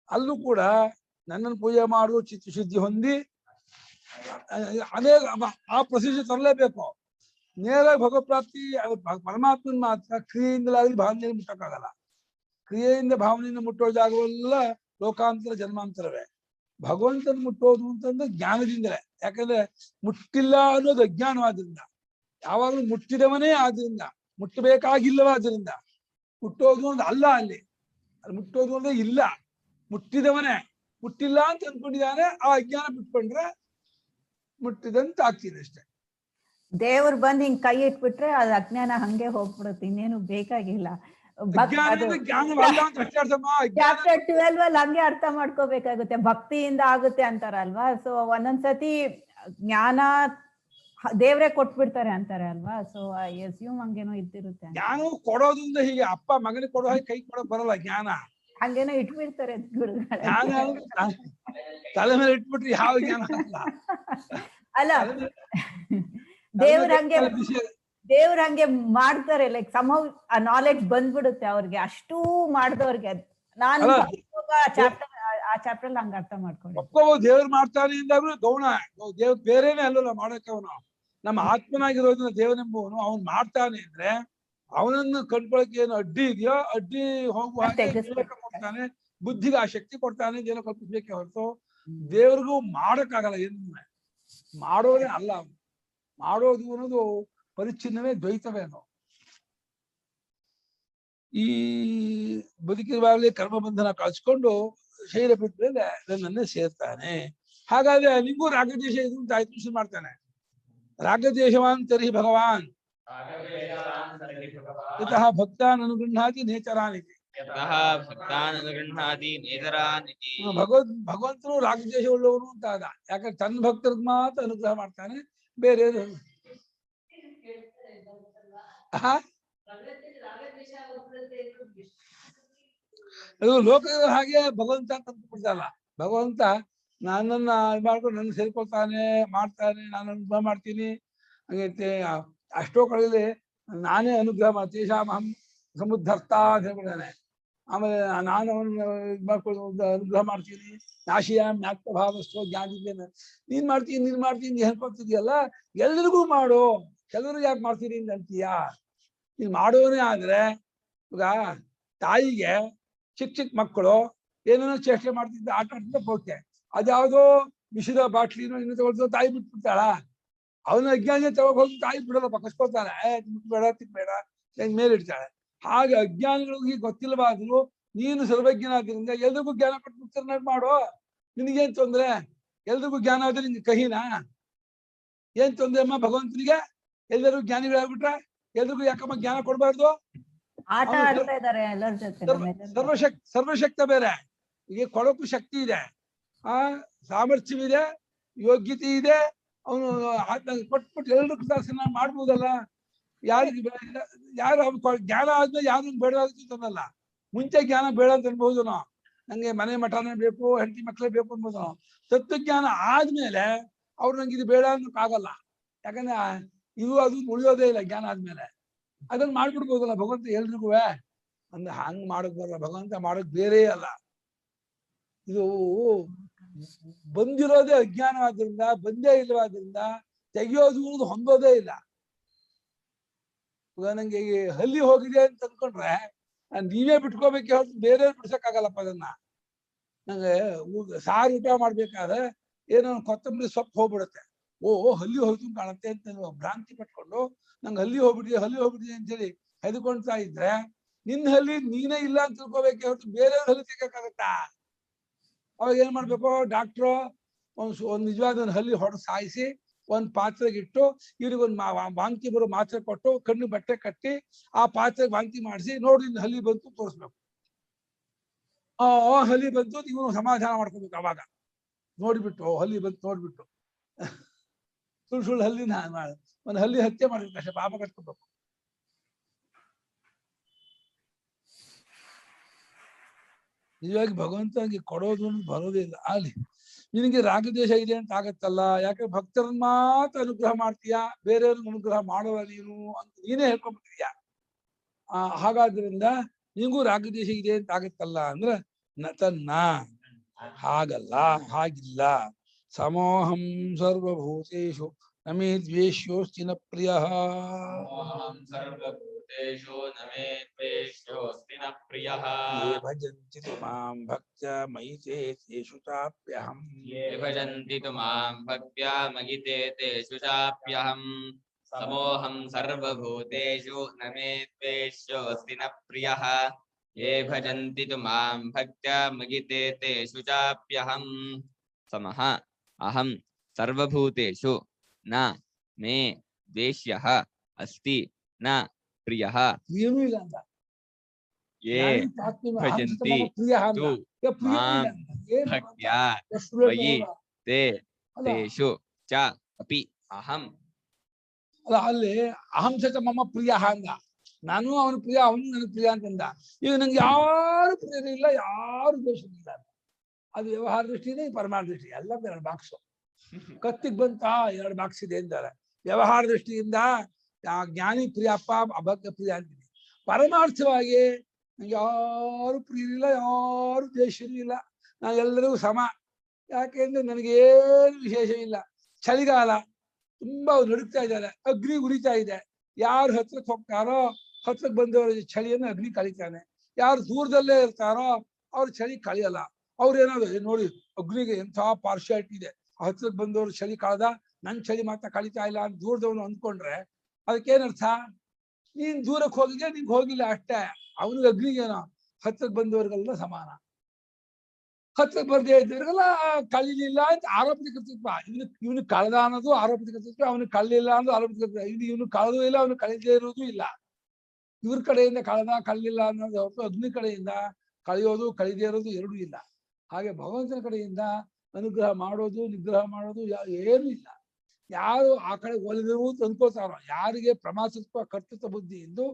ಅಲ್ಲೂ ಕೂಡ ನನ್ನನ್ನು ಪೂಜೆ ಮಾಡುವ ಚಿತ್ತಶುದ್ಧಿ ಹೊಂದಿ ಅದೇ ಆ ಪ್ರಸಿದ್ಧಿ ತರಲೇಬೇಕು. ನೇರವಾಗಿ ಭಗವತ್ ಪ್ರಾಪ್ತಿ ಪರಮಾತ್ಮನ ಮಾತ್ರ ಕ್ರಿಯೆಯಿಂದಲಾಗಲಿ ಭಾವನೆಯಲ್ಲಿ ಮುಟ್ಟಕ್ಕಾಗಲ್ಲ. ಕ್ರಿಯೆಯಿಂದ ಭಾವನೆಯಿಂದ ಮುಟ್ಟೋ ಜಾಗವೆಲ್ಲ ಲೋಕಾಂತರ ಜನ್ಮಾಂತರವೇ. ಭಗವಂತನ ಮುಟ್ಟೋದು ಅಂತಂದ್ರೆ ಜ್ಞಾನದಿಂದಲೇ. ಯಾಕಂದ್ರೆ ಮುಟ್ಟಿಲ್ಲ ಅನ್ನೋದು ಅಜ್ಞಾನವಾದ್ರಿಂದ, ಯಾವಾಗಲೂ ಮುಟ್ಟಿದವನೇ ಆದ್ರಿಂದ, ಮುಟ್ಟಬೇಕಾಗಿಲ್ಲವಾದ್ರಿಂದ. ಮುಟ್ಟೋದು ಅಂದ್ರೆ ಅಲ್ಲ, ಅಲ್ಲಿ ಮುಟ್ಟೋದು ಅಂದ್ರೆ ಇಲ್ಲ, ಮುಟ್ಟಿದವನೇ. ಮುಟ್ಟಿಲ್ಲ ಅಂತ ಅಂದ್ಕೊಂಡಿದ್ದಾನೆ, ಆ ಅಜ್ಞಾನ ಬಿಟ್ಕೊಂಡ್ರೆ ಮುಟ್ಟಿದಂತ ಆಗ್ತಿದೆ ಅಷ್ಟೇ. ದೇವ್ರು ಬಂದ್ ಹಿಂಗ್ ಕೈ ಇಟ್ಬಿಟ್ರೆ ಅದು ಅಜ್ಞಾನ ಹಂಗೆ ಹೋಗ್ಬಿಡುತ್ತೆ, ಇನ್ನೇನು ಬೇಕಾಗಿಲ್ಲ. ಚಾಪ್ಟರ್ 12 ಅಲ್ಲಿ ಹಂಗೆ ಅರ್ಥ ಮಾಡ್ಕೋಬೇಕಾಗುತ್ತೆ. ಭಕ್ತಿಯಿಂದ ಆಗುತ್ತೆ ಅಂತಾರಲ್ವಾ. ಸೊ ಒಂದೊಂದ್ಸತಿ ಜ್ಞಾನ ದೇವ್ರೆ ಕೊಟ್ಬಿಡ್ತಾರೆ ಅಂತಾರೆ ಅಲ್ವಾ. ಸೊ ಎಸ್ಯೂಮ್ ಹಂಗೇನೋ ಇದ್ದಿರುತ್ತೆ. ಜ್ಞಾನ ಕೊಡೋದ್ರಿಂದ ಹೀಗೆ ಅಪ್ಪ ಮಗನಿಗೆ ಕೊಡೋ ಹಾಗೆ ಕೈ ಕೊಡೋಕ್ ಬರಲ್ಲ. ಜ್ಞಾನ ಹಂಗೇನೋ ಇಟ್ಬಿಡ್ತಾರೆ ಗುರುಗಳು. ತಲೆ ಮೇಲೆ ಇಟ್ಬಿಟ್ರಿ ಯಾವ ಜ್ಞಾನ ಅಲ್ಲ, ದೇವ್ರ ಹಂಗೆ ಮಾಡ್ತಾರೆ. ಲೈಕ್ ಸಮ್ ಆ ನಾಲೆಡ್ಜ್ ಬಂದ್ಬಿಡುತ್ತೆ ಅವ್ರಿಗೆ, ಅಷ್ಟೂ ಮಾಡಿದವ್ರಿಗೆ. ನಾನು ಆ ಚಾಪ್ಟರ್ ಹಂಗ ಅರ್ಥ ಮಾಡ್ಕೊಂಡು ದೇವ್ರು ಮಾಡ್ತಾನೆ ಅಂದಾಗ್ಲೂ ಗೌಣ ದೇವ್ರ ಬೇರೆನೆ ಅಲ್ಲಲ್ಲ ಮಾಡಕ್ಕೆ. ಅವನು ನಮ್ಮ ಆತ್ಮನಾಗಿರೋದನ್ನ ದೇವನೆಂಬುವನು ಅವನು ಮಾಡ್ತಾನೆ ಅಂದ್ರೆ ಅವನನ್ನು ಕಂಡ್ಕೊಳಕ್ಕೆ ಏನು ಅಡ್ಡಿ ಇದೆಯೋ ಅಡ್ಡಿ ಹೋಗುವ ಕೊಡ್ತಾನೆ, ಬುದ್ಧಿಗೆ ಆ ಶಕ್ತಿ ಕೊಡ್ತಾನೆ, ಏನೋ ಕಲ್ಪಿಸ್ಬೇಕೆ ಹೊರತು ದೇವ್ರಿಗೂ ಮಾಡಕ್ಕಾಗಲ್ಲ. ಏನು ಮಾಡೋದೇ ಅಲ್ಲ ಅವನು. ಮಾಡೋದು ಅನ್ನೋದು ಪರಿಚ್ಛಿನ್ನವೇ, ದ್ವೈತವೇನು. ಈ ಬದುಕಿರುವಾಗಲೇ ಕರ್ಮಬಂಧನ ಕಳ್ಸ್ಕೊಂಡು ಶರೀರ ಬಿಟ್ಟ ಮೇಲೆ ನನ್ನನ್ನೇ ಸೇರ್ತಾನೆ. ಹಾಗಾದ್ರೆ ನಿಮಗೂ ರಾಗದ್ವೇಷ ಇದು ಅಂತ ಆಯ್ತು ಮಾಡ್ತಾನೆ. ರಾಗದ್ವೇಷವಾನ್ ತರ್ಹಿ ಭಗವಾನ್ ಯತಃ ಭಕ್ತಾನ್ ಅನುಗೃಹಾತಿ ನೇಚರಾನಿತಿ. ಭಗವಂತನು ರಾಗದ್ವೇಷ ಉಳ್ಳವನು ಅಂತ ಆದ. ಯಾಕಂದ್ರೆ ತನ್ನ ಭಕ್ತರಿಗೆ ಮಾತ್ರ ಅನುಗ್ರಹ ಮಾಡ್ತಾನೆ, ಬೇರೆ ಅದು ಲೋಕದ ಹಾಗೆ ಭಗವಂತ ತಂದುಬಿಡ್ತಲ್ಲ. ಭಗವಂತ ನನ್ನನ್ನ ಮಾಡ್ಕೊಂಡು ನನ್ನ ಸೇರ್ಕೊಳ್ತಾನೆ, ಮಾಡ್ತಾನೆ, ನಾನು ಅನುಗ್ರಹ ಮಾಡ್ತೀನಿ. ಹಂಗೈತೆ ಅಷ್ಟೋ ಕಡೆಯಲ್ಲಿ ನಾನೇ ಅನುಗ್ರಹ ಮಾಡ್ತೀನಿ, ಶಾಮಹಂ ಸಮುದ್ಧರ್ತ ಅಂತ ಹೇಳ್ಬಿಡ್ತಾನೆ. ಆಮೇಲೆ ನಾನು ಅವನ್ನ ಮಾಡ್ಕೊಂಡು ಅನುಗ್ರಹ ಮಾಡ್ತೀನಿ. ನಾಶಿಯಾಮ್ ಜ್ಞಾತ ಭಾವಸ್ವ ಜ್ಞಾನಿದ್ದೇನೆ. ನೀನ್ ಮಾಡ್ತೀನಿ ಹೇಳ್ಕೊಳ್ತಿದ್ಯಲ್ಲ, ಎಲ್ರಿಗೂ ಮಾಡು, ಕೆಲವ್ರಿಗೆ ಯಾಕೆ ಮಾಡ್ತೀನಿ ಅಂತ ಅಂತೀಯಾ? ನೀನ್ ಮಾಡೋನೇ ಆದ್ರೆ ಈಗ ತಾಯಿಗೆ ಚಿಕ್ಕ ಮಕ್ಕಳು ಏನೇನೋ ಚೇಷ್ಟೆ ಮಾಡ್ತಿದ್ದ, ಆಟ ಆಡ್ತಿದ್ದ ಹೋಗ್ತೆ, ಅದ್ಯಾವುದೋ ವಿಷದ ಬಾಟ್ಲಿನೋ ಇನ್ನು ತಗೊಳ್ತೋ ತಾಯಿ ಬಿಟ್ಬಿಡ್ತಾಳ. ಅವನ ಅಜ್ಞಾನ ತಗೊಂಡ್ ಹೋಗಿ ತಾಯಿ ಬಿಡೋಲ್ಲ, ಕಸ್ಕೊಳ್ತಾಳೆ, ಬೇಡ ತಿನ್ಬೇಡ ಮೇಲಿಡ್ತಾಳೆ. ಹಾಗೆ ಅಜ್ಞಾನಿಗಳಿಗೆ ಗೊತ್ತಿಲ್ಲವಾದ್ರು ನೀನು ಸರ್ವಜ್ಞನಾದ್ರಿಂದ ಎಲ್ರಿಗೂ ಜ್ಞಾನ ಕೊಟ್ಟು ಮಾಡೋ. ನಿನಗೇನ್ ತೊಂದ್ರೆ? ಎಲ್ರಿಗೂ ಜ್ಞಾನ ಆದ್ರೆ ನಿನ್ಗೆ ಕಹಿನಾ? ಏನ್ ತೊಂದ್ರೆ ಅಮ್ಮ ಭಗವಂತನಿಗೆ? ಎಲ್ಲರೂ ಜ್ಞಾನಿಗಳಾಗ್ಬಿಟ್ರೆ ಎಲ್ರಿಗೂ ಯಾಕಮ್ಮ ಜ್ಞಾನ ಕೊಡ್ಬಾರ್ದು? ಆಟ ಆಡ್ತಾ ಇದಾರೆ ಎಲ್ಲರ ಜೊತೆ. ಸರ್ವಶಕ್ತ ಬೇರೆ, ಈಗ ಕೊಡೋಕು ಶಕ್ತಿ ಇದೆ, ಸಾಮರ್ಥ್ಯವಿದೆ, ಯೋಗ್ಯತೆ ಇದೆ. ಅವನು ಕೊಟ್ಬಿಟ್ಟು ಎಲ್ರಿಗೂ ದಾಸನ ಮಾಡ್ಬೋದಲ್ಲ. ಯಾರು ಜ್ಞಾನ ಆದ್ಮೇಲೆ ಯಾರು ಬೇಡವಾದಲ್ಲ. ಮುಂಚೆ ಜ್ಞಾನ ಬೇಡ ಅಂತ ಅನ್ಬಹುದು ನಾವು, ನಂಗೆ ಮನೆ ಮಠನೇ ಬೇಕು, ಹೆಂಡತಿ ಮಕ್ಕಳೇ ಬೇಕು ಅನ್ಬೋದು ನಾವು. ತತ್ವಜ್ಞಾನ ಆದ್ಮೇಲೆ ಅವ್ರು ನಂಗೆ ಇದು ಬೇಡ ಅನ್ನೋಕ್ಕಾಗಲ್ಲ. ಯಾಕಂದ್ರೆ ಇದು ಅದು ಉಳಿಯೋದೇ ಇಲ್ಲ ಜ್ಞಾನ ಆದ್ಮೇಲೆ. ಅದನ್ನ ಮಾಡ್ಬಿಡ್ಬೋದಲ್ಲ ಭಗವಂತ ಎಲ್ರಿಗೂ. ಅಂದ್ರೆ ಹಂಗ್ ಮಾಡಕ್ ಬರಲ್ಲ, ಭಗವಂತ ಮಾಡಕ್ ಬೇರೆ ಅಲ್ಲ. ಇದು ಬಂದಿರೋದೇ ಅಜ್ಞಾನವಾದ್ರಿಂದ, ಬಂದೇ ಇಲ್ಲವಾದ್ರಿಂದ ತೆಗಿಯೋದು ಹೊಂದೋದೇ ಇಲ್ಲ. ಈಗ ನಂಗೆ ಹಲ್ಲಿ ಹೋಗಿದೆ ಅಂತ ಅನ್ಕೊಂಡ್ರೆ ನೀವೇ ಬಿಟ್ಕೋಬೇಕೆ ಹೊರತು ಬೇರೆ ಬಿಡ್ಸಕ್ಕಾಗಲ್ಲಪ್ಪ ಅದನ್ನ. ನಂಗೆ ಸಾರು ಊಟ ಮಾಡ್ಬೇಕಾದ್ರೆ ಏನೋ ಕೊತ್ತಂಬರಿ ಸೊಪ್ಪು ಹೋಗ್ಬಿಡುತ್ತೆ, ಹಲ್ಲಿ ಹೋಯ್ತು ಕಾಣುತ್ತೆ ಅಂತ ಭ್ರಾಂತಿ ಪಟ್ಕೊಂಡು ನಂಗೆ ಹಲ್ಲಿ ಹೋಗ್ಬಿಟ್ಟಿದೆ ಅಂತೇಳಿ ಹೆದ್ಕೊಳ್ತಾ ಇದ್ರೆ ನಿನ್ನ ಹಲ್ಲಿ ನೀನೇ ಇಲ್ಲ ಅಂತ ತಿಳ್ಕೋಬೇಕೆ ಹೊರತು ಬೇರೆ ಹಲ್ಲಿ ತೆಗಕ್ಕಾಗತ್ತಾ? ಅವಾಗ ಏನ್ ಮಾಡ್ಬೇಕು? ಡಾಕ್ಟ್ರು ಒಂದ್ ನಿಜವಾದ ಒಂದು ಹಲ್ಲಿ ಹೊಡೆದು ಸಾಯಿಸಿ ಒಂದ್ ಪಾತ್ರೆಗೆ ಇಟ್ಟು ಇವ್ರಿಗೊಂದು ವಾಂತಿ ಬರೋ ಮಾತ್ರೆ ಕೊಟ್ಟು ಕಣ್ಣು ಬಟ್ಟೆ ಕಟ್ಟಿ ಆ ಪಾತ್ರೆಗೆ ವಾಂತಿ ಮಾಡಿಸಿ ನೋಡಿ ಹಲ್ಲಿ ಬಂತು ತೋರಿಸ್ಬೇಕು. ಹಲ್ಲಿ ಬಂತು ನೀವು ಸಮಾಧಾನ ಮಾಡ್ಕೋಬೇಕು. ಅವಾಗ ನೋಡ್ಬಿಟ್ಟು ಹಲ್ಲಿ ಬಂತು ನೋಡ್ಬಿಟ್ಟು ಸುಳ್ಳು ಹಲ್ಲಿನ ಒಂದು ಹಲ್ಲಿ ಹತ್ಯೆ ಮಾಡ್ಬೇಕು ಅಷ್ಟೇ, ಪಾಪ ಕಟ್ಕೋಬೇಕು. ನಿಜವಾಗಿ ಭಗವಂತನಿಗೆ ಕೊಡೋದು ಬರೋದೇ ಇಲ್ಲ. ಅಲ್ಲಿ ನಿನಗೆ ರಾಗದ್ವೇಷ ಇದೆ ಅಂತ ಆಗತ್ತಲ್ಲ, ಯಾಕೆ ಭಕ್ತರನ್ನ ಮಾತ್ರ ಅನುಗ್ರಹ ಮಾಡ್ತೀಯಾ, ಬೇರೆಯವ್ರಿಗೆ ಅನುಗ್ರಹ ಮಾಡೋಲ್ಲ ನೀನು ಅಂತ ನೀನೇ ಹೇಳ್ಕೊಂಡ್ಬಿಡ್ತೀಯ. ಹಾಗಾದ್ರಿಂದ ನಿನಗೂ ರಾಗದ್ವೇಷ ಇದೆ ಅಂತ ಆಗತ್ತಲ್ಲ ಅಂದ್ರೆ ತನ್ನ ಹಾಗಲ್ಲ, ಹಾಗಿಲ್ಲ. ಸಮೋಹಂ ಸರ್ವಭೂತೇಷು ನಮೇ ದ್ವೇಷ್ಯೋಸ್ತಿ ನ ಪ್ರಿಯಃ. ಯೇ ಭಜಂತಿ ತು ಮಾಂ ಭಕ್ತ್ಯಾ ಮಯಿ ತೇಷು ಚಾಪ್ಯಹಂ. ಸಮೋಹಂ ಸರ್ವಭೂತೇಷು ನ ಮೇ ದ್ವೇಷ್ಯೋಸ್ತಿ ನ ಪ್ರಿಯಃ. ಯೇ ಭಜಂತಿ ತು ಮಾಂ ಭಕ್ತ್ಯಾ ಮಗಿತೆ ತೇಷು ಚಾಪ್ಯಹಂ. ಸಮಃ ಅಹಂ ಸರ್ವಭೂತೇಷು ನ ಮೇ ದ್ವೇಷ್ಯಃ ಅಸ್ತಿ ನ ಪ್ರಿಯಃ. ಏನೂ ಇಲ್ಲ ಅಂತ. ಯೇ ಭಜಂತಿ ತು ಮಾಂ ಭಕ್ತ್ಯಾ ಮಯಿ ತೇಷು ಚ ಅಪಿ ಅಹಂ. ಅಲ್ಲ, ಅಲ್ಲಿ ಅಹಂಸತ ಮಮ ಪ್ರಿಯ ಅಂದ. ನಾನು ಅವನ ಪ್ರಿಯ, ಅವನು ನನ್ನ ಪ್ರಿಯ ಅಂತಂದ. ಈಗ ನಂಗೆ ಯಾರು ಪ್ರಿಯರಿಲ್ಲ, ಯಾರು ದ್ವೇಷವಿಲ್ಲ. ಅದು ವ್ಯವಹಾರ ದೃಷ್ಟಿನೇ, ಪರಮಾರ್ಥ ದೃಷ್ಟಿ ಎಲ್ಲ ಎರಡು ಬಾಕ್ಸು. ಕತ್ತಿಗೆ ಬಂತ 2 ಬಾಕ್ಸ್ ಇದೆ ಅಂತಾರೆ. ವ್ಯವಹಾರ ದೃಷ್ಟಿಯಿಂದ ಜ್ಞಾನಿ ಪ್ರಿಯಪ್ಪ, ಅಭಕ್ತ ಪ್ರಿಯ ಅಂತೀನಿ. ಪರಮಾರ್ಥವಾಗಿ ನಂಗೆ ಯಾರು ಪ್ರಿಯರಿಲ್ಲ, ಯಾರು ದ್ವೇಷನೂ ಇಲ್ಲ, ನಾನು ಎಲ್ಲರಿಗೂ ಸಮ. ಯಾಕೆಂದ್ರೆ ನನಗೇನು ವಿಶೇಷವಿಲ್ಲ. ಚಳಿಗಾಲ ತುಂಬಾ ನಡುಕ್ತಾ ಇದ್ದಾರೆ, ಅಗ್ನಿ ಉರಿತಾ ಇದೆ. ಯಾರು ಹತ್ರಕ್ಕೆ ಹೋಗ್ತಾರೋ ಹತ್ರಕ್ಕೆ ಬಂದವರ ಚಳಿಯನ್ನು ಅಗ್ನಿ ಕಳೀತಾನೆ. ಯಾರು ದೂರದಲ್ಲೇ ಇರ್ತಾರೋ ಅವ್ರ ಚಳಿ ಕಳಿಯಲ್ಲ. ಅವ್ರೇನಾದ್ರು ನೋಡಿ ಅಗ್ನಿಗೆ ಎಂಥ ಪಾರ್ಶಿಯಾಲಿಟಿ ಇದೆ, ಹತ್ರಕ್ಕೆ ಬಂದವರು ಚಳಿ ಕಳೆದ, ನನ್ ಚಳಿ ಮಾತ್ರ ಕಳೀತಾ ಇಲ್ಲ ಅಂತ ದೂರದವನು ಅಂದ್ಕೊಂಡ್ರೆ ಅದಕ್ಕೇನರ್ಥ? ನೀನ್ ದೂರಕ್ಕೆ ಹೋಗಿದ್ಯಾ, ನಿಂಗೆ ಹೋಗಿಲ್ಲ ಅಷ್ಟೇ. ಅವನಿಗೆ ಅಗ್ನಿಗೇನೋ ಹತ್ರಕ್ಕೆ ಬಂದವ್ರಿಗೆಲ್ಲ ಸಮಾನ. ಹತ್ರಕ್ಕೆ ಬರ್ದೇ ಇದ್ದವ್ರಿಗೆಲ್ಲ ಕಳೀಲಿಲ್ಲ ಅಂತ ಆರೋಪದ ಕರ್ತೃತ್ವ. ಇವನು ಕಳೆದ ಅನ್ನೋದು ಆರೋಪದ ಕರ್ತೃತ್ವ, ಅವನು ಕಳಲಿಲ್ಲ ಅನ್ನೋದು ಆರೋಪದ ಕರ್ತೃತ್ವ. ಇವನು ಕಳೆದೂ ಇಲ್ಲ, ಅವನು ಕಳೀದೇ ಇರೋದು ಇಲ್ಲ. ಇವ್ರ ಕಡೆಯಿಂದ ಕಳೆದ ಕಳಲಿಲ್ಲ ಅನ್ನೋದು ಹೊರತು ಅಗ್ನಿ ಕಡೆಯಿಂದ ಕಳೆಯೋದು ಕಳೀದೇ ಇರೋದು ಎರಡೂ ಇಲ್ಲ. ಹಾಗೆ ಭಗವಂತನ ಕಡೆಯಿಂದ ಅನುಗ್ರಹ ಮಾಡೋದು ನಿಗ್ರಹ ಮಾಡೋದು ಏನೂ ಇಲ್ಲ. ಯಾರು ಆ ಕಡೆ ಒಲಿದರು ಅನ್ಕೋತಾರೋ, ಯಾರಿಗೆ ಪ್ರಮಾಸತ್ವ ಕರ್ತೃತ್ವ ಬುದ್ಧಿ ಎಂದು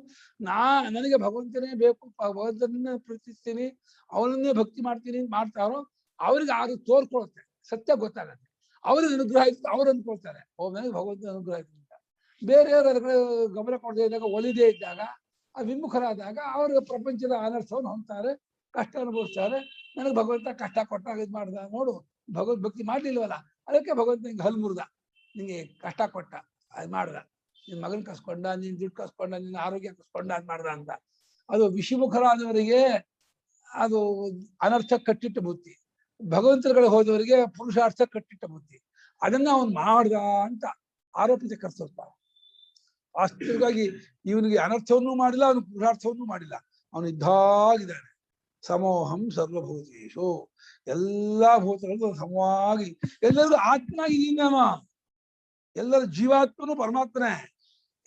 ನನಗೆ ಭಗವಂತನೇ ಬೇಕು, ಭಗವಂತನನ್ನೇ ಪ್ರೀತಿಸ್ತೀನಿ, ಅವನನ್ನೇ ಭಕ್ತಿ ಮಾಡ್ತೀನಿ ಮಾಡ್ತಾರೋ ಅವ್ರಿಗೆ ಅದು ತೋರ್ಕೊಳುತ್ತೆ, ಸತ್ಯ ಗೊತ್ತಾಗತ್ತೆ. ಅವ್ರಿಗೆ ಅನುಗ್ರಹ ಆಯ್ತು ಅವ್ರು ಅನ್ಕೊಳ್ತಾರೆ, ನನಗೆ ಭಗವಂತನ ಅನುಗ್ರಹ ಆಯ್ತು ಅಂತ. ಬೇರೆಯವರು ಅದ್ರ ಕಡೆ ಗಮನ ಕೊಡದೇ ಇದ್ದಾಗ, ಒಲಿದೇ ಇದ್ದಾಗ, ವಿಮುಖರಾದಾಗ ಅವ್ರಿಗೆ ಪ್ರಪಂಚದ ಅನರ್ಥವನ್ನು ಹೊಂದ್ತಾರೆ, ಕಷ್ಟ ಅನುಭವಿಸ್ತಾರೆ. ನನಗೆ ಭಗವಂತ ಕಷ್ಟ ಕೊಟ್ಟಾಗ ಇದು ಮಾಡ್ದ, ನೋಡು ಭಗವದ್ ಭಕ್ತಿ ಮಾಡ್ಲಿಲ್ವಲ್ಲ, ಅದಕ್ಕೆ ಭಗವಂತ ನಿಂಗೆ ಹಲ್ ಮುರ್ದ, ನಿಂಗೆ ಕಷ್ಟ ಕೊಟ್ಟ, ಅದು ಮಾಡ್ದ, ನಿನ್ ಮಗನ್ ಕಸ್ಕೊಂಡ, ನಿನ್ ದುಡ್ಡು ಕಸ್ಕೊಂಡ, ನಿನ್ನ ಆರೋಗ್ಯ ಕಸ್ಕೊಂಡ ಅದ್ ಮಾಡ್ದ ಅಂತ. ಅದು ವಿಷಿಮುಖರಾದವರಿಗೆ ಅದು ಅನರ್ಥ ಕಟ್ಟಿಟ್ಟ ಬುದ್ಧಿ, ಭಗವಂತರ ಕಡೆ ಹೋದವರಿಗೆ ಪುರುಷಾರ್ಥ ಕಟ್ಟಿಟ್ಟ ಬುದ್ಧಿ. ಅದನ್ನ ಅವನು ಮಾಡ್ದ ಅಂತ ಆರೋಪಿತ ಕರ್ತೃತ್ವ. ವಾಸ್ತವಿಕವಾಗಿ ಇವನಿಗೆ ಅನರ್ಥವನ್ನೂ ಮಾಡಿಲ್ಲ, ಅವನು ಪುರುಷಾರ್ಥವನ್ನೂ ಮಾಡಿಲ್ಲ, ಅವನು ಇದ್ದಾಗಿದ್ದಾನೆ. ಸಮೋಹಂ ಸರ್ವಭೂತೇಶು, ಎಲ್ಲಾ ಭೂತಗಳು ಸಮವಾಗಿ, ಎಲ್ಲರಿಗೂ ಆತ್ಮ ಇದೀನಾಮ, ಎಲ್ಲರ ಜೀವಾತ್ಮನು ಪರಮಾತ್ಮನೇ.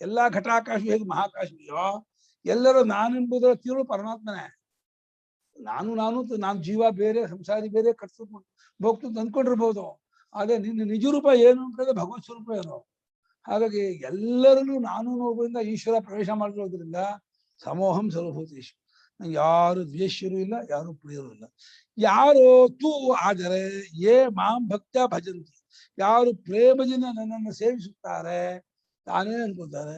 ಎಲ್ಲಾ ಘಟಾಕಾಶ ಹೇಗೆ ಮಹಾಕಾಶಿಯೋ, ಎಲ್ಲರೂ ನಾನೆಂಬುದರ ತೀರು ಪರಮಾತ್ಮನೇ. ನಾನು ಜೀವ ಬೇರೆ, ಸಂಸಾರಿ ಬೇರೆ, ಕರ್ತೃತ್ವ ಭೋಕ್ತೃ ಅಂದ್ಕೊಂಡಿರ್ಬೋದು, ಆದ್ರೆ ನಿನ್ನ ನಿಜ ರೂಪ ಏನು ಅಂತಂದ್ರೆ ಭಗವತ್ ಸ್ವರೂಪ ಏನು. ಹಾಗಾಗಿ ಎಲ್ಲರಲ್ಲೂ ನಾನು ನೋಡುವುದರಿಂದ ಈಶ್ವರ ಪ್ರವೇಶ ಮಾಡಿರೋದ್ರಿಂದ ಸಮೋಹಂ ಸರ್ವಭೂತೇಶು, ಯಾರು ದ್ವೇಷ್ಯರು ಇಲ್ಲ, ಯಾರು ಪ್ರಿಯರು ಇಲ್ಲ. ಯಾರು ತೂ ಆದರೆ ಏ ಮಾಂ ಭಕ್ತ ಭಜಂತಿ, ಯಾರು ಪ್ರೇಮದಿಂದ ನನ್ನನ್ನು ಸೇವಿಸುತ್ತಾರೆ, ತಾನೇ ಅನ್ಕೊಳ್ತಾರೆ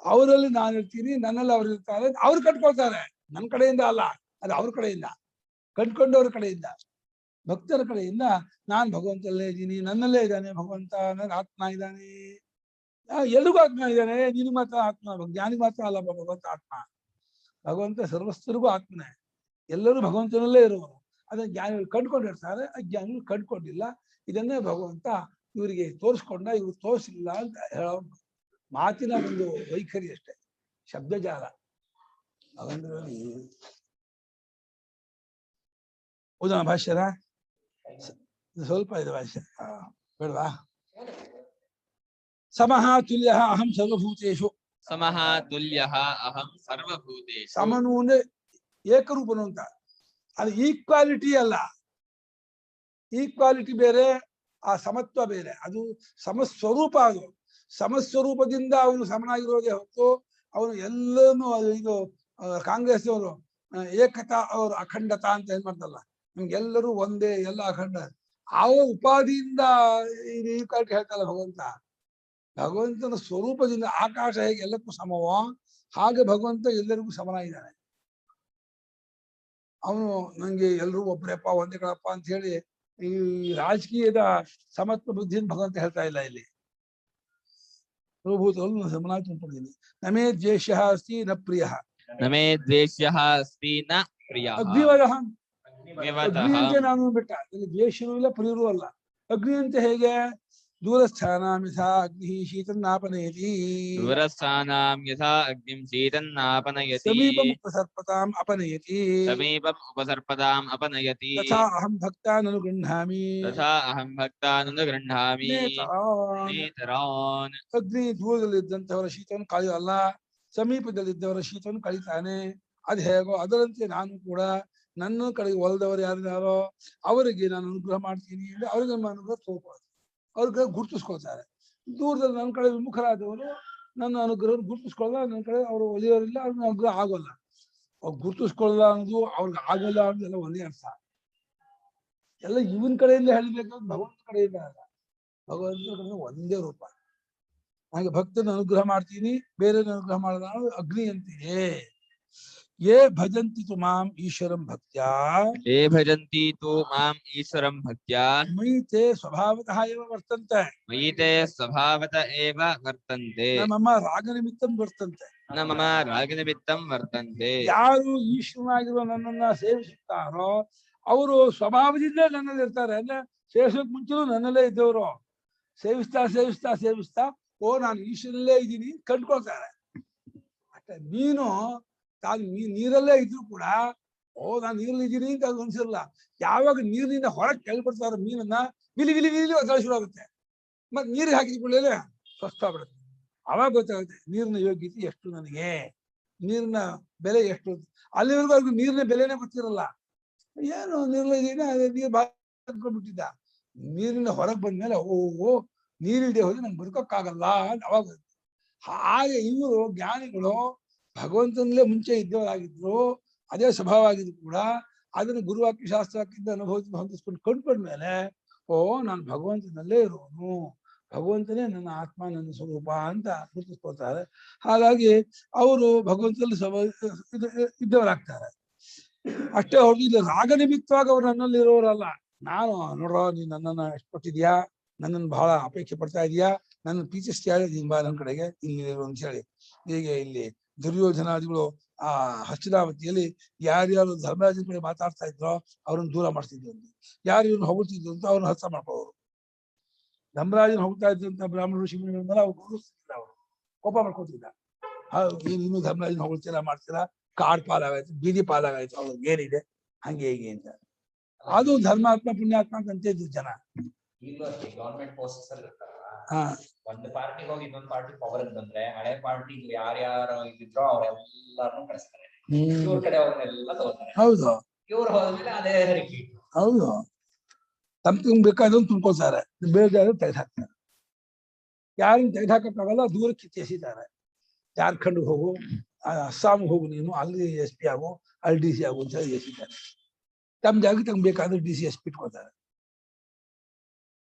ಅವರಲ್ಲಿ ನಾನು ಇರ್ತೀನಿ, ನನ್ನಲ್ಲಿ ಅವ್ರು ಇರ್ತಾರೆ, ಅವ್ರು ಕಟ್ಕೊಳ್ತಾರೆ. ನನ್ನ ಕಡೆಯಿಂದ ಅಲ್ಲ, ಅದು ಅವ್ರ ಕಡೆಯಿಂದ, ಕಟ್ಕೊಂಡವ್ರ ಕಡೆಯಿಂದ, ಭಕ್ತರ ಕಡೆಯಿಂದ. ನಾನ್ ಭಗವಂತಲ್ಲೇ ಇದ್ದೀನಿ, ನನ್ನಲ್ಲೇ ಇದ್ದಾನೆ ಭಗವಂತ, ನನ್ನ ಆತ್ಮ ಇದ್ದಾನೆ, ಎಲ್ರಿಗೂ ಆತ್ಮ ಇದ್ದಾನೆ. ನಿನ್ ಮಾತ್ರ ಆತ್ಮ, ಜ್ಞಾನಿಗೆ ಮಾತ್ರ ಅಲ್ಲ ಭಗವಂತ ಆತ್ಮ. ಭಗವಂತ ಸರ್ವಸ್ಥರಿಗೂ ಆತ್ಮನೇ, ಎಲ್ಲರೂ ಭಗವಂತನಲ್ಲೇ ಇರುವರು. ಅದನ್ನ ಜ್ಞಾನಿಗಳು ಕಂಡುಕೊಂಡಿರ್ತಾರೆ, ಅಜ್ಞಾನಿಗಳು ಕಂಡುಕೊಂಡಿಲ್ಲ. ಇದನ್ನೇ ಭಗವಂತ ಇವರಿಗೆ ತೋರಿಸ್ಕೊಂಡ, ಇವ್ರು ತೋರಿಸಿಲ್ಲ ಅಂತ ಹೇಳೋ ಮಾತಿನ ಒಂದು ವೈಖರಿ ಅಷ್ಟೇ, ಶಬ್ದಜಾಲ. ಹಾಗಂದ್ರೆ ಓದೋಣ ಭಾಷ್ಯದ, ಸ್ವಲ್ಪ ಇದೆ ಭಾಷ್ಯ, ಬೇಡವಾ? ಸಮಃ ತುಲ್ಯ ಅಹಂ ಸರ್ವಭೂತೇಶು, ಸಮಃ ತುಲ್ಯಃ ಅಹಂ ಸರ್ವಭೂತೇಷು. ಸಮನು ಅಂದ್ರೆ ಏಕರೂಪನು ಅಂತ, ಅದು ಈಕ್ವಾಲಿಟಿ ಅಲ್ಲ. ಈಕ್ವಾಲಿಟಿ ಬೇರೆ, ಆ ಸಮತ್ವ ಬೇರೆ. ಅದು ಸಮಸ್ವರೂಪ. ಅದು ಸಮಸ್ವರೂಪದಿಂದ ಅವನು ಸಮನಾಗಿರೋದೇ ಹೊತ್ತು ಅವನು ಎಲ್ಲನೂ. ಇದು ಕಾಂಗ್ರೆಸ್ ಅವರು ಏಕತಾ, ಅವರು ಅಖಂಡತಾ ಅಂತ ಏನ್ ಮಾಡ್ತಲ್ಲ, ನಮ್ಗೆಲ್ಲರೂ ಒಂದೇ, ಎಲ್ಲ ಅಖಂಡ. ಆ ಉಪಾಧಿಯಿಂದ ಇದು ಈಕ್ವಾಲಿಟಿ ಹೇಳ್ತಲ್ಲ ಭಗವಂತ. ಭಗವಂತನ ಸ್ವರೂಪದಿಂದ ಆಕಾಶ ಹೇಗೆ ಎಲ್ಲಕ್ಕೂ ಸಮವೋ ಹಾಗೆ ಭಗವಂತ ಎಲ್ಲರಿಗೂ ಸಮನಾಗಿದ್ದಾನೆ. ಅವನು ನಂಗೆ ಎಲ್ರೂ ಒಬ್ಬರಪ್ಪ, ಒಂದೇ ಕಳಪ್ಪ ಅಂತ ಹೇಳಿ ಈ ರಾಜಕೀಯದ ಸಮತ್ವ ಬುದ್ಧಿಯನ್ನು ಭಗವಂತ ಹೇಳ್ತಾ ಇಲ್ಲ ಇಲ್ಲಿ. ಸರ್ವಭೂತಗಳು ಸಮನಾಗಿ ತುಂಬಿದ್ದೀನಿ. ನಮೇ ದ್ವೇಷ ಅಸ್ತಿ ನ ಪ್ರಿಯ, ನಮೇ ದ್ವೇಷ್ಯಃ ಅಸ್ತಿ ನ ಪ್ರಿಯಃ. ಅಗ್ನಿವದಹ, ಅಗ್ನಿವತಃ. ಅಗ್ನಿ ಅಂತ ನಾನು ಬಿಟ್ಟ, ಇಲ್ಲಿ ದ್ವೇಷನೂ ಇಲ್ಲ ಪ್ರಿಯರೂ ಅಲ್ಲ. ಅಗ್ನಿ ಅಂತ ಹೇಗೆ? ದೂರಸ್ಥಾನಾಂ ಯಥಾ ಅಗ್ನಿ ಶೀತನ್ನಾಪನಯತಿ, ದೂರಸ್ಥಾನಾಂ ಯಥಾ ಅಗ್ನಿಂ ಶೀತನ್ನಾಪನಯತಿ, ಸಮೀಪಂ ಉಪಸರ್ಪತಾಂ ಅಪನಯತಿ, ಸಮೀಪಂ ಉಪಸರ್ಪತಾಂ ಅಪನಯತಿ, ತಥಾ ಅಹಂ ಭಕ್ತಾನ್ ಅನುಗೃಹ್ಣಾಮಿ, ತಥಾ ಅಹಂ ಭಕ್ತಾನಂದ ಗೃಹ್ಣಾಮಿ ನೇತರಾನ್. ನೇತರಾನ್. ಅಗ್ನಿ ದೂರದಲ್ಲಿದ್ದಂಥವರ ಶೀತವನ್ನು ಕಳೆಯಲ್ಲ, ಸಮೀಪದಲ್ಲಿದ್ದವರ ಶೀತವನ್ನು ಕಳೀತಾನೆ. ಅದು ಹೇಗೋ ಅದರಂತೆ ನಾನು ಕೂಡ ನನ್ನ ಕಡೆಗೆ ಒಲ್ದವರು ಯಾರ್ಯಾರೋ ಅವರಿಗೆ ನಾನು ಅನುಗ್ರಹ ಮಾಡ್ತೀನಿ ಅಂದ್ರೆ ಅವ್ರಿಗೆ ನಮ್ಮ ಅನುಗ್ರಹ ತೋರ್ಕೊಳ್ಳೋದು, ಅವ್ರಿಗೆ ಗುರುತಿಸ್ಕೊಳ್ತಾರೆ. ದೂರದಲ್ಲಿ ನನ್ನ ಕಡೆ ವಿಮುಖರಾದವರು ನನ್ನ ಅನುಗ್ರಹ ಗುರುತಿಸ್ಕೊಳ್ಳಲ್ಲ, ನನ್ನ ಕಡೆ ಅವರು ಒಲಿಯೋರಿಲ್ಲ, ಅವ್ರಿಗೆ ಅನುಗ್ರಹ ಆಗೋಲ್ಲ. ಅವ್ರು ಗುರುತಿಸ್ಕೊಳ್ಳಲ್ಲ ಅನ್ನೋದು, ಅವ್ರಿಗೆ ಆಗೋಲ್ಲ ಅನ್ನೋದೆಲ್ಲ ಒಂದೇ ಅರ್ಥ. ಎಲ್ಲ ಇವನ್ ಕಡೆಯಿಂದ ಹೇಳಬೇಕಾದ್ರೆ ಭಗವಂತ ಕಡೆಯಿಂದ ಅಲ್ಲ, ಭಗವಂತನ ಕಡೆಯಿಂದ ಒಂದೇ ರೂಪ. ಹಾಗೆ ಭಕ್ತನ ಅನುಗ್ರಹ ಮಾಡ್ತೀನಿ, ಬೇರೆ ಅನುಗ್ರಹ ಮಾಡೋದ ಅಗ್ನಿ ಅಂತೀನಿ. ಯೇ ಭಜಂತಿ ತು ಮಾಂ ಈಶ್ವರಂ ಭಕ್ತ್ಯಾ, ಯೇ ಭಜಂತಿ ತು ಮಾಂ ಈಶ್ವರಂ ಭಕ್ತ್ಯಾ, ಮಯಿ ತೇ ಸ್ವಭಾವತಃ ಏವ ವರ್ತಂತೆ, ಮಯಿ ತೇ ಸ್ವಭಾವತ ಏವ ವರ್ತಂತೆ, ನ ಮಮ ರಾಗನಿಮಿತ್ತಂ ವರ್ತಂತೆ. ನ ಮಮ ರಾಗನಿಮಿತ್ತಂ ವರ್ತಂತೆ. ಯಾರು ಈಶ್ವರನಾಗಿರುವ ನನ್ನನ್ನ ಸೇವಿಸುತ್ತಾರೋ ಅವರು ಸ್ವಭಾವದಿಂದಲೇ ನನ್ನಲ್ಲಿ ಇರ್ತಾರೆ. ಅಂದ್ರೆ ಸೇವಿಸೋಕ್ ಮುಂಚೆನೂ ನನ್ನಲ್ಲೇ ಇದ್ದವರು. ಸೇವಿಸ್ತಾ ಸೇವಿಸ್ತಾ ಸೇವಿಸ್ತಾ ಓ ನಾನು ಈಶ್ವರಲ್ಲೇ ಇದ್ದೀನಿ ಕಂಡ್ಕೊಳ್ತಾರೆ ಅಷ್ಟೇ. ಮೀನು ತಾನು ನೀರಲ್ಲೇ ಇದ್ರು ಕೂಡ ಓ ನಾನು ನೀರಲ್ಲಿ ಇದ್ದೀನಿ ಅಂತ ಅದು ಅನ್ಸಿರಲ್ಲ. ಯಾವಾಗ ನೀರಿನಿಂದ ಹೊರಗೆ ಕೆಳಬಿಡ್ತಾರೋ ಮೀನನ್ನ ವಿಲಿ ವಿಲಿ ವಿಲಿ ಒತ್ತಳಿಸ್ಬಿಡಾಗುತ್ತೆ. ಮತ್ತೆ ನೀರಿಗೆ ಹಾಕಿದ ಕೂಡಲೇ ಸ್ವಸ್ಥ ಆಗ್ಬಿಡುತ್ತೆ. ಅವಾಗ ಗೊತ್ತಾಗುತ್ತೆ ನೀರಿನ ಯೋಗ್ಯತೆ ಎಷ್ಟು, ನನಗೆ ನೀರಿನ ಬೆಲೆ ಎಷ್ಟು. ಅಲ್ಲಿವರೆಗೂ ಅವ್ರಿಗೆ ನೀರಿನ ಬೆಲೆನೇ ಗೊತ್ತಿರಲ್ಲ. ಏನು ನೀರಿನ ನೀರು ಬಾಳ್ಕೊಂಡ್ಬಿಟ್ಟಿದ್ದ. ನೀರಿನ ಹೊರಗೆ ಬಂದ್ಮೇಲೆ ಓ ನೀರಿಲ್ದೆ ಹೋದ್ರೆ ನಂಗೆ ಬದುಕೋಕ್ಕಾಗಲ್ಲ ಅಂತ ಅವಾಗ. ಹಾಗೆ ಇವರು ಜ್ಞಾನಿಗಳು ಭಗವಂತನಲ್ಲೇ ಮುಂಚೆ ಇದ್ದವರಾಗಿದ್ರು, ಅದೇ ಸ್ವಭಾವ ಆಗಿದ್ರು ಕೂಡ ಅದನ್ನು ಗುರುವಾಕ್ಯ ಶಾಸ್ತ್ರಕ್ಕಿಂತ ಹೊಂದಿಸ್ಕೊಂಡು ಕೊಂಡ್ಕೊಂಡ್ಮೇಲೆ ಓ ನಾನು ಭಗವಂತನಲ್ಲೇ ಇರೋನು, ಭಗವಂತನೇ ನನ್ನ ಆತ್ಮ, ನನ್ನ ಸ್ವರೂಪ ಅಂತ ಗುರುತಿಸ್ಕೊಳ್ತಾರೆ. ಹಾಗಾಗಿ ಅವರು ಭಗವಂತನಲ್ಲಿ ಇದ್ದವರಾಗ್ತಾರೆ. ಅಷ್ಟೇ ಹೊರತು ಇಲ್ಲಿ ರಾಗ ನಿಮಿತ್ತವಾಗಿ ಅವ್ರು ನನ್ನಲ್ಲಿ ಇರೋರಲ್ಲ. ನಾನು ನೋಡ್ರೋ ನೀನ್ ನನ್ನನ್ನ ಎಷ್ಟು ಕೊಟ್ಟಿದ್ಯಾ, ನನ್ನನ್ನು ಬಹಳ ಅಪೇಕ್ಷೆ ಪಡ್ತಾ ಇದೀಯಾ, ನನ್ನ ಪ್ರೀತಿಸ್ತೀಯ, ನೀನ್ ಬಾ ನನ್ನ ಕಡೆಗೆ ಇಲ್ಲಿ ಅಂತ ಹೇಳಿ. ಹೀಗೆ ಇಲ್ಲಿ ದುರ್ಯೋಧನಾದಿಗಳು ಆ ಹಸ್ತಿನಾವತಿಯಲ್ಲಿ ಯಾರ್ಯಾರು ಧರ್ಮರಾಜನ ಕಡೆ ಮಾತಾಡ್ತಾ ಇದ್ರೋ ಅವ್ರನ್ನ ದೂರ ಮಾಡ್ತಿದ್ರು ಅಂತ, ಯಾರು ಇವ್ರನ್ನ ಹೊಗಳ್ತಿದ್ರು ಅಂತ ಅವ್ರನ್ನ ಹಸ್ತ ಮಾಡ್ಕೊಳ್ಳೋರು. ಧರ್ಮರಾಜನ ಹೋಗ್ತಾ ಇದ್ದಂತ ಬ್ರಾಹ್ಮಣ ಋಷಿಗಳ ಅವ್ರು ಗೌರವಿಸ್ತಿಲ್ಲ, ಅವರು ಕೋಪ ಮಾಡ್ಕೊತಿದ್ದ. ನೀನು ಧರ್ಮರಾಜನ ಹೊಗಳ್ತೀರಾ ಮಾಡ್ತೀರಾ, ಕಾಡ್ ಪಾಲಾಗಾಯ್ತು, ಬೀದಿ ಪಾಲಾಗಾಯ್ತು, ಅವ್ರಿಗೆ ಏನಿದೆ ಹಂಗೆ ಹೇಗೆ ಅಂತ. ಅದು ಧರ್ಮಾತ್ಮ ಪುಣ್ಯಾತ್ಮ ಅಂತ ಇದ್ರು ಜನ. ಈಗಲೂ ಅಷ್ಟೇ ಗವರ್ಮೆಂಟ್ ಪೋಸ್ಟ್ಸ್ ಅಲ್ಲಿ ಹಾ ಒಂದು ಪಾರ್ಟಿಗೆ ಹೋಗಿ ಇನ್ನೊಂದು ಪಾರ್ಟಿ ಪವರ್ ಬಂದ್ರೆ ಹಳೆ ಪಾರ್ಟಿ ಯಾರ್ಯಾರು ಇದ್ದಿದ್ರೋ ಅವ್ರೆಲ್ಲಾರನು ಕಳಿಸ್ತಾರೆ, ಇವ್ರ ಕಡೆ ಅವ್ರನ್ನೆಲ್ಲ ತಗೋತಾರೆ. ಹೌದು ಇವ್ರು ಹೋದ್ಮೇಲೆ ಅದೇ ರಿಪೀಟ್. ಹೌದು, ತಮ್ಮ ಬೇಕಾದನ್ನು ತುಂಬ್ಕೊಳ್ತಾರೆ, ಬೇರೆ ತೆಗೆದು ಹಾಕ್ತಾರೆ. ಯಾರನ್ನು ತೆಗೆದು ಹಾಕಕ್ಕಾಗಲ್ಲ ದೂರಕ್ಕೆ ಎಸಿತಾರೆ. ಜಾರ್ಖಂಡ್ ಹೋಗು, ಅಸ್ಸಾಂಗೆ ಹೋಗು, ನೀನು ಅಲ್ಲಿ SP ಆಗು, ಅಲ್ಲಿ DC ಆಗು ಅಂತ ಹೇಳಿ ಎಸಿತಾರೆ. ತಮ್ಮ ಜಾಗಕ್ಕೆ ತಮ್ಗೆ ಬೇಕಾದ್ರೆ DC SP ಇಟ್ಕೊಳ್ತಾರೆ.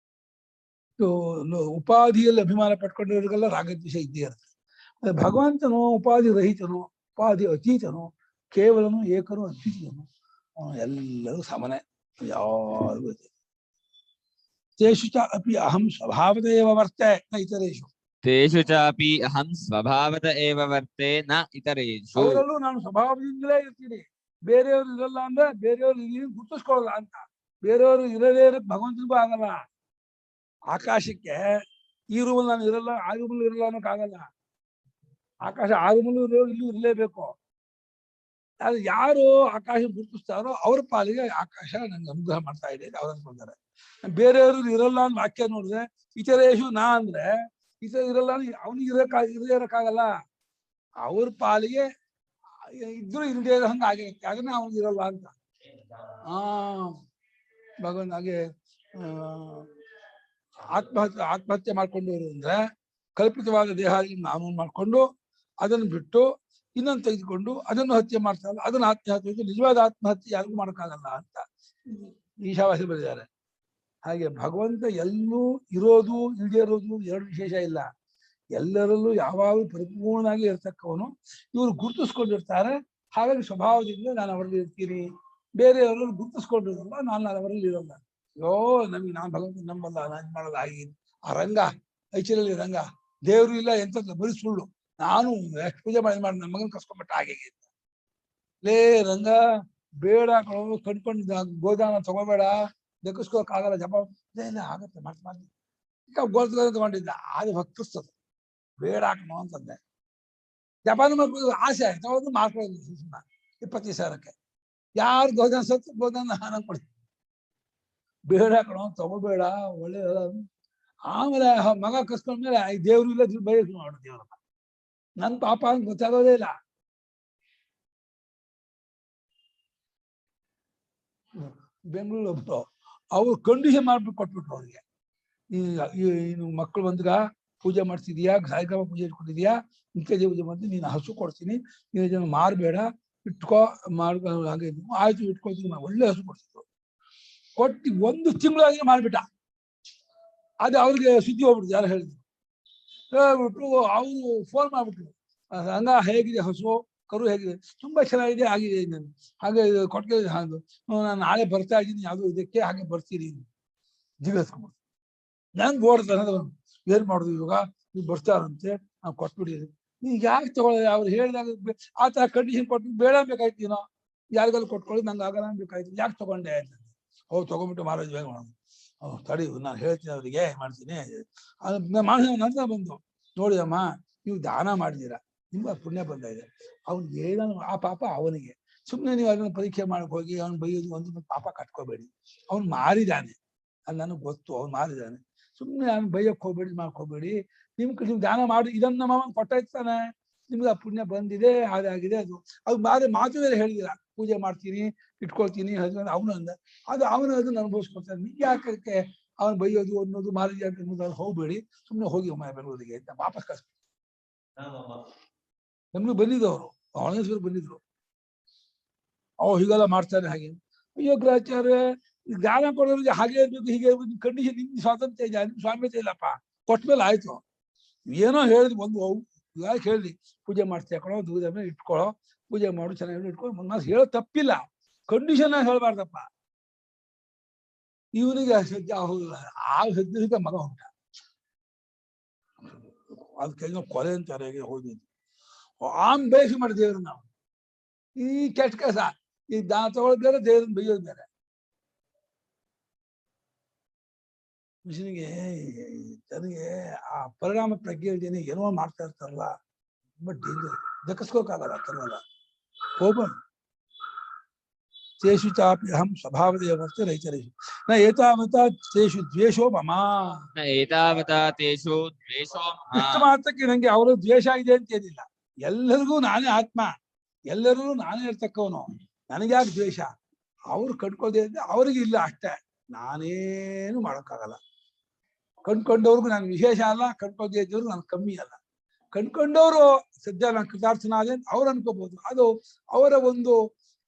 ಉಪಾಧಿಯಲ್ಲಿ ಅಭಿಮಾನ ಪಟ್ಕೊಂಡಿರೋರಿಗೆಲ್ಲ ರಾಗದ್ವೇಷ ಇದ್ದೇ ಇರುತ್ತೆ. ಭಗವಂತನು ಉಪಾಧಿ ರಹಿತನು, ಉಪಾಧಿ ಅತೀತನು, ಕೇವಲನು ಏಕನು ಅದ್ವಿತೀಯನು, ಎಲ್ಲರೂ ಸಮನೆ, ಯಾರಿಗೂ ಇದೆ. ತೇಷು ಚ ಅಪಿ ಅಹಂ ಸ್ವಭಾವತ ಏವ ವರ್ತೆ ನ ಇತರೇಷು. ತೇಷು ಚಾಪಿ ಅಹಂ ಸ್ವಭಾವತ ಏವ ವರ್ತೆ ನ ಇತರೇಷು. ಅವರಲ್ಲೂ ನಾನು ಸ್ವಭಾವದಿಂದಲೇ ಇರ್ತೀನಿ, ಬೇರೆಯವರು ಇರಲ್ಲ ಅಂದ್ರೆ ಬೇರೆಯವರು ಇಲ್ಲಿ ಗುರುತಿಸ್ಕೊಳ್ಳಲ್ಲ ಅಂತ. ಬೇರೆಯವರು ಇರದೇ ಇರಕ್ ಭಗವಂತನಿಗೂ ಆಗಲ್ಲ. ಆಕಾಶಕ್ಕೆ ಈ ರೂಮಲ್ಲಿ ನಾನು ಇರಲ್ಲ, ಆ ರೂಮಲ್ಲಿ ಇರಲ್ಲ ಅನ್ನೋಕ್ಕಾಗಲ್ಲ. ಆಕಾಶ ಆ ರೂಮಲ್ಲೂ ಇಲ್ಲೂ ಇರಲೇಬೇಕು. ಅದು ಯಾರು ಆಕಾಶ ಗುರುತಿಸ್ತಾರೋ ಅವ್ರ ಪಾಲಿಗೆ ಆಕಾಶ ನಂಗೆ ಅನುಗ್ರಹ ಮಾಡ್ತಾ ಇದೆ ಅವ್ರು ಅನ್ಕೊಂತಾರೆ. ಬೇರೆಯವರು ಇರಲ್ಲ ಅಂತ ವಾಕ್ಯ ನೋಡಿದ್ರೆ ಇತರೇಷು ನಾ ಅಂದ್ರೆ ಇತರ ಇರಲ್ಲ ಅವನಿಗೆ ಇರದೇ ಇರಕ್ಕಾಗಲ್ಲ. ಅವ್ರ ಪಾಲಿಗೆ ಇದ್ರು ಇಲ್ಲದೆ ಇರೋ ಹಂಗ ಆಗಿರುತ್ತೆ, ಅದನ್ನ ಅವನಿಗೆ ಇರಲ್ಲ ಅಂತ. ಭಗವಂತ ಹಾಗೆ ಆತ್ಮಹತ್ಯೆ ಮಾಡ್ಕೊಂಡವರು ಅಂದ್ರೆ ಕಲ್ಪಿತವಾದ ದೇಹ ನಾನು ಮಾಡ್ಕೊಂಡು ಅದನ್ನು ಬಿಟ್ಟು ಇನ್ನೊಂದು ತೆಗೆದುಕೊಂಡು ಅದನ್ನು ಹತ್ಯೆ ಮಾಡ್ತಾರಲ್ಲ, ಅದನ್ನ ಆತ್ಮಹತ್ಯೆ, ನಿಜವಾದ ಆತ್ಮಹತ್ಯೆ ಯಾರಿಗೂ ಮಾಡೋಕ್ಕಾಗಲ್ಲ ಅಂತ ಈಶಾವಾಸ್ಯ ಬರೆದಿದ್ದಾರೆ. ಹಾಗೆ ಭಗವಂತ ಎಲ್ಲೂ ಇರೋದು ಇಲ್ಲದೆ ಇರೋದು ಎರಡು ವಿಶೇಷ ಇಲ್ಲ, ಎಲ್ಲರಲ್ಲೂ ಯಾವಾಗಲೂ ಪರಿಪೂರ್ಣವಾಗಿ ಇರ್ತಕ್ಕವನು. ಇವರು ಗುರುತಿಸ್ಕೊಂಡಿರ್ತಾರೆ, ಹಾಗಾಗಿ ಸ್ವಭಾವದಿಂದ ನಾನು ಅವರಲ್ಲಿ ಇರ್ತೀನಿ. ಬೇರೆಯವರಲ್ಲಿ ಗುರುತಿಸ್ಕೊಂಡಿರಲ್ಲ, ನಾನು ಅವರಲ್ಲಿ ಇರಲ್ಲ. ನಮಗೆ ನಾನು ಭಗವಂತ ನಂಬಲ್ಲ, ನಾನು ಮಾಡಲ್ಲ. ಹಾಗೆ ಆ ರಂಗ ಐಚಿರಲ್ಲಿ ರಂಗ ದೇವರು ಇಲ್ಲ ಎಂತ ಬರೀ ಸುಳ್ಳು, ನಾನು ಎಷ್ಟು ಪೂಜೆ ಮಾಡಿ ನನ್ನ ಮಗನ ಕಸ್ಕೊಂಡ್ಬಿಟ್ಟ ಹಾಗೆ ಲೇ ರಂಗ ಬೇಡ ಕಣ್ಕೊಂಡು ಗೋದಾನ ತಗೋಬೇಡ, ದಕ್ಕಿಸ್ಕೋಕಾಗಲ್ಲ, ಜಪ ಇಲ್ಲ ಆಗತ್ತೆ ಮಾಡ್ತಾ ಗೋದ ತಗೊಂಡಿದ್ದ ಅದು ಭಕ್ತಿಸ್ತದ, ಬೇಡ ಹಾಕಣೋ ಅಂತಂದೆ. ಜಪಾನ ಮಾಡ್ಬೋದು ಆಸೆ ಆಯ್ತು, ಮಾಡ್ಕೊಳ್ಳೋದು 20,000ಕ್ಕೆ. ಯಾರು ಗೋದಾನ ಸತ್ತು ಗೋದಾನ ಹಾನ ಕೊಡಿ, ಬೇಡ ಹಾಕಣೋ ತಗೋಬೇಡ ಒಳ್ಳೆ. ಆಮೇಲೆ ಮಗ ಕಸ್ಕೊಂಡ್ಮೇಲೆ ಈ ದೇವ್ರು ಇಲ್ಲ ಬಯಸ್ ಮಾಡು ದೇವ್ರನ್ನ, ನನ್ ಪಾಪ ಅಂತ ಗೊತ್ತಾಗೋದೇ ಇಲ್ಲ. ಬೆಂಗಳೂರು ಒಬ್ರು ಅವ್ರು ಕಂಡೀಷನ್ ಮಾಡ್ಬಿಟ್ಟು ಕೊಟ್ಬಿಟ್ರು ಅವ್ರಿಗೆ, ನೀನು ಮಕ್ಕಳು ಬಂದ್ಗ ಪೂಜೆ ಮಾಡ್ತಿದೀಯಾ, ಸಾಯಿಗ್ರಾಮ ಪೂಜೆ ಇಟ್ಕೊಂಡಿದ್ಯಾ, ಇಂಥ ಪೂಜೆ ಮಾಡ್ತೀನಿ, ನೀನು ಹಸು ಕೊಡ್ತೀನಿ, ನೀನು ಇದನ್ನು ಮಾರಬೇಡ, ಇಟ್ಕೋ ಮಾಡ್ಕೊ. ಹಾಗೆ ಆಯ್ತು ಇಟ್ಕೊಳ್ತೀನಿ, ಒಳ್ಳೆ ಹಸು ಕೊಡ್ತಿದ್ರು. ಕೊಟ್ಟು 1 ತಿಂಗಳಾಗಿ ಮಾಡ್ಬಿಟ್ಟ. ಅದು ಅವ್ರಿಗೆ ಸುದ್ದಿ ಹೋಗ್ಬಿಡ್ತು, ಯಾರು ಹೇಳಿದ್ರು. ಹೇಳ್ಬಿಟ್ಟು ಅವರು ಫೋನ್ ಮಾಡ್ಬಿಟ್ರು, ಹಂಗ ಹೇಗಿದೆ ಹಸು ಕರು ಹೇಗಿದೆ, ತುಂಬಾ ಚೆನ್ನಾಗಿದೆ ಆಗಿದೆ, ನಾನು ಹಾಗೆ ಕೊಟ್ಟಿಗೆ ಹಾಗೆ ನಾನು ನಾಳೆ ಬರ್ತಾ ಇದ್ದೀನಿ ಯಾವುದು ಇದಕ್ಕೆ, ಹಾಗೆ ಬರ್ತೀನಿ ಜಿಗಿಸ್ಕೊಂಡ್ಬಿಡ್ತು. ನನ್ ಓಡ್ತಾನೆ ಏನ್ ಮಾಡುದು ಇವಾಗ, ನೀವು ಬರ್ತಾರಂತೆ ನಾವು ಕೊಟ್ಬಿಟ್ಟಿದ್ವಿ, ನೀವು ಯಾಕೆ ತಗೊಳ್ಳಿ ಅವ್ರು ಹೇಳಿದಾಗ ಆ ತರ ಕಂಡೀಷನ್ ಕೊಟ್ಟು ಬೇಡ ಬೇಕಾಯ್ತು. ಯಾರಿಗೆಲ್ಲ ಕೊಟ್ಕೊಳ್ಳಿ, ನಂಗೆ ಆಗಲ್ಲ ಬೇಕಾಯ್ತು, ಯಾಕೆ ತಗೊಂಡೆ ಅಂತ. ತಗೊಂಡ್ಬಿಟ್ಟು ಮಹಾರಾಜ್ ಬೇಗ ಮಾಡೋದು. ತಡಿ ನಾನು ಹೇಳ್ತೀನಿ ಅವರಿಗೆ ಮಾಡ್ತೀನಿ. ನಂತರ ಬಂದು ನೋಡಿ ಅಮ್ಮ, ನೀವು ದಾನ ಮಾಡಿದ್ದೀರಾ, ನಿಮ್ಗೆ ಪುಣ್ಯ ಬಂದ ಇದೆ. ಅವ್ನಿಗೆ ಏನೋ ಆ ಪಾಪ ಅವನಿಗೆ. ಸುಮ್ಮನೆ ನೀವು ಅದನ್ನ ಪರೀಕ್ಷೆ ಮಾಡಕ್ ಹೋಗಿ ಅವ್ನು ಬೈಯೋದು ಒಂದು ಪಾಪ ಕಟ್ಕೋಬೇಡಿ. ಅವ್ನು ಮಾರಿದಾನೆ, ಅದು ನನಗೆ ಗೊತ್ತು, ಅವ್ನು ಮಾರಿದಾನೆ. ಸುಮ್ಮನೆ ಅವ್ನು ಬೈಯಕ್ಕೆ ಹೋಗ್ಬೇಡಿ, ಮಾಡ್ಕೋಬೇಡಿ. ನೀವು ದಾನ ಮಾಡಿ ಇದನ್ನ ನಮ್ಮ ಕೊಟ್ಟಾಯ್ತಾನೆ, ನಿಮ್ಗೆ ಆ ಪುಣ್ಯ ಬಂದಿದೆ, ಅದಾಗಿದೆ. ಅದು ಮಾತು ಬೇರೆ ಹೇಳಿದಿರ, ಪೂಜೆ ಮಾಡ್ತೀನಿ, ಇಟ್ಕೊಳ್ತೀನಿ ಅವನು ಅಂದ. ಅವನು ಅದನ್ನ ಅನುಭವಿಸ್ಕೊಳ್ತಾನೆ. ನಿಮ್ಗೆ ಯಾಕೆ ಅವನು ಬೈಯೋದು ಅನ್ನೋದು ಮಾರಿ ಅನ್ನೋದು ಹೋಗ್ಬೇಡಿ, ಸುಮ್ಮನೆ ಹೋಗಿ ಒಮ್ಮೆ ಬೆಂಗಳೂರಿಗೆ ಅಂತ ವಾಪಸ್ ಕಳಿಸ್ಬಿಟ್ಟು. ನಮ್ಗೆ ಬಂದಿದ್ದವರು ಅವನೇಶ್ವರ್ ಬಂದಿದ್ರು. ಹೀಗೆಲ್ಲ ಮಾಡ್ತಾರೆ ಹಾಗೆ. ಅಯ್ಯೋ ಗ್ರಾಚಾರ್ಯ, ಜ್ಞಾನ ಕೊಡೋರಿಗೆ ಹಾಗೆ ಇರ್ಬೇಕು, ಹೀಗೆ ಇರ್ಬೇಕು, ಕಂಡೀಷನ್, ನಿಮ್ ಸ್ವಾತಂತ್ರ್ಯ ಇಲ್ಲ, ನಿಮ್ ಸ್ವಾಮ್ಯತೆ ಇಲ್ಲಪ್ಪ. ಕೊಟ್ಮೇಲೆ ಆಯ್ತು. ಏನೋ ಹೇಳಿದ್ವಿ, ಒಂದು ಯಾಕೆ ಹೇಳಿ ಪೂಜೆ ಮಾಡ್ತೀಯ ಕಣೋ, ದೂರ ಮೇಲೆ ಇಟ್ಕೊಳ್ಳೋ, ಪೂಜೆ ಮಾಡು, ಚೆನ್ನಾಗಿ ಇಟ್ಕೊಳ್ಳೋ, ನಾನು ಹೇಳೋ ತಪ್ಪಿಲ್ಲ, ಕಂಡೀಷನ್ ಆಗಿ ಹೇಳ್ಬಾರ್ದಪ್ಪ. ಇವನಿಗೆ ಆ ಸದ್ಯ ಮಗ ಉಂಟ, ಅದಕ್ಕೆ ಕೊಲೆ ಅಂತಾರೆ ಹೋಗಿದ್ದು. ಬೇಸಿ ಮಾಡಿ ದೇವ್ರ ನಾವು ಈ ಕೆಟ್ಟ ಕೆಲಸ, ಈ ದಾನ ತಗೊಳ್ಳೋದು ಬೇರೆ, ದೇವ್ರನ್ನ ಬೈಯೋದು ಬೇರೆ. ಮನುಷ್ಯನಿಗೆ ನನಗೆ ಆ ಪರಿಣಾಮ ಪ್ರಜ್ಞೆ ಜನ ಏನೋ ಮಾಡ್ತಾ ಇರ್ತಾರಲ್ಲ, ತುಂಬಾ ಡೇಂಜರ್. ದಕ್ಕಿಸ್ಕೋಕಾಗಲ್ಲ, ತರಲ್ಲ. ಕೋಪ ತೇಷು ಚಾಪಿ ಅಹಂ ಸ್ವಭಾವದೇವರ್ತೆ ರೈತರೇಶು ನ ಏತಾವತಾ ತೇಷು ದ್ವೇಷೋ ಮಮ. ಏತಾವತಾ ತೇಷು ದ್ವೇಷೋ ಮಮ. ಇಷ್ಟು ಮಾತ್ರಕ್ಕೆ ನಂಗೆ ಅವರು ದ್ವೇಷ ಇದೆ ಅಂತ ಏನಿಲ್ಲ. ಎಲ್ಲರಿಗೂ ನಾನೇ ಆತ್ಮ, ಎಲ್ಲರೂ ನಾನೇ ಇರ್ತಕ್ಕವನು, ನನಗ್ಯಾಕೆ ದ್ವೇಷ? ಅವ್ರು ಕಣ್ಕೊಳ್ದೆ ಅಂದ್ರೆ ಅವ್ರಿಗೆ ಇಲ್ಲ ಅಷ್ಟೇ, ನಾನೇನು ಮಾಡೋಕ್ಕಾಗಲ್ಲ. ಕಣ್ಕೊಂಡವ್ರಿಗೂ ನಾನು ವಿಶೇಷ ಅಲ್ಲ, ಕಣ್ಕೊಳ್ದೆ ಇದ್ದವ್ರು ನಾನು ಕಮ್ಮಿ ಅಲ್ಲ. ಕಣ್ಕೊಂಡವರು ಸದ್ಯ ನಾನು ಕೃತಾರ್ಥನಾದೆ ಅಂತ ಅವ್ರು ಅನ್ಕೋಬಹುದು. ಅದು ಅವರ ಒಂದು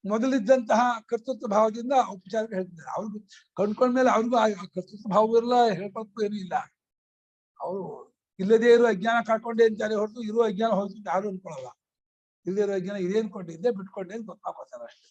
ಮೊದಲಿದ್ದಂತಹ ಕರ್ತೃತ್ವ ಭಾವದಿಂದ ಉಪಚಾರಕ್ಕೆ ಹೇಳ್ತಿದ್ದಾರೆ. ಅವ್ರಿಗೂ ಕಣ್ಕೊಂಡ್ಮೇಲೆ ಅವ್ರಿಗೂ ಆ ಕರ್ತೃತ್ವ ಭಾವ ಇರಲ್ಲ, ಹೇಳ್ಕೊಳಕ್ಕೂ ಏನೂ ಇಲ್ಲ. ಅವರು ಇಲ್ಲದೇ ಇರೋ ಅಜ್ಞಾನ ಕಾಡ್ಕೊಂಡೆ ಅಂತಾರೆ ಹೊರತು ಇರೋ ಅಜ್ಞಾನ ಹೋಯ್ತು ಯಾರು ಅನ್ಕೊಳ್ಳಲ್ಲ. ಇಲ್ಲದೇ ಇರೋ ಅಜ್ಞಾನ ಇದೇನ್ ಕೊಂಡಿದ್ದೆ ಬಿಟ್ಕೊಂಡೆ ಅಂತ ಗೊತ್ತಾಗ್ತಾರೆ ಅಷ್ಟೇ.